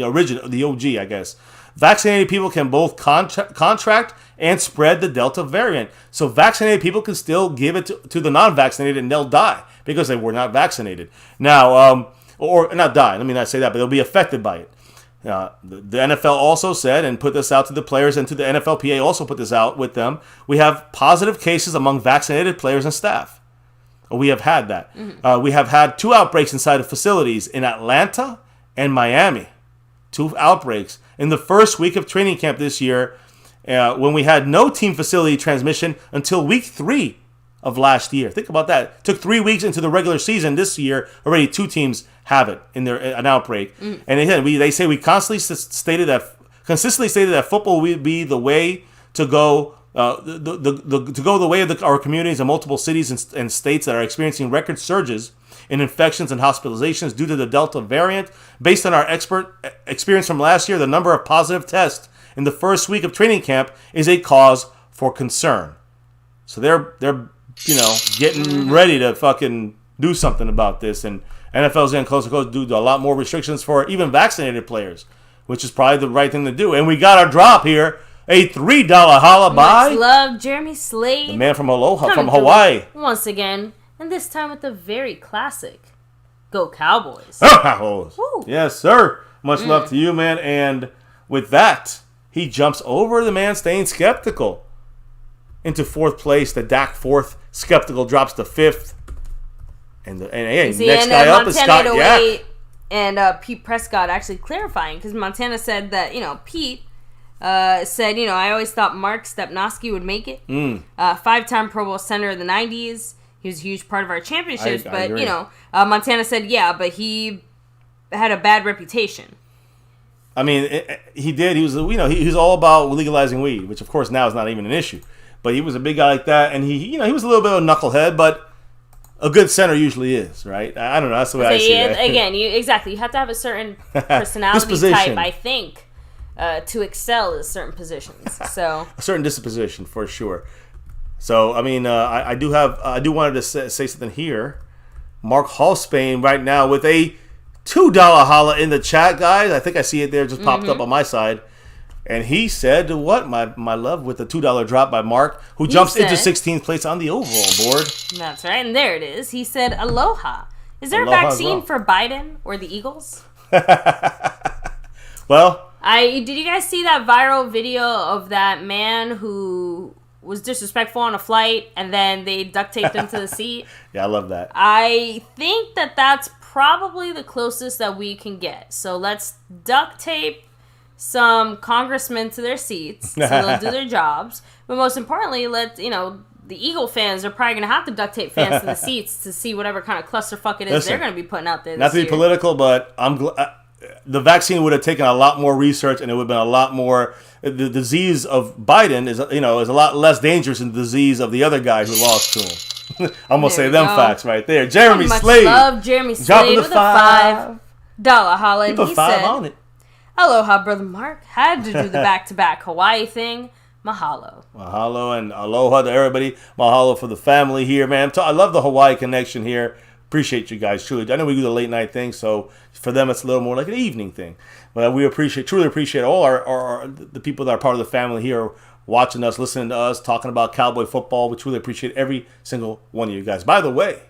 the OG, I guess. Vaccinated people can both contract and spread the Delta variant. So vaccinated people can still give it to the non-vaccinated and they'll die because they were not vaccinated. Now, or not die, let me not say that, but they'll be affected by it. The NFL also said, and put this out to the players, and to the NFLPA also put this out with them, we have positive cases among vaccinated players and staff. We have had that. Mm-hmm. We have had 2 outbreaks inside of facilities in Atlanta and Miami. 2 outbreaks. In the first week of training camp this year, when we had no team facility transmission until week 3 of last year. Think about that. It took 3 weeks into the regular season this year. Already 2 teams have it in an outbreak. Mm. And again, they say we constantly stated that football will be the way to go. To go the way of our communities in multiple cities and states that are experiencing record surges in infections and hospitalizations due to the Delta variant. Based on our experience from last year, the number of positive tests in the first week of training camp is a cause for concern. So they're getting ready to fucking do something about this, and NFL's getting closer to do a lot more restrictions for even vaccinated players, which is probably the right thing to do. And we got our drop here. A $3 holla by love Jeremy Slade, the man from Aloha, from Hawaii. Once again, and this time with the very classic Go Cowboys. Oh, yes, sir. Much love to you, man. And with that, he jumps over the man staying skeptical into 4th place. The Dak 4th skeptical drops to 5th. And next guy up is Scott Yak. And Pete Prescott actually clarifying, because Montana said that, Pete said, I always thought Mark Stepnoski would make it. 5-time Pro Bowl center of the 90s. He was a huge part of our championships. But, Montana said, but he had a bad reputation. I mean, he did. He was, he was all about legalizing weed, which, of course, now is not even an issue. But he was a big guy like that. And he was a little bit of a knucklehead, but a good center usually is, right? I don't know. That's the way I see it. Again, you have to have a certain personality type, I think. To excel in certain positions, so a certain disposition for sure. So I mean, I do wanted to say something here. Mark Hallspain right now with a $2 holla in the chat, guys. I think I see it there, just popped up on my side, and he said, "What my love with the $2 drop by Mark, who jumps into 16th place on the overall board." That's right, and there it is. He said, "Aloha." Is there a vaccine for Biden or the Eagles? Well. Did you guys see that viral video of that man who was disrespectful on a flight and then they duct taped him to the seat? Yeah, I love that. I think that's probably the closest that we can get. So let's duct tape some congressmen to their seats so they'll do their jobs. But most importantly, the Eagle fans are probably going to have to duct tape fans to the seats to see whatever kind of clusterfuck it is they're going to be putting out there this Not to be political, but I'm glad. The vaccine would have taken a lot more research, and it would have been a lot more. The disease of Biden is a lot less dangerous than the disease of the other guy who lost to him. I'm gonna say them facts right there. Jeremy Slade. Love Jeremy Slade with a $5 holla, and he said, on it. "Aloha, brother Mark. Had to do the back-to-back Hawaii thing. Mahalo." Mahalo and aloha to everybody. Mahalo for the family here, man. I love the Hawaii connection here. Appreciate you guys, truly. I know we do the late night thing, so for them it's a little more like an evening thing. But we truly appreciate all the people that are part of the family here, watching us, listening to us, talking about Cowboy football. We truly appreciate every single one of you guys. By the way,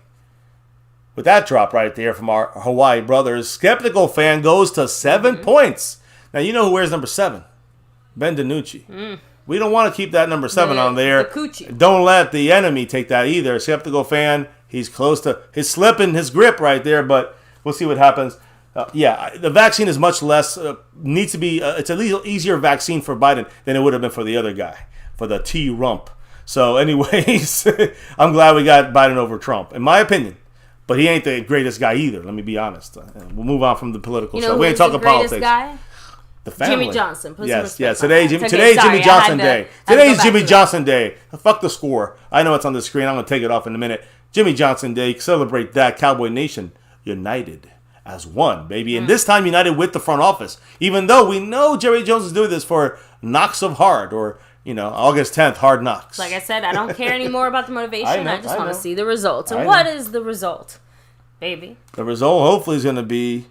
with that drop right there from our Hawaii brothers, Skeptical fan goes to 7 points. Now, you know who wears number 7? Ben DiNucci. We don't want to keep that number 7 on there. Don't let the enemy take that either. Skeptical fan, he's close to slipping his grip right there, but we'll see what happens. The vaccine is much less, needs to be, it's a little easier vaccine for Biden than it would have been for the other guy, for the T-Rump. So, anyways, I'm glad we got Biden over Trump, in my opinion. But he ain't the greatest guy either. Let me be honest. We'll move on from the political stuff. We ain't talking politics. Guy? The family. Jimmy Johnson. Yes. Today's Jimmy Johnson Day. Today's Jimmy Johnson Day. Fuck the score. I know it's on the screen. I'm gonna take it off in a minute. Jimmy Johnson Day. Celebrate that. Cowboy Nation united as one, baby. And this time united with the front office. Even though we know Jerry Jones is doing this for Knocks of Hard, or August 10th, Hard Knocks. Like I said, I don't care anymore about the motivation. I just want to see the results. And what is the result, baby? The result hopefully is going to be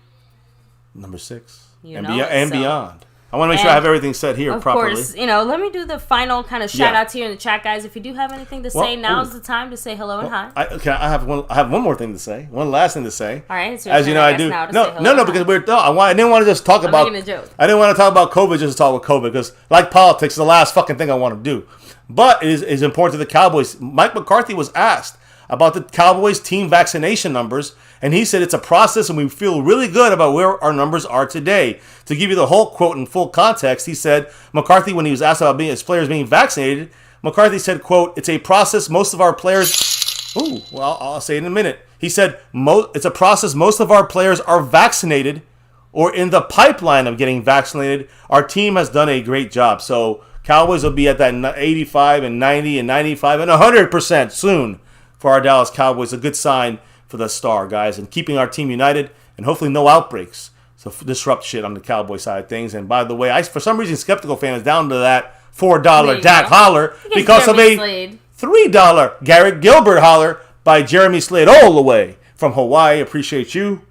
number 6 and beyond. I want to make sure I have everything set here properly. Of course, let me do the final kind of shout outs here in the chat, guys. If you do have anything to say, now's the time to say hello and hi. I have one more thing to say. One last thing to say. All right, so as you know, I do. No, because I didn't want to just talk about. Making a joke. I didn't want to talk about COVID just to talk about COVID, because like politics, the last fucking thing I want to do. But it is important to the Cowboys. Mike McCarthy was asked about the Cowboys team vaccination numbers, and he said it's a process and we feel really good about where our numbers are today. To give you the whole quote in full context, he said, McCarthy, when he was asked about his players being vaccinated, McCarthy said, quote, "It's a process most of our players..." I'll say it in a minute. He said, "It's a process most of our players are vaccinated or in the pipeline of getting vaccinated. Our team has done a great job." So Cowboys will be at that 85 and 90 and 95 and 100% soon for our Dallas Cowboys. A good sign for the star, guys, and keeping our team united and hopefully no outbreaks to disrupt shit on the Cowboy side of things. And by the way, for some reason, Skeptical Fan is down to that $4 Dak holler because of a $3 Garrett Gilbert holler by Jeremy Slade all the way from Hawaii. Appreciate you.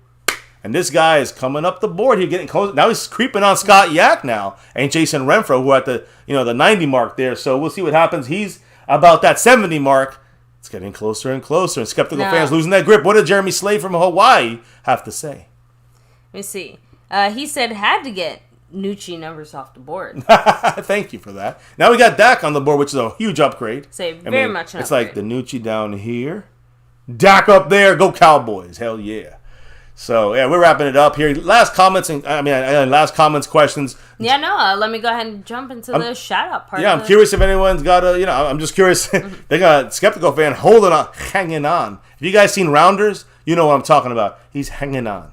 And this guy is coming up the board here, getting close. Now he's creeping on Scott Yak now, and Jason Renfro, who are at the 90 mark there. So we'll see what happens. He's about that 70 mark. It's getting closer and closer, and Skeptical Fans losing that grip. What did Jeremy Slade from Hawaii have to say? Let me see. He said had to get Nucci numbers off the board. Thank you for that. Now we got Dak on the board, which is a huge upgrade. Very much an upgrade. It's like the Nucci down here, Dak up there. Go Cowboys! Hell yeah! So yeah, we're wrapping it up here. Last comments questions. Yeah, no. Let me go ahead and jump into the shout out part. Yeah, I'm curious if anyone's got I'm just curious. They got a Skeptical Fan holding on, hanging on. Have you guys seen Rounders? You know what I'm talking about. He's hanging on.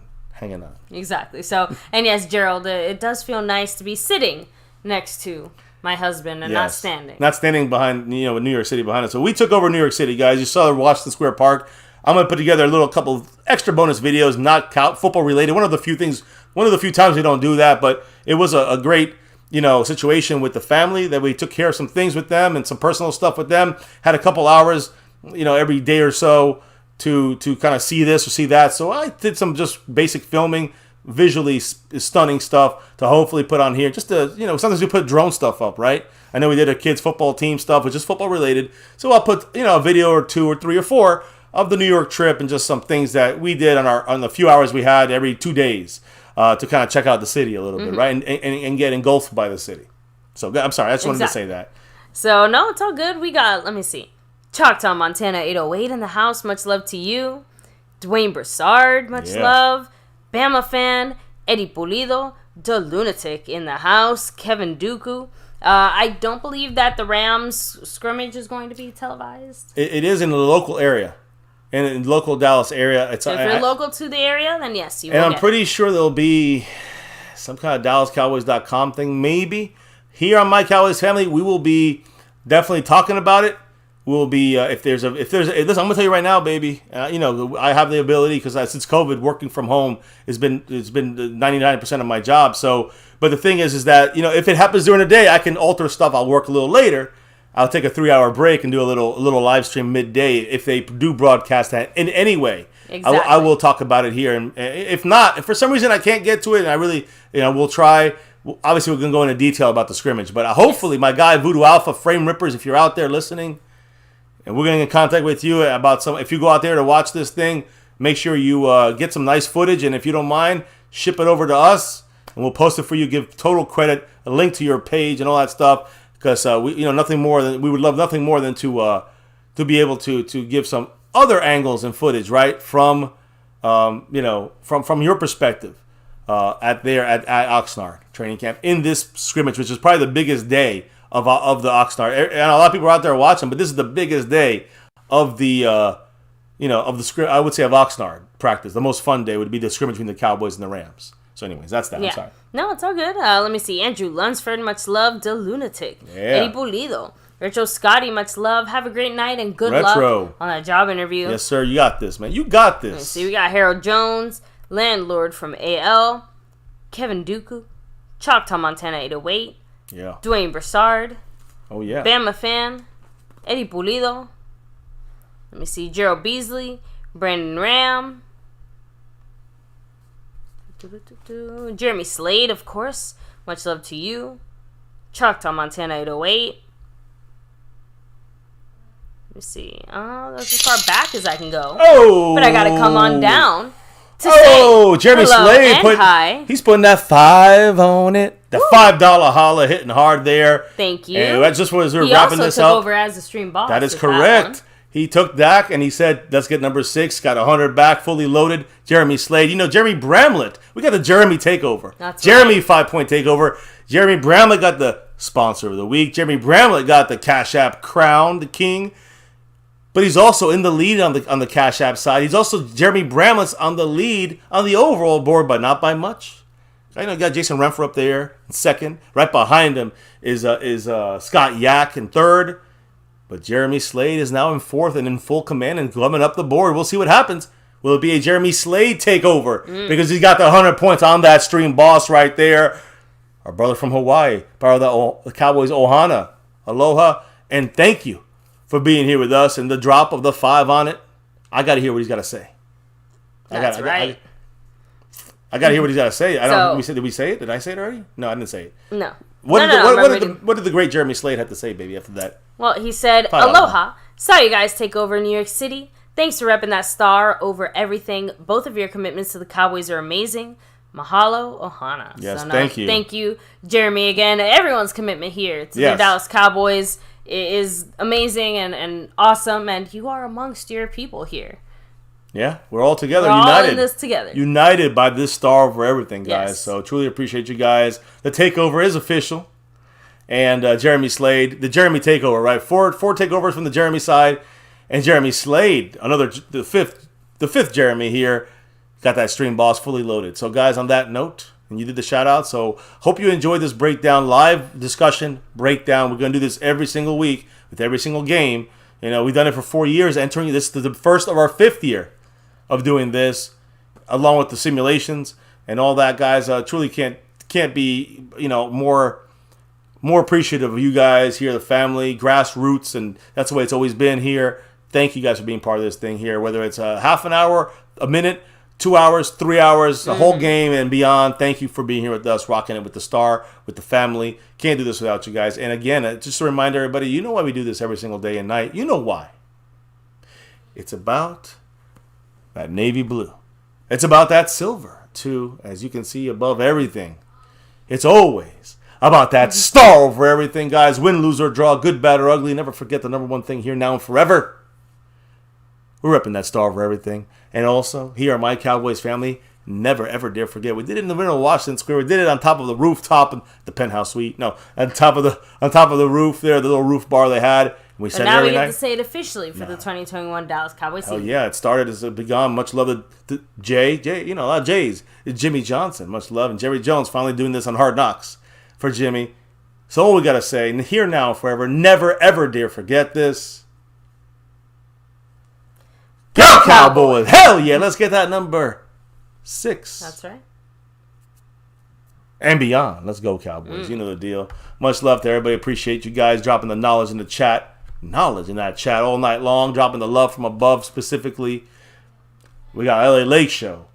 Exactly. So, and yes, Gerald, it does feel nice to be sitting next to my husband and not standing. Not standing behind, with New York City behind us. So we took over New York City, guys. You saw Washington Square Park. I'm going to put together a couple of extra bonus videos, not football related. One of the few times we don't do that, but it was a great, situation with the family that we took care of some things with them and some personal stuff with them. Had a couple hours, every day or so to kind of see this or see that. So I did some just basic filming, visually stunning stuff to hopefully put on here. Just to, sometimes we put drone stuff up, right? I know we did a kids football team stuff, which is football related. So I'll put, a video or 2 or 3 or 4 of the New York trip and just some things that we did on the few hours we had every 2 days to kind of check out the city a little bit, right? And get engulfed by the city. So I'm sorry, I just wanted to say that. So no, it's all good. We got, let me see, Choctaw, Montana 808 in the house. Much love to you. Dwayne Broussard, much love. Bama fan, Eddie Pulido, The Lunatic in the house. Kevin Dooku. I don't believe that the Rams scrimmage is going to be televised. It is in the local area. In the local Dallas area. If you're local to the area, then yes, you will. And I'm pretty sure there'll be some kind of DallasCowboys.com thing, maybe. Here on My Cowboys Family, we will be definitely talking about it. We'll be, listen, I'm going to tell you right now, baby, I have the ability, because since COVID, working from home it's been 99% of my job. So, but the thing is that, if it happens during the day, I can alter stuff. I'll work a little later. I'll take a 3-hour break and do a little live stream midday if they do broadcast that in any way. Exactly. I will talk about it here. And if not, if for some reason I can't get to it, and I really, we'll try. Obviously, we're going to go into detail about the scrimmage. But hopefully, my guy, Voodoo Alpha, Frame Rippers, if you're out there listening, and we're going to get in contact with you about if you go out there to watch this thing, make sure you get some nice footage. And if you don't mind, ship it over to us, and we'll post it for you. Give total credit, a link to your page, and all that stuff. Because we would love nothing more than to be able to give some other angles and footage, right, from your perspective at Oxnard training camp in this scrimmage, which is probably the biggest day of the Oxnard. And a lot of people are out there watching, but this is the biggest day of the of the scrimmage. I would say of Oxnard practice. The most fun day would be the scrimmage between the Cowboys and the Rams. So, anyways, that's that. Yeah. I'm sorry. No, it's all good. Let me see. Andrew Lunsford, much love. The Lunatic. Yeah. Eddie Pulido. Retro Scotty, much love. Have a great night and good Retro. luck on that job interview. Yes, sir. You got this, man. You got this. Let me see. We got Harold Jones, Landlord from AL, Kevin Dooku, Choctaw Montana 808, Yeah. Dwayne Broussard, Oh, yeah. Bama Fan, Eddie Pulido. Let me see. Gerald Beasley, Brandon Ram, Jeremy Slade, of course. Much love to you. Choctaw Montana 808. Let me see. That's as far back as I can go. Oh! But I gotta come on down to Oh, say Jeremy hello Slade and hi. he's putting that 5 on it. The $5 holla hitting hard there. Thank you. And that's just as we're He wrapping also this took up. over as the stream boss. That is with correct. that He took Dak and he said, let's get number 6. Got 100 back, fully loaded. Jeremy Slade. You know, Jeremy Bramlett. We got the Jeremy takeover. That's Jeremy right. 5-point takeover. Jeremy Bramlett got the sponsor of the week. Jeremy Bramlett got the Cash App crown, the king. But he's also in the lead on the Cash App side. He's also, Jeremy Bramlett's on the lead on the overall board, but not by much. I know you got Jason Renfro up there in second. Right behind him is Scott Yak in third. But Jeremy Slade is now in fourth and in full command and coming up the board. We'll see what happens. Will it be a Jeremy Slade takeover? Because he's got the 100 points on that stream boss right there. Our brother from Hawaii, part of the Cowboys Ohana. Aloha and thank you for being here with us. And the drop of the 5 on it, I got to hear what he's got to say. That's right. I got to hear what he's got to say. Did we say it? Did I say it already? No, I didn't say it. No. What No, did the great Jeremy Slade have to say, baby, after that? Well, he said, $5. Aloha. Saw you guys take over New York City. Thanks for repping that star over everything. Both of your commitments to the Cowboys are amazing. Mahalo, Ohana. Yes, thank you. Thank you, Jeremy, again. Everyone's commitment here to the Dallas Cowboys is amazing and awesome, and you are amongst your people here. Yeah, we're all together, We're united. all in this together. United by this star over everything, guys. Yes. So truly appreciate you guys. The takeover is official. And Jeremy Slade, the Jeremy takeover, right? Four takeovers from the Jeremy side. And Jeremy Slade, the fifth Jeremy here, got that stream boss fully loaded. So guys, on that note, and you did the shout out. So hope you enjoyed this breakdown, live discussion breakdown. We're going to do this every single week with every single game. You know, we've done it for 4 years, entering this to the first of our 5th year of doing this, along with the simulations and all that, guys. Truly can't be, you know, more appreciative of you guys here, the family, grassroots, and that's the way it's always been here. Thank you guys for being part of this thing here, whether it's a half an hour, a minute, 2 hours, 3 hours, the whole game and beyond. Thank you for being here with us, rocking it with the star, with the family. Can't do this without you guys. And again, just to remind everybody, you know why we do this every single day and night. You know why. It's about that navy blue. It's about that silver, too, as you can see above everything. It's always about that star over everything, guys. Win, lose, or draw, good, bad, or ugly. Never forget the number one thing here, now, and forever. We're repping that star over everything. And also, here at My Cowboys Family, never, ever dare forget. We did it in the middle of Washington Square. We did it on top of the rooftop in the penthouse suite. No, on top of the roof there, the little roof bar they had. We said now every we get night. to say it officially for the 2021 Dallas Cowboys Oh season. yeah, it started as it begun. Much love to Jay, you know, a lot of Jays. Jimmy Johnson, much love, and Jerry Jones finally doing this on Hard Knocks for Jimmy. So all we gotta say, and here now and forever, never ever dare forget this. Go Cowboys! Hell yeah, let's get that number 6. That's right. And beyond. Let's go Cowboys. You know the deal. Much love to everybody. Appreciate you guys dropping the knowledge in the chat. Knowledge in that chat all night long. Dropping the love from above specifically. We got LA Lake Show.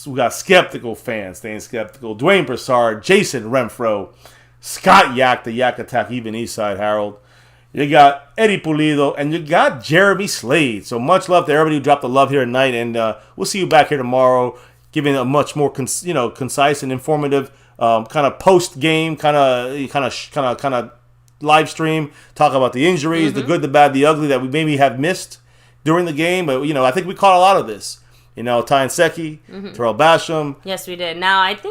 We got skeptical fans staying skeptical. Dwayne Broussard, Jason Renfro, Scott Yak, the Yak Attack, even Eastside Harold. You got Eddie Pulido, and you got Jeremy Slade. So much love to everybody who dropped the love here tonight, and we'll see you back here tomorrow, giving a much more concise and informative kind of post game, kind of live stream. Talk about the injuries, the good, the bad, the ugly that we maybe have missed during the game, but I think we caught a lot of this. Ty Nseki, Terrell Basham. Yes, we did. Now I think